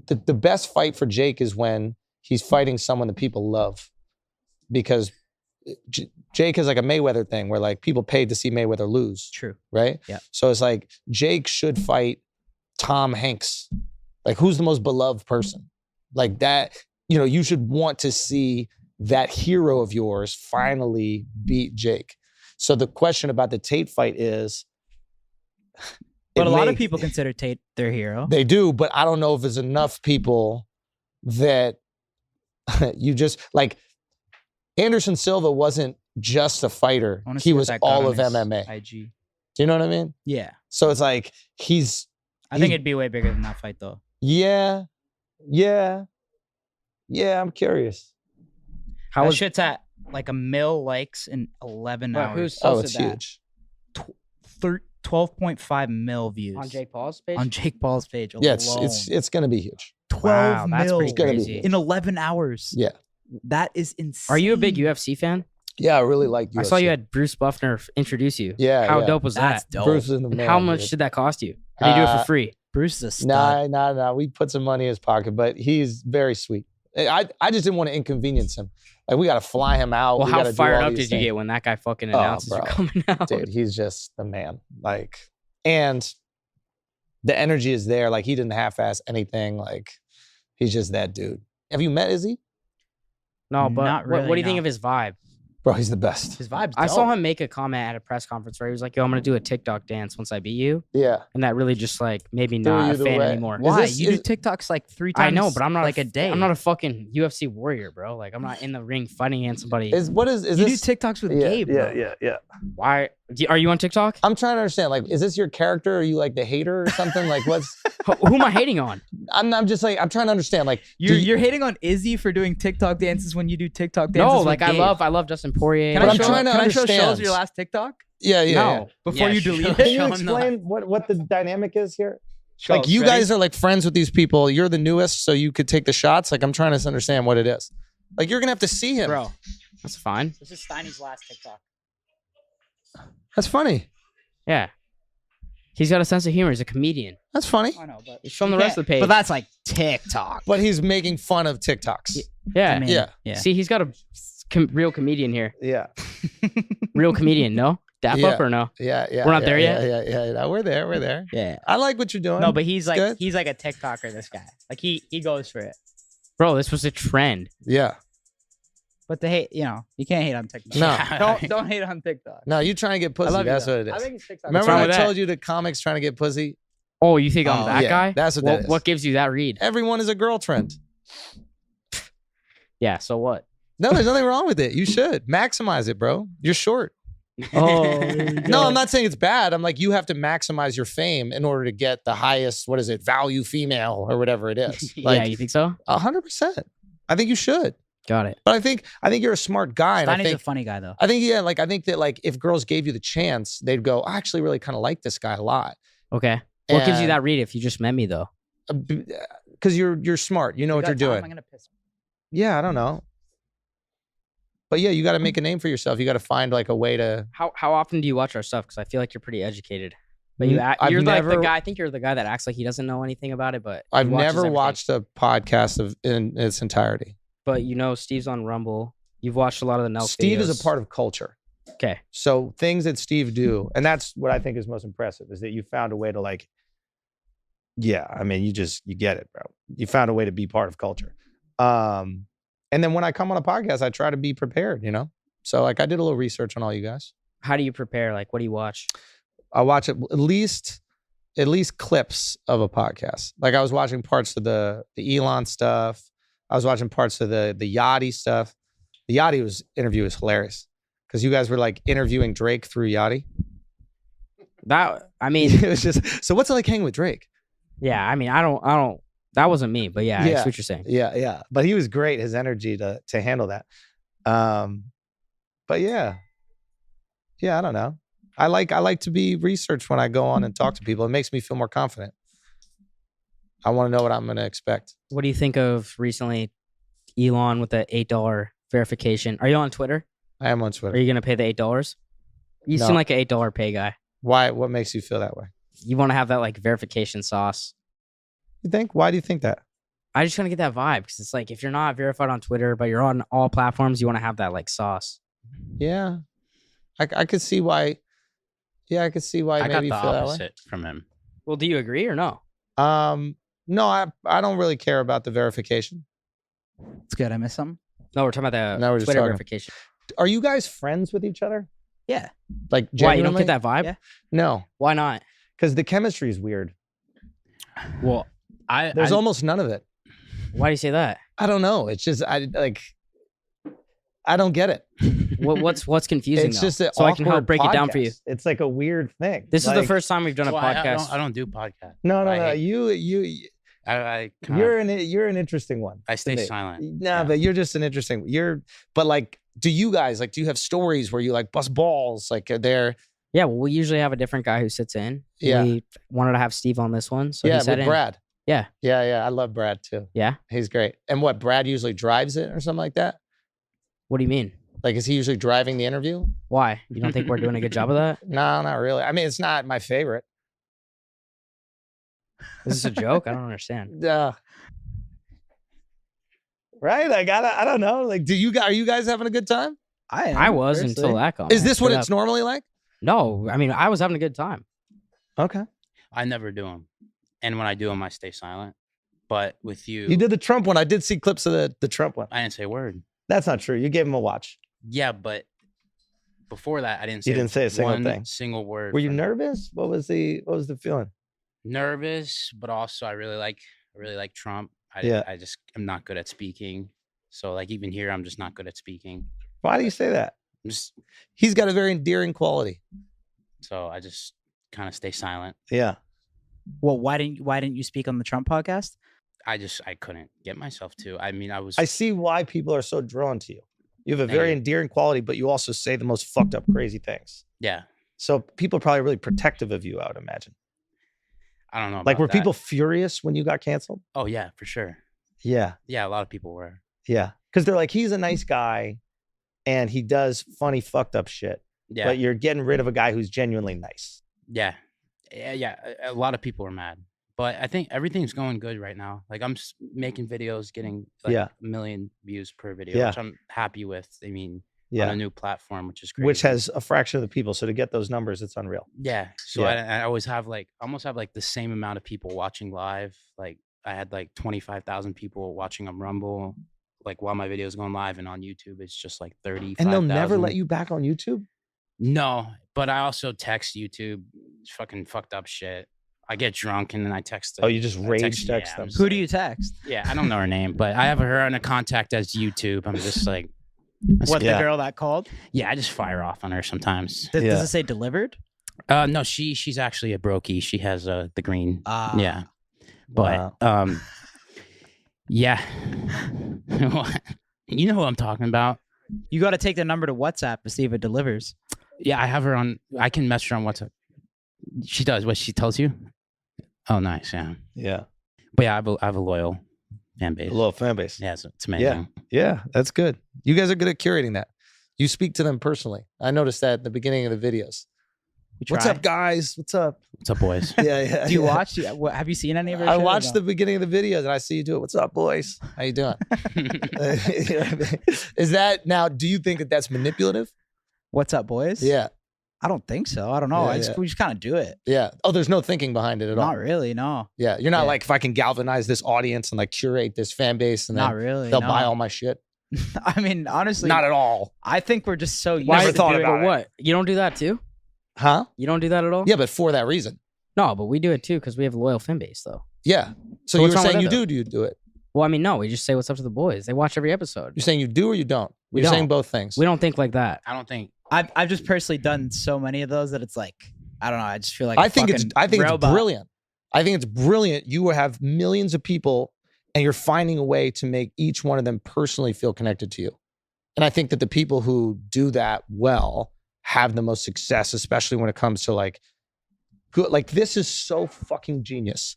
Speaker 4: The best fight for Jake is when he's fighting someone that people love, because Jake is like a Mayweather thing where like people paid to see Mayweather lose,
Speaker 1: true.
Speaker 4: right?
Speaker 1: Yeah.
Speaker 4: So it's like Jake should fight Tom Hanks. Like, who's the most beloved person? Like that, you know, you should want to see that hero of yours finally beat Jake. So the question about the Tate fight is,
Speaker 1: But a lot of people consider Tate their hero.
Speaker 4: they do, but I don't know if there's enough people that you just like. Anderson Silva wasn't just a fighter;
Speaker 1: I wanna
Speaker 4: he
Speaker 1: see what
Speaker 4: was
Speaker 1: that got
Speaker 4: all
Speaker 1: on
Speaker 4: of
Speaker 1: his
Speaker 4: MMA.
Speaker 1: IG.
Speaker 4: Do you know what I mean?
Speaker 1: Yeah,
Speaker 4: So it's like he's
Speaker 1: I think
Speaker 4: He's-
Speaker 1: it'd be way bigger than that fight though.
Speaker 4: yeah. I'm curious.
Speaker 3: How
Speaker 1: That
Speaker 3: was
Speaker 1: shit's at like 1 million likes in 11
Speaker 3: Wait,
Speaker 1: hours.
Speaker 3: who's-
Speaker 4: Oh,
Speaker 3: Posted
Speaker 4: it's
Speaker 3: that.
Speaker 4: huge.
Speaker 1: 12.5 million views
Speaker 3: on Jake Paul's page?
Speaker 1: on Jake Paul's page.
Speaker 4: Yeah,
Speaker 1: alone.
Speaker 4: it's gonna be huge.
Speaker 1: 12
Speaker 3: Wow, that's
Speaker 1: mil
Speaker 3: pretty
Speaker 4: gonna be
Speaker 3: crazy.
Speaker 4: huge.
Speaker 1: in 11 hours.
Speaker 4: Yeah,
Speaker 1: That is insane.
Speaker 3: Are you a big UFC fan?
Speaker 4: yeah, I really like.
Speaker 3: I saw you
Speaker 4: UFC.
Speaker 3: had Bruce Buffner introduce you.
Speaker 4: Yeah,
Speaker 3: How
Speaker 4: yeah.
Speaker 3: dope was
Speaker 1: That's
Speaker 3: that?
Speaker 1: dope.
Speaker 4: Bruce is the man.
Speaker 3: How much
Speaker 4: dude.
Speaker 3: did that cost you? Or did you do it for free?
Speaker 1: Bruce is a stud.
Speaker 4: Nah. We put some money in his pocket, but he's very sweet. I just didn't want to inconvenience him. Like, we got to fly him out.
Speaker 3: Well,
Speaker 4: we
Speaker 3: how
Speaker 4: gotta do
Speaker 3: fired
Speaker 4: all
Speaker 3: up
Speaker 4: these
Speaker 3: did you
Speaker 4: things.
Speaker 3: get when that guy fucking
Speaker 4: Oh,
Speaker 3: announces you're
Speaker 4: bro.
Speaker 3: coming out?
Speaker 4: Dude, he's just the man. Like, and the energy is there. Like, he didn't half-ass anything. Like, he's just that dude. Have you met Izzy?
Speaker 3: No, but
Speaker 1: Not
Speaker 3: what do
Speaker 1: really,
Speaker 3: you think
Speaker 1: no.
Speaker 3: of his vibe?
Speaker 4: Bro, he's the best.
Speaker 1: His vibes.
Speaker 3: I saw
Speaker 1: dope.
Speaker 3: him make a comment at a press conference where he was like, "Yo, I'm gonna do a TikTok dance once I beat you,"
Speaker 4: Yeah.
Speaker 3: and that really just like made me
Speaker 4: Threw
Speaker 3: not
Speaker 4: you
Speaker 3: a
Speaker 4: the
Speaker 3: fan
Speaker 4: way.
Speaker 3: anymore.
Speaker 1: Why?
Speaker 4: this-
Speaker 1: You do TikToks like 3 times.
Speaker 3: I know, but I'm not
Speaker 1: like a day.
Speaker 3: I'm not a fucking UFC warrior, bro. Like I'm not in the ring fighting against somebody.
Speaker 4: Is
Speaker 1: You
Speaker 4: this?
Speaker 1: do TikToks with Gabe. Bro.
Speaker 4: yeah.
Speaker 3: Why are you on TikTok?
Speaker 4: I'm trying to understand. Like, is this your character? Are you like the hater or something? Like, what's?
Speaker 3: Who am I hating on?
Speaker 4: I'm just like, I'm trying to understand. Like,
Speaker 1: You're hating on Izzy for doing TikTok dances when you do TikTok dances.
Speaker 3: No,
Speaker 1: with
Speaker 3: like I
Speaker 1: Gabe.
Speaker 3: love Justin Poirier.
Speaker 1: Can
Speaker 4: But
Speaker 1: I
Speaker 4: I'm
Speaker 1: show,
Speaker 4: trying to
Speaker 1: can I show
Speaker 4: understand.
Speaker 1: Schulz your last TikTok
Speaker 4: yeah.
Speaker 3: No.
Speaker 1: before
Speaker 3: Yeah,
Speaker 1: you delete
Speaker 3: sure.
Speaker 1: it?
Speaker 4: Can you
Speaker 1: Show him the-
Speaker 4: explain what the dynamic is here?
Speaker 1: Schulz,
Speaker 4: Like, you
Speaker 1: ready?
Speaker 4: guys are like friends with these people. You're the newest, so you could take the shots. Like, I'm trying to understand what it is. Like, you're gonna have to see him,
Speaker 1: bro.
Speaker 3: That's fine.
Speaker 1: This is Steiny's last TikTok.
Speaker 4: That's funny.
Speaker 3: Yeah. He's got a sense of humor. He's a comedian.
Speaker 4: That's funny.
Speaker 1: I know, but
Speaker 3: Show him
Speaker 1: you
Speaker 3: the rest
Speaker 1: can't-
Speaker 3: of the page.
Speaker 1: But that's like TikTok.
Speaker 4: But he's making fun of TikToks.
Speaker 3: Yeah.
Speaker 1: I mean,
Speaker 4: Yeah.
Speaker 1: yeah.
Speaker 3: See, he's got a real comedian here.
Speaker 4: Yeah.
Speaker 3: Real comedian, no? Dap
Speaker 4: Yeah.
Speaker 3: up or no?
Speaker 4: Yeah.
Speaker 3: We're not there yet?
Speaker 4: Yeah. We're there.
Speaker 1: Yeah.
Speaker 4: I like what you're doing.
Speaker 1: No, but he's like
Speaker 4: good.
Speaker 1: he's like a TikToker. This guy, like he goes for it.
Speaker 3: Bro, this was a trend.
Speaker 4: yeah.
Speaker 1: But the hate, you can't hate on TikTok.
Speaker 4: No.
Speaker 1: don't hate on TikTok.
Speaker 4: No, you trying to get
Speaker 1: I
Speaker 4: pussy.
Speaker 1: love you,
Speaker 4: That's
Speaker 1: though.
Speaker 4: what it is.
Speaker 1: I think it's TikTok.
Speaker 4: Remember
Speaker 3: wrong
Speaker 4: when I
Speaker 3: with that?
Speaker 4: told you the comics trying to get pussy?
Speaker 3: Oh, you think I'm
Speaker 1: Oh,
Speaker 3: that
Speaker 4: yeah,
Speaker 3: guy?
Speaker 4: that's what that is.
Speaker 3: What gives you that read?
Speaker 4: Everyone is a girl trend.
Speaker 3: Yeah, so what?
Speaker 4: No, there's nothing wrong with it. You should maximize it, bro. You're short.
Speaker 3: Oh,
Speaker 4: No, I'm not saying it's bad. I'm like, you have to maximize your fame in order to get the highest, what is it, value female or whatever it is.
Speaker 3: Yeah,
Speaker 4: Like,
Speaker 3: you think so?
Speaker 4: 100%. I think you should.
Speaker 3: Got it.
Speaker 4: But I think you're a smart guy. And I
Speaker 1: Steiny's a
Speaker 4: think,
Speaker 1: funny guy though.
Speaker 4: I think that like if girls gave you the chance, they'd go, I actually really kind of like this guy a lot.
Speaker 3: Okay. What gives you
Speaker 4: And-
Speaker 3: that read if you just met me though?
Speaker 4: Because you're smart. You know what you're doing.
Speaker 1: I'm gonna piss.
Speaker 4: Yeah, I don't know. But yeah, you got to make a name for yourself. You got to find like a way to.
Speaker 3: How often do you watch our stuff? Because I feel like you're pretty educated. But you're like the guy. I think you're the guy that acts like he doesn't know anything about it. But
Speaker 4: I've
Speaker 3: he watches
Speaker 4: never
Speaker 3: everything.
Speaker 4: watched a podcast in its entirety.
Speaker 3: But you know, Steve's on Rumble. You've watched a lot of the NOTORIOUS.
Speaker 4: Steve is a part of culture.
Speaker 3: Okay.
Speaker 4: So things that Steve do, and that's what I think is most impressive, is that you found a way to like. Yeah, I mean, you get it, bro. You found a way to be part of culture. And then when I come on a podcast, I try to be prepared, you know? So like I did a little research on all you guys.
Speaker 3: How do you prepare? Like, what do you watch?
Speaker 4: I watch at least clips of a podcast. Like I was watching parts of the Elon stuff. I was watching parts of the Yachty stuff. The Yachty interview was hilarious because you guys were like interviewing Drake through Yachty.
Speaker 3: I mean,
Speaker 4: It was just, so what's it like hanging with Drake?
Speaker 3: yeah, I mean, I don't. That wasn't me, but yeah, I see what you're saying.
Speaker 4: Yeah. But he was great. His energy to handle that. But yeah, I don't know. I like to be researched when I go on and talk to people. It makes me feel more confident. I want to know what I'm going to expect.
Speaker 3: What do you think of recently Elon with the $8 verification? Are you on Twitter?
Speaker 4: I am on
Speaker 3: Are
Speaker 4: Twitter.
Speaker 3: you going to pay the $8? You
Speaker 4: No.
Speaker 3: seem like an $8 pay guy.
Speaker 4: Why? What makes you feel that way?
Speaker 3: You want to have that like verification sauce.
Speaker 4: You think? Why do you think that?
Speaker 3: I just want to get that vibe because it's like if you're not verified on Twitter, but you're on all platforms, you want to have that like sauce.
Speaker 4: Yeah. I could see why. Yeah, I could see why
Speaker 2: I got
Speaker 4: maybe
Speaker 2: the
Speaker 4: you feel that way.
Speaker 2: opposite from him.
Speaker 3: Well, do you agree or no?
Speaker 4: No, I don't really care about the verification.
Speaker 1: It's good. I missed something.
Speaker 3: No, we're talking about
Speaker 4: No, we're
Speaker 3: the
Speaker 4: just
Speaker 3: Twitter
Speaker 4: talking.
Speaker 3: verification.
Speaker 4: Are you guys friends with each other?
Speaker 1: Yeah.
Speaker 4: Like
Speaker 3: Why you don't
Speaker 4: genuinely?
Speaker 3: get that vibe?
Speaker 1: Yeah.
Speaker 4: No,
Speaker 3: Why not?
Speaker 4: because the chemistry is weird.
Speaker 2: Well,
Speaker 4: There's almost none of it.
Speaker 3: Why do you say that?
Speaker 4: I don't know. It's just I don't get it.
Speaker 3: What's confusing?
Speaker 4: It's
Speaker 3: though?
Speaker 4: just an
Speaker 3: so I can help
Speaker 4: awkward
Speaker 3: break it down for you.
Speaker 4: podcast. It's like a weird thing.
Speaker 3: This is the
Speaker 4: Like,
Speaker 3: first time we've done a
Speaker 2: Well,
Speaker 3: podcast.
Speaker 2: I don't do podcasts.
Speaker 4: No,
Speaker 2: I hate-
Speaker 4: you're an interesting one.
Speaker 2: I stay
Speaker 4: to me.
Speaker 2: silent.
Speaker 4: No,
Speaker 2: Yeah.
Speaker 4: but you're just an interesting. But like, do you guys like? Do you have stories where you like bust balls? Like, are there?
Speaker 3: Yeah, well, we usually have a different guy who sits in.
Speaker 4: Yeah.
Speaker 3: We wanted to have Steve on this one, so
Speaker 4: yeah,
Speaker 3: he sat
Speaker 4: with
Speaker 3: in.
Speaker 4: Brad.
Speaker 3: Yeah.
Speaker 4: Yeah. I love Brad too.
Speaker 3: Yeah.
Speaker 4: He's great. And what? Brad usually drives it or something like that.
Speaker 3: What do you mean?
Speaker 4: Like, is he usually driving the interview?
Speaker 3: Why? You don't think we're doing a good job of that?
Speaker 4: No, not really. I mean, it's not my favorite.
Speaker 3: Is this a joke? I don't understand.
Speaker 4: Right? Like, I don't know. Like, are you guys having a good time?
Speaker 3: I was until that comment.
Speaker 4: Is this what
Speaker 3: Straight
Speaker 4: it's
Speaker 3: up.
Speaker 4: normally like?
Speaker 3: No, I mean I was having a good time.
Speaker 4: Okay.
Speaker 2: I never do them, and when I do them, I stay silent. But with you,
Speaker 4: You did the Trump one. I did see clips of the Trump one.
Speaker 2: I didn't say a word.
Speaker 4: That's not true. You gave him a watch.
Speaker 2: Yeah, but before that, I didn't say.
Speaker 4: You didn't say a single
Speaker 2: one
Speaker 4: thing.
Speaker 2: Single word.
Speaker 4: Were you
Speaker 2: from him.
Speaker 4: nervous? What was the feeling?
Speaker 2: Nervous, but also I really like Trump.
Speaker 4: Yeah.
Speaker 2: I'm not good at speaking. So like even here, I'm just not good at speaking.
Speaker 4: Why do you say that?
Speaker 2: I'm just
Speaker 4: He's got a very endearing quality.
Speaker 2: so I just kind of stay silent.
Speaker 4: Yeah.
Speaker 1: Well, why didn't you speak on the Trump podcast?
Speaker 2: I couldn't get myself to. I mean,
Speaker 4: I see why people are so drawn to you. You have a
Speaker 2: Thank
Speaker 4: very
Speaker 2: you.
Speaker 4: endearing quality, but you also say the most fucked up, crazy things.
Speaker 2: yeah.
Speaker 4: So people are probably really protective of you, I would imagine.
Speaker 2: I don't know.
Speaker 4: Like,
Speaker 2: about
Speaker 4: were
Speaker 2: that.
Speaker 4: people furious when you got canceled?
Speaker 2: Oh yeah, for sure.
Speaker 4: Yeah.
Speaker 2: Yeah, a lot of people were.
Speaker 4: Yeah. Because they're like, he's a nice guy and he does funny, fucked up shit.
Speaker 2: Yeah.
Speaker 4: But you're getting rid of a guy who's genuinely nice.
Speaker 2: Yeah. A lot of people are mad, but I think everything's going good right now. Like I'm making videos, getting like
Speaker 4: Yeah.
Speaker 2: 1 million views per video,
Speaker 4: Yeah.
Speaker 2: which I'm happy with. I mean, on
Speaker 4: Yeah.
Speaker 2: a new platform, which is great.
Speaker 4: Which has a fraction of the people. So to get those numbers, it's unreal.
Speaker 2: yeah. So
Speaker 4: Yeah.
Speaker 2: I always have almost have the same amount of people watching live. Like I had 25,000 people watching on Rumble, like while my video is going live, and on YouTube it's just 30.
Speaker 4: And they'll never let you back on YouTube?
Speaker 2: No, but I also text YouTube fucking fucked up shit. I get drunk and then I text.
Speaker 4: Oh, you just
Speaker 2: I
Speaker 4: rage text
Speaker 2: I'm
Speaker 4: them.
Speaker 2: just
Speaker 1: Who do
Speaker 2: like-
Speaker 1: you text?
Speaker 2: Yeah, I don't know her name, but I have her on a contact as YouTube. I'm just like,
Speaker 1: What, the
Speaker 5: Yeah.
Speaker 1: girl that called?
Speaker 5: Yeah, I just fire off on her sometimes.
Speaker 1: Does
Speaker 5: Yeah.
Speaker 1: it say delivered?
Speaker 5: No, she's actually a brokey. She has the green.
Speaker 1: Ah.
Speaker 5: Yeah, but yeah, you know who I'm talking about.
Speaker 1: You got to take the number to WhatsApp to see if it delivers.
Speaker 5: Yeah, I have her on. I can message her on WhatsApp. She does what she tells you. Oh, nice. Yeah,
Speaker 4: Yeah.
Speaker 5: but yeah, I have a loyal fan base.
Speaker 4: A little fan base.
Speaker 5: Yeah, it's amazing.
Speaker 4: Yeah, that's good. You guys are good at curating that. You speak to them personally. I noticed that at the beginning of the videos. What's
Speaker 1: try.
Speaker 4: up, guys? What's up?
Speaker 5: What's up, boys?
Speaker 4: Yeah.
Speaker 1: Do you watch? Have you seen any of her
Speaker 4: I
Speaker 1: shit or
Speaker 4: watched
Speaker 1: no?
Speaker 4: the beginning of the videos and I see you do it. What's up, boys? How you doing? You know what I mean? Is that now? Do you think that that's manipulative?
Speaker 1: What's up, boys?
Speaker 4: Yeah,
Speaker 1: I don't think so. I don't know.
Speaker 4: Yeah,
Speaker 1: We just kind of do it.
Speaker 4: yeah. Oh, there's no thinking behind it at all.
Speaker 1: Not really. No.
Speaker 4: Yeah, you're not
Speaker 1: Yeah.
Speaker 4: like if I can galvanize this audience and like curate this fan base and
Speaker 1: Not
Speaker 4: then
Speaker 1: really.
Speaker 4: they'll
Speaker 1: no.
Speaker 4: buy all my shit.
Speaker 1: I mean, honestly,
Speaker 4: Not at all,
Speaker 1: I think we're just so used
Speaker 4: Never
Speaker 1: to
Speaker 4: thought
Speaker 1: doing
Speaker 4: about
Speaker 3: But what? You don't do that too?
Speaker 4: huh?
Speaker 3: You don't do that at all?
Speaker 4: Yeah, but for that reason.
Speaker 3: No, but we do it too because we have a loyal fan base, though.
Speaker 4: Yeah. So
Speaker 3: So
Speaker 4: you
Speaker 3: what's
Speaker 4: were
Speaker 3: wrong with
Speaker 4: saying
Speaker 3: that,
Speaker 4: you do it?
Speaker 3: Well, I mean, no, we just say what's up to the boys. They watch every episode.
Speaker 4: You're saying you do or you don't?
Speaker 3: We
Speaker 4: You're saying
Speaker 3: don't.
Speaker 4: both things.
Speaker 3: We don't think like that.
Speaker 5: I don't think.
Speaker 1: I've just personally done so many of those that it's like, I don't know. I just feel like
Speaker 4: I think it's
Speaker 1: fucking
Speaker 4: it's
Speaker 1: robot.
Speaker 4: brilliant. I think it's brilliant. You have millions of people and you're finding a way to make each one of them personally feel connected to you. And I think that the people who do that well have the most success, especially when it comes to like good. Like this is so fucking genius.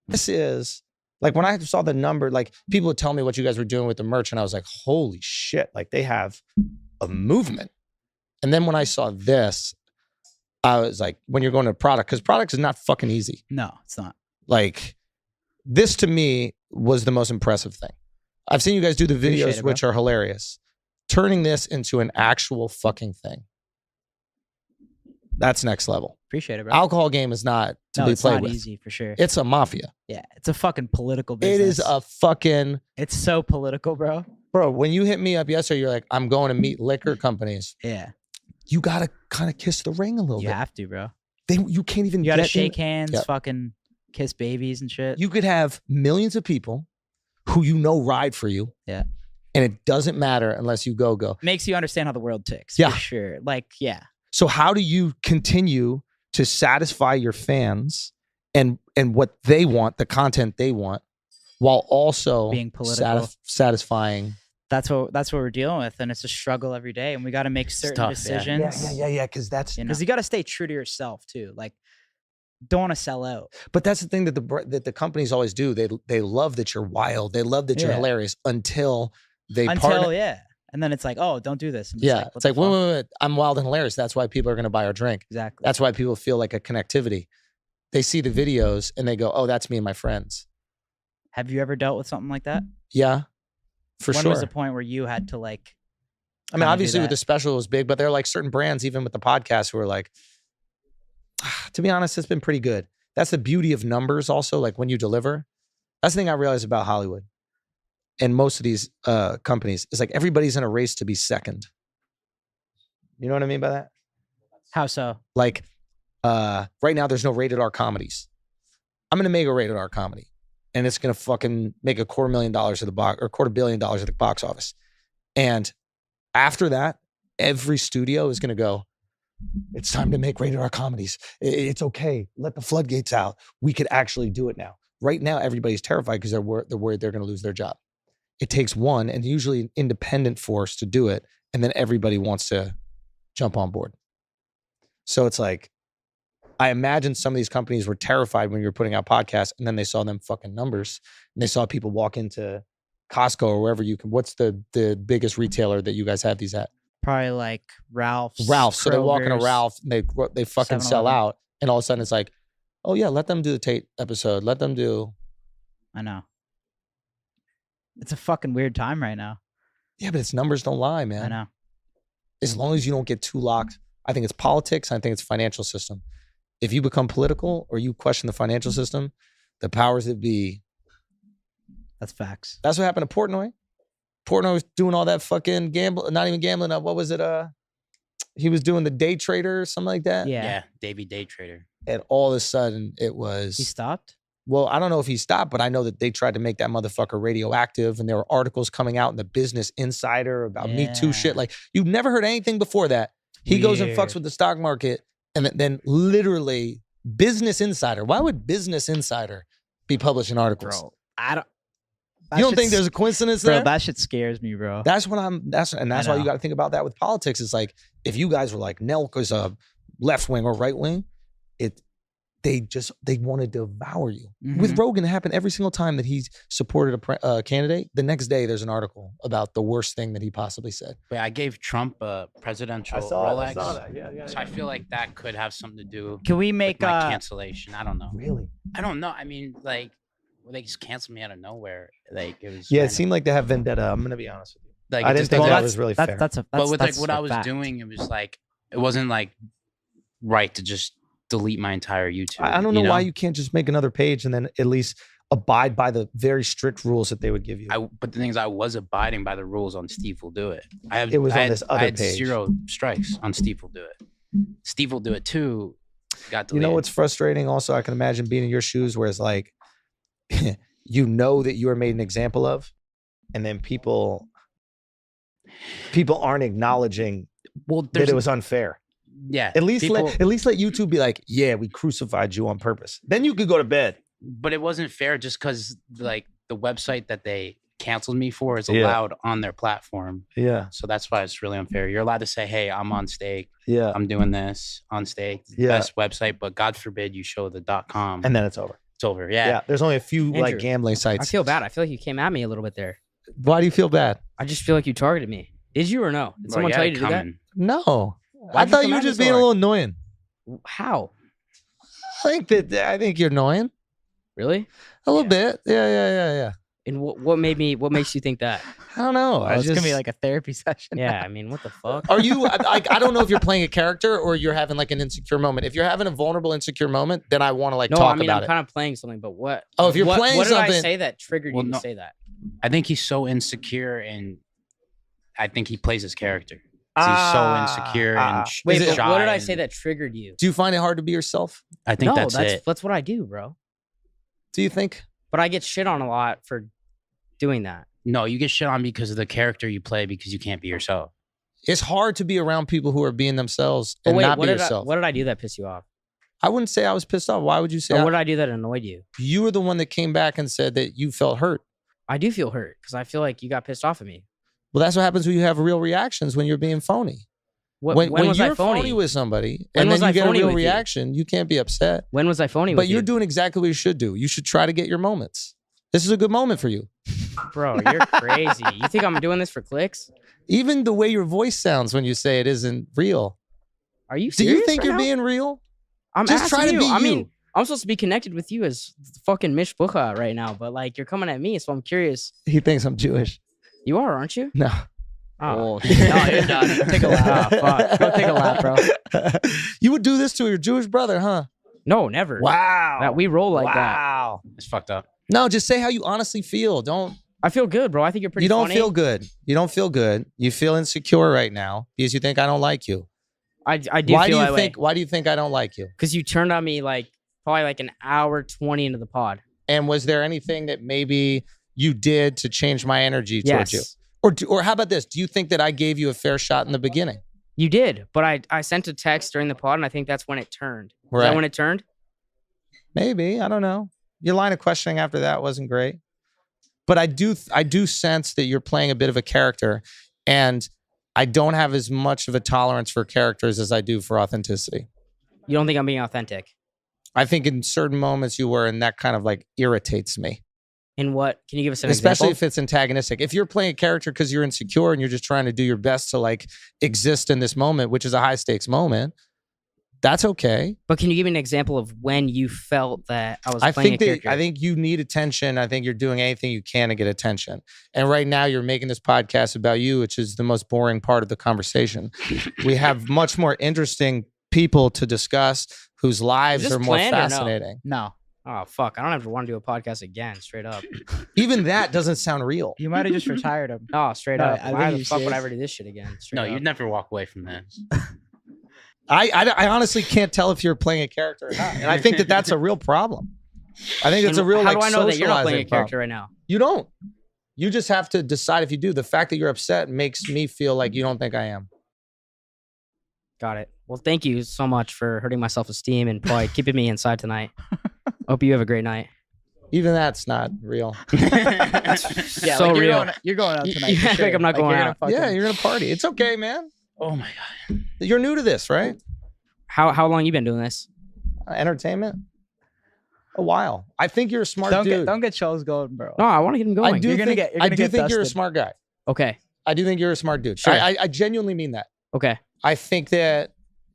Speaker 4: This is like when I saw the number, like people would tell me what you guys were doing with the merch and I was like, holy shit, like they have a movement. And then when I saw this, I was like, when you're going to product, because product is not fucking easy.
Speaker 1: No, it's not.
Speaker 4: Like this to me was the most impressive thing. I've seen you guys do the
Speaker 1: Appreciate
Speaker 4: videos,
Speaker 1: it, bro.
Speaker 4: which are hilarious. Turning this into an actual fucking thing. That's next level.
Speaker 1: Appreciate it, bro.
Speaker 4: Alcohol game is not to
Speaker 1: no,
Speaker 4: be
Speaker 1: it's
Speaker 4: played
Speaker 1: not
Speaker 4: with.
Speaker 1: easy for sure.
Speaker 4: It's a mafia.
Speaker 1: Yeah, it's a fucking political business.
Speaker 4: It is a fucking,
Speaker 1: It's so political, bro.
Speaker 4: bro, when you hit me up yesterday, you're like, I'm going to meet liquor companies.
Speaker 1: Yeah,
Speaker 4: You got to kind of kiss the ring a little
Speaker 1: you
Speaker 4: bit.
Speaker 1: have to, bro.
Speaker 4: You can't even
Speaker 1: You gotta
Speaker 4: get
Speaker 1: shake hands,
Speaker 4: Yep.
Speaker 1: fucking kiss babies and shit.
Speaker 4: You could have millions of people who you know ride for you.
Speaker 1: Yeah.
Speaker 4: And it doesn't matter unless you go.
Speaker 1: Makes you understand how the world ticks.
Speaker 4: Yeah.
Speaker 1: For sure. Like, yeah.
Speaker 4: So how do you continue to satisfy your fans and what they want, the content they want, while also
Speaker 1: Being political.
Speaker 4: satisfying?
Speaker 1: That's what we're dealing with, and it's a struggle every day. And we got to make certain
Speaker 5: tough, yeah.
Speaker 1: decisions.
Speaker 4: Yeah. Because that's
Speaker 1: Because you got to stay true to yourself too. Like, don't want to sell out.
Speaker 4: But that's the thing that the companies always do. They love that you're wild. They love that you're
Speaker 1: Yeah.
Speaker 4: hilarious until they
Speaker 1: Yeah. And then it's like, oh, don't do this. I'm just
Speaker 4: Yeah,
Speaker 1: what
Speaker 4: it's
Speaker 1: the
Speaker 4: like
Speaker 1: fuck?
Speaker 4: wait. I'm wild and hilarious. That's why people are going to buy our drink.
Speaker 1: Exactly.
Speaker 4: That's why people feel like a connectivity. They see the videos and they go, "Oh, that's me and my friends."
Speaker 1: Have you ever dealt with something like that?
Speaker 4: Yeah, for
Speaker 1: when
Speaker 4: sure.
Speaker 1: was the point where you had to like?
Speaker 4: I mean,
Speaker 1: kinda do
Speaker 4: obviously with
Speaker 1: that?
Speaker 4: the special it was big, but there are like certain brands, even with the podcast, who are like, to be honest, it's been pretty good. That's the beauty of numbers also, like when you deliver. That's the thing I realized about Hollywood and most of these companies is like everybody's in a race to be second. You know what I mean by that?
Speaker 1: How so?
Speaker 4: Like right now there's no rated R comedies. I'm gonna make a rated R comedy and it's gonna fucking make $250,000 at the box or $250 million at the box office. And after that, every studio is gonna go, it's time to make rated R comedies. It's okay. Let the floodgates out. We could actually do it now. Right now, everybody's terrified because they're worried they're gonna lose their job. It takes one and usually an independent force to do it. And then everybody wants to jump on board. So it's like, I imagine some of these companies were terrified when you were putting out podcasts and then they saw them fucking numbers and they saw people walk into Costco or wherever you can. What's the biggest retailer that you guys have these at?
Speaker 1: Probably like Ralph's.
Speaker 4: So they walk into
Speaker 1: Kroger's.
Speaker 4: Ralph and they fucking sell
Speaker 1: 7-Eleven.
Speaker 4: out. And all of a sudden it's like, oh yeah, let them do the Tate episode. Let them do.
Speaker 1: I know. It's a fucking weird time right now.
Speaker 4: Yeah, but it's numbers don't lie, man.
Speaker 1: I know.
Speaker 4: As long as you don't get too locked. I think it's politics. I think it's financial system. If you become political or you question the financial system, the powers that be.
Speaker 1: That's facts.
Speaker 4: That's what happened to Portnoy. Portnoy was doing all that fucking not even gambling. What was it? He was doing the day trader or something like that.
Speaker 1: Yeah.
Speaker 5: Yeah, Davey Day Trader.
Speaker 4: And all of a sudden it was.
Speaker 1: He stopped?
Speaker 4: Well, I don't know if he stopped, but I know that they tried to make that motherfucker radioactive, and there were articles coming out in the Business Insider about Me Too shit. Like, you've never heard anything before that. He goes and fucks with the stock market, and then literally Business Insider. Why would Business Insider be publishing articles?
Speaker 1: Bro, I don't.
Speaker 4: You don't think there's a coincidence there?
Speaker 1: Bro, that shit scares me, bro.
Speaker 4: That's why you got to think about that with politics. It's like, if you guys were like, NELK is a left wing or right wing, they want to devour you. With Rogan, it happened every single time that he supported a candidate. The next day, there's an article about the worst thing that he possibly said.
Speaker 5: Wait, I gave Trump a presidential Rolex. I saw that. Yeah. So I feel like that could have something to do.
Speaker 1: Can we make
Speaker 5: with my cancellation? I don't know.
Speaker 4: Really?
Speaker 5: I don't know. I mean, like, they just canceled me out of nowhere. Like, it was.
Speaker 4: Yeah, it seemed like they have vendetta. I'm gonna be honest with you.
Speaker 5: Like,
Speaker 4: I didn't think that was really fair.
Speaker 1: But
Speaker 5: with like what I was doing, it was like, it wasn't like right to just delete my entire YouTube.
Speaker 4: I don't know why you can't just make another page and then at least abide by the very strict rules that they would give you.
Speaker 5: But the thing is, I was abiding by the rules on Steve Will Do It.
Speaker 4: It was on this other
Speaker 5: I had
Speaker 4: page.
Speaker 5: 0 strikes on Steve Will Do It. Steve Will Do It too. Got deleted.
Speaker 4: You know what's frustrating? Also, I can imagine being in your shoes, where it's like, you know that you are made an example of, and then people aren't acknowledging that it was unfair.
Speaker 5: Yeah.
Speaker 4: At least let YouTube be like, yeah, we crucified you on purpose. Then you could go to bed.
Speaker 5: But it wasn't fair just because like the website that they canceled me for is allowed on their platform.
Speaker 4: Yeah.
Speaker 5: So that's why it's really unfair. You're allowed to say, hey, I'm on stake.
Speaker 4: Yeah.
Speaker 5: I'm doing this on stake.
Speaker 4: Yeah.
Speaker 5: Best website, but God forbid you show the .com.
Speaker 4: And then it's over.
Speaker 5: It's over. Yeah.
Speaker 4: Yeah. There's only a few
Speaker 3: Andrew,
Speaker 4: like gambling sites.
Speaker 3: I feel bad. I feel like you came at me a little bit there.
Speaker 4: Why do you feel bad?
Speaker 3: I just feel like you targeted me. Did you or no? Did someone tell you to do that?
Speaker 4: No. I
Speaker 3: Why'd
Speaker 4: thought
Speaker 3: come
Speaker 4: you were
Speaker 3: at me
Speaker 4: just
Speaker 3: so
Speaker 4: being a
Speaker 3: hard?
Speaker 4: little annoying.
Speaker 3: How?
Speaker 4: I think you're annoying.
Speaker 3: Really?
Speaker 4: A little bit. Yeah.
Speaker 3: And what makes you think that?
Speaker 4: I don't know.
Speaker 1: It's gonna be like a therapy session.
Speaker 3: Yeah, I mean, what the fuck?
Speaker 4: Are you like, I don't know if you're playing a character or you're having like an insecure moment. If you're having a vulnerable, insecure moment, then I want to like talk about
Speaker 3: I'm
Speaker 4: it.
Speaker 3: kind of playing something, but what?
Speaker 4: Oh, if you're playing
Speaker 3: what did
Speaker 4: something,
Speaker 3: I say that triggered you to say that?
Speaker 5: I think he's so insecure, and I think he plays his character. He's so insecure and
Speaker 3: Wait,
Speaker 5: shy.
Speaker 3: but what did I say that triggered you?
Speaker 4: do you find it hard to be yourself?
Speaker 5: I think that's it.
Speaker 3: That's what I do, bro.
Speaker 4: Do you think?
Speaker 3: But I get shit on a lot for doing that.
Speaker 5: No, you get shit on because of the character you play because you can't be yourself.
Speaker 4: It's hard to be around people who are being themselves
Speaker 3: But
Speaker 4: and
Speaker 3: wait,
Speaker 4: not
Speaker 3: what
Speaker 4: be
Speaker 3: did
Speaker 4: yourself.
Speaker 3: what did I do that pissed you off?
Speaker 4: I wouldn't say I was pissed off. Why would you say
Speaker 3: Or what did I do that annoyed you?
Speaker 4: you were the one that came back and said that you felt hurt?
Speaker 3: I do feel hurt because I feel like you got pissed off at me.
Speaker 4: Well, that's what happens when you have real reactions when you're being phony.
Speaker 3: When was
Speaker 4: you're
Speaker 3: I phony?
Speaker 4: phony with somebody
Speaker 3: When
Speaker 4: and
Speaker 3: was
Speaker 4: then
Speaker 3: I
Speaker 4: you get a
Speaker 3: phony
Speaker 4: real
Speaker 3: with you?
Speaker 4: reaction, you can't be upset.
Speaker 3: When was I phony
Speaker 4: But
Speaker 3: with
Speaker 4: you're
Speaker 3: you?
Speaker 4: doing exactly what you should do. You should try to get your moments. This is a good moment for you.
Speaker 3: Bro, you're crazy. You think I'm doing this for clicks?
Speaker 4: Even the way your voice sounds when you say it isn't real.
Speaker 3: Are you
Speaker 4: Do
Speaker 3: serious
Speaker 4: you think
Speaker 3: right
Speaker 4: you're
Speaker 3: now?
Speaker 4: being real?
Speaker 3: I'm
Speaker 4: just try to
Speaker 3: asking
Speaker 4: be
Speaker 3: you. I
Speaker 4: you.
Speaker 3: mean, I'm supposed to be connected with you as fucking Mishbucha right now, but like you're coming at me, so I'm curious.
Speaker 4: He thinks I'm Jewish.
Speaker 3: You are, aren't you?
Speaker 4: No.
Speaker 3: Oh,
Speaker 1: No, you're done. Take a lap.
Speaker 3: fuck. Go take a lap, bro.
Speaker 4: You would do this to your Jewish brother, huh?
Speaker 3: No, never.
Speaker 4: Wow.
Speaker 3: That we roll like that.
Speaker 4: Wow.
Speaker 5: It's fucked up.
Speaker 4: No, just say how you honestly feel.
Speaker 3: I feel good, bro. I think you're pretty
Speaker 4: You don't
Speaker 3: funny.
Speaker 4: feel good. You don't feel good. You feel insecure right now because you think I don't like you.
Speaker 3: I do
Speaker 4: Why
Speaker 3: feel
Speaker 4: do
Speaker 3: that
Speaker 4: you
Speaker 3: way.
Speaker 4: think? Why do you think I don't like you?
Speaker 3: Because you turned on me like probably like an hour 20 into the pod.
Speaker 4: And was there anything that maybe you did to change my energy towards you?
Speaker 3: Yes.
Speaker 4: Or how about this? Do you think that I gave you a fair shot in the beginning?
Speaker 3: You did, but I sent a text during the pod, and I think that's when it turned. Is
Speaker 4: Right.
Speaker 3: that when it turned?
Speaker 4: Maybe. I don't know. Your line of questioning after that wasn't great. But I do sense that you're playing a bit of a character, and I don't have as much of a tolerance for characters as I do for authenticity.
Speaker 3: You don't think I'm being authentic?
Speaker 4: I think in certain moments you were, and that kind of like irritates me.
Speaker 3: In what? Can you give us an
Speaker 4: Especially
Speaker 3: example?
Speaker 4: if it's antagonistic. If you're playing a character because you're insecure and you're just trying to do your best to like exist in this moment, which is a high stakes moment, that's okay.
Speaker 3: But can you give me an example of when you felt that I was playing a character?
Speaker 4: I think you need attention. I think you're doing anything you can to get attention. And right now you're making this podcast about you, which is the most boring part of the conversation. We have much more interesting people to discuss whose lives
Speaker 3: this
Speaker 4: are more
Speaker 3: planned or no?
Speaker 4: fascinating.
Speaker 1: No.
Speaker 3: Oh, fuck. I don't ever want to do a podcast again, straight up.
Speaker 4: Even that doesn't sound real.
Speaker 1: You might have just retired him.
Speaker 3: No, straight
Speaker 1: No,
Speaker 3: up.
Speaker 1: I
Speaker 3: Why
Speaker 1: think
Speaker 3: the
Speaker 1: you
Speaker 3: fuck would
Speaker 1: should.
Speaker 3: I ever do this shit again? Straight
Speaker 5: No,
Speaker 3: up.
Speaker 5: you'd never walk away from this.
Speaker 4: I honestly can't tell if you're playing a character or not. And I think that that's a real problem. I think it's
Speaker 3: And
Speaker 4: a real
Speaker 3: how
Speaker 4: like
Speaker 3: do I know that you're not playing a
Speaker 4: socializing
Speaker 3: character
Speaker 4: problem.
Speaker 3: right now?
Speaker 4: You don't. You just have to decide if you do. The fact that you're upset makes me feel like you don't think I am.
Speaker 3: Got it. Well, thank you so much for hurting my self-esteem and probably keeping me inside tonight. Hope you have a great night.
Speaker 4: Even that's not real.
Speaker 1: Yeah,
Speaker 3: So
Speaker 1: like
Speaker 3: real.
Speaker 1: you're going out tonight.
Speaker 3: You
Speaker 1: for
Speaker 3: act
Speaker 1: sure.
Speaker 3: like I'm not going
Speaker 1: you're gonna
Speaker 3: out.
Speaker 4: Yeah, you're gonna party. It's okay, man.
Speaker 5: Oh my god.
Speaker 4: You're new to this, right?
Speaker 3: How long you been doing this?
Speaker 4: Entertainment. A while. I think you're a smart
Speaker 1: don't
Speaker 4: dude.
Speaker 1: get Schulz going, bro.
Speaker 3: No, I want to get him going.
Speaker 4: I do
Speaker 1: You're gonna
Speaker 4: think,
Speaker 1: get- you're
Speaker 4: I
Speaker 1: gonna
Speaker 4: do
Speaker 1: get
Speaker 4: think you're a
Speaker 1: dusted.
Speaker 4: smart guy.
Speaker 3: Okay.
Speaker 4: I do think you're a smart dude.
Speaker 3: Sure.
Speaker 4: I genuinely mean that.
Speaker 3: Okay.
Speaker 4: I think that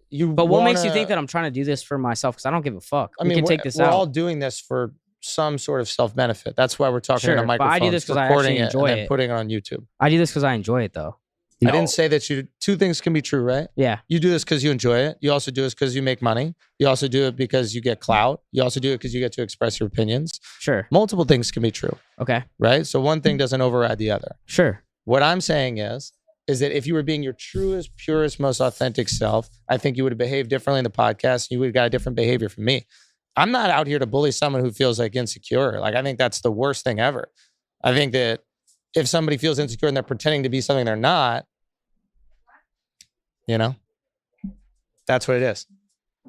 Speaker 4: you.
Speaker 3: But what makes you
Speaker 4: wanna-
Speaker 3: think that I'm trying to do this for myself? Because I don't give a fuck.
Speaker 4: I
Speaker 3: We
Speaker 4: mean,
Speaker 3: can
Speaker 4: we're,
Speaker 3: take this
Speaker 4: we're
Speaker 3: out.
Speaker 4: all doing this for some sort of self-benefit. That's why we're talking
Speaker 3: Sure,
Speaker 4: on a
Speaker 3: but I
Speaker 4: microphone,
Speaker 3: do this 'cause I
Speaker 4: recording
Speaker 3: actually
Speaker 4: it,
Speaker 3: enjoy
Speaker 4: and then
Speaker 3: it.
Speaker 4: putting it on YouTube.
Speaker 3: I do this because I enjoy it, though.
Speaker 4: I didn't say that you. Two things can be true, right?
Speaker 3: Yeah.
Speaker 4: You do this because you enjoy it. You also do this because you make money. You also do it because you get clout. You also do it because you get to express your opinions.
Speaker 3: Sure.
Speaker 4: Multiple things can be true,
Speaker 3: Okay.
Speaker 4: right? So one thing doesn't override the other.
Speaker 3: Sure.
Speaker 4: What I'm saying is that if you were being your truest, purest, most authentic self, I think you would have behaved differently in the podcast. You would have got a different behavior from me. I'm not out here to bully someone who feels like insecure. Like, I think that's the worst thing ever. I think that if somebody feels insecure and they're pretending to be something they're not, you know, that's what it is.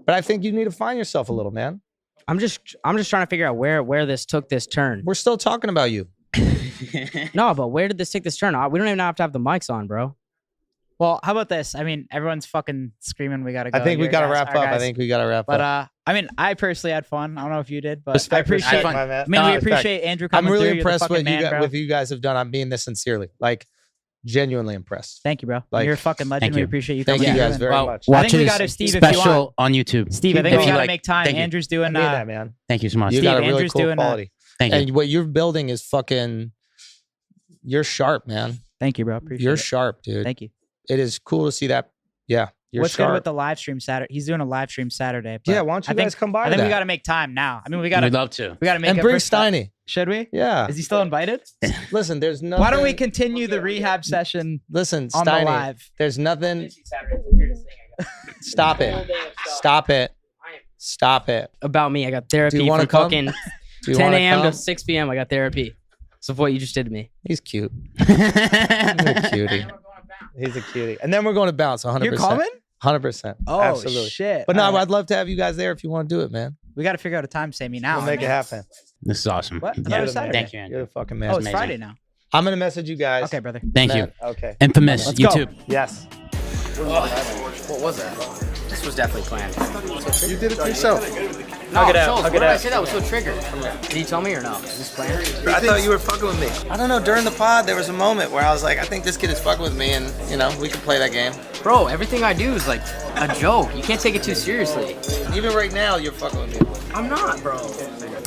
Speaker 4: But I think you need to find yourself a little, man.
Speaker 3: I'm just trying to figure out where this took this turn.
Speaker 4: We're still talking about you.
Speaker 3: No, but where did this take this turn? We don't even have to have the mics on, bro.
Speaker 1: Well, how about this? I mean, everyone's fucking screaming. We gotta go.
Speaker 4: I think we
Speaker 1: Your
Speaker 4: got to
Speaker 1: guys-
Speaker 4: wrap
Speaker 1: our
Speaker 4: up. I
Speaker 1: guys.
Speaker 4: think we got to wrap
Speaker 1: But
Speaker 4: up.
Speaker 1: I mean, I personally had fun. I don't know if you did, but
Speaker 4: Respect,
Speaker 1: I appreciate.
Speaker 4: my man.
Speaker 1: I mean, we
Speaker 4: Respect.
Speaker 1: appreciate Andrew
Speaker 4: I'm
Speaker 1: coming
Speaker 4: really
Speaker 1: through. You're the
Speaker 4: impressed
Speaker 1: fucking
Speaker 4: with
Speaker 1: man, bro.
Speaker 4: what you guys have done. I'm being this sincerely, like genuinely impressed.
Speaker 1: Thank you, bro.
Speaker 4: Like,
Speaker 1: You're a fucking legend.
Speaker 5: thank
Speaker 1: We
Speaker 5: you.
Speaker 1: appreciate you
Speaker 4: Thank
Speaker 1: coming
Speaker 4: you
Speaker 1: through
Speaker 4: guys
Speaker 1: and-
Speaker 4: very
Speaker 5: Well,
Speaker 4: much.
Speaker 1: I
Speaker 5: watch
Speaker 1: think we
Speaker 5: this
Speaker 1: got to Steve if you
Speaker 5: special
Speaker 1: want.
Speaker 5: on YouTube.
Speaker 1: Steve, I think
Speaker 5: If
Speaker 1: we
Speaker 5: you
Speaker 1: gotta
Speaker 5: like-
Speaker 1: make time.
Speaker 5: thank you.
Speaker 1: Andrew's
Speaker 4: I
Speaker 1: doing.
Speaker 4: mean that, man.
Speaker 5: Thank you so much.
Speaker 4: You
Speaker 1: Steve,
Speaker 4: got a really
Speaker 1: Andrew's
Speaker 4: cool
Speaker 1: doing,
Speaker 4: quality.
Speaker 5: Thank you.
Speaker 4: And what you're building is fucking, you're sharp, man.
Speaker 1: Thank you, bro. Appreciate
Speaker 4: You're
Speaker 1: it.
Speaker 4: sharp, dude.
Speaker 1: Thank you.
Speaker 4: It is cool to see that. Yeah. You're
Speaker 1: What's
Speaker 4: sharp.
Speaker 1: good with the live stream Saturday? He's doing a live stream Saturday. but
Speaker 4: Yeah, why don't you
Speaker 1: I think-
Speaker 4: guys come by
Speaker 1: I
Speaker 4: to
Speaker 1: think we
Speaker 4: that?
Speaker 1: got to make time now. I mean, we got to.
Speaker 5: We'd love to.
Speaker 1: We got to make
Speaker 4: And
Speaker 1: it
Speaker 4: bring
Speaker 1: for Sta-
Speaker 4: Steiny.
Speaker 1: Should we?
Speaker 4: Yeah.
Speaker 1: Is he still invited?
Speaker 4: Listen, there's nothing.
Speaker 1: Why don't we continue the rehab session
Speaker 4: Listen,
Speaker 1: on the
Speaker 4: Steiny,
Speaker 1: live?
Speaker 4: there's nothing. Stop it. Stop it. Stop it.
Speaker 3: About me, I got therapy
Speaker 4: wanna
Speaker 3: from
Speaker 4: come?
Speaker 3: fucking
Speaker 4: Do you
Speaker 3: 10
Speaker 4: wanna
Speaker 3: a.m.
Speaker 4: come?
Speaker 3: to 6 p.m. I got therapy. So of what you just did to me.
Speaker 4: He's cute. He's a cutie. He's a cutie. And then we're going to bounce 100%.
Speaker 1: You're coming?
Speaker 4: 100%.
Speaker 1: Oh,
Speaker 4: Absolutely.
Speaker 1: shit.
Speaker 4: But no,
Speaker 1: All right.
Speaker 4: I'd love to have you guys there if you want to do it, man.
Speaker 1: We got to figure out a time, Sammy, now.
Speaker 4: We'll make it happen.
Speaker 5: This is awesome.
Speaker 1: What? I thought
Speaker 5: Yeah.
Speaker 1: it was Saturday.
Speaker 5: Thank you, Andrew.
Speaker 4: You're the fucking man.
Speaker 1: Oh, it's
Speaker 5: amazing.
Speaker 1: Friday now.
Speaker 4: I'm going to message you guys.
Speaker 1: Okay, brother.
Speaker 5: Thank you.
Speaker 4: Man, okay.
Speaker 5: Infamous
Speaker 1: Let's go.
Speaker 5: YouTube.
Speaker 4: Yes.
Speaker 3: What was that? This was definitely planned.
Speaker 4: You did it for yourself.
Speaker 3: No,
Speaker 1: Hug it out,
Speaker 3: Schulz,
Speaker 1: hug
Speaker 3: what
Speaker 1: it
Speaker 3: did I
Speaker 1: out.
Speaker 3: say that was so triggered? Can you tell me or no? Is this planned?
Speaker 6: I thought you were fucking with me. I don't know. During the pod, there was a moment where I was like, I think this kid is fucking with me, and you know, we can play that game.
Speaker 3: Bro, everything I do is like a joke. You can't take it too seriously.
Speaker 6: Even right now, you're fucking with me.
Speaker 3: I'm not, bro.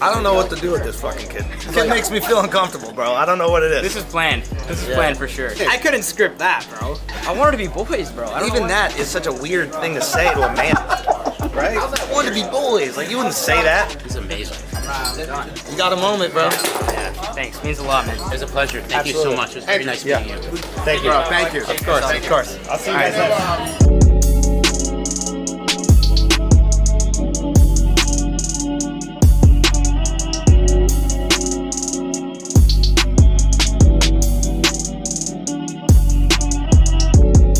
Speaker 6: I don't know what to do with this fucking kid. This kid makes me feel uncomfortable, bro. I don't know what it is.
Speaker 3: This is planned. This is planned for sure.
Speaker 6: I couldn't script that, bro.
Speaker 3: I wanted to be boys, bro. I don't know
Speaker 6: Even
Speaker 3: why.
Speaker 6: that is such a weird thing to say to a man, right? I wanted to be boys. Like, you wouldn't say that.
Speaker 5: This is amazing.
Speaker 6: You got a moment, bro.
Speaker 3: Thanks. Means a lot, man.
Speaker 5: It was a pleasure. Thank you so much. It was very nice meeting you.
Speaker 6: Thank you. Bro, thank you. Of course. I'll see you guys later.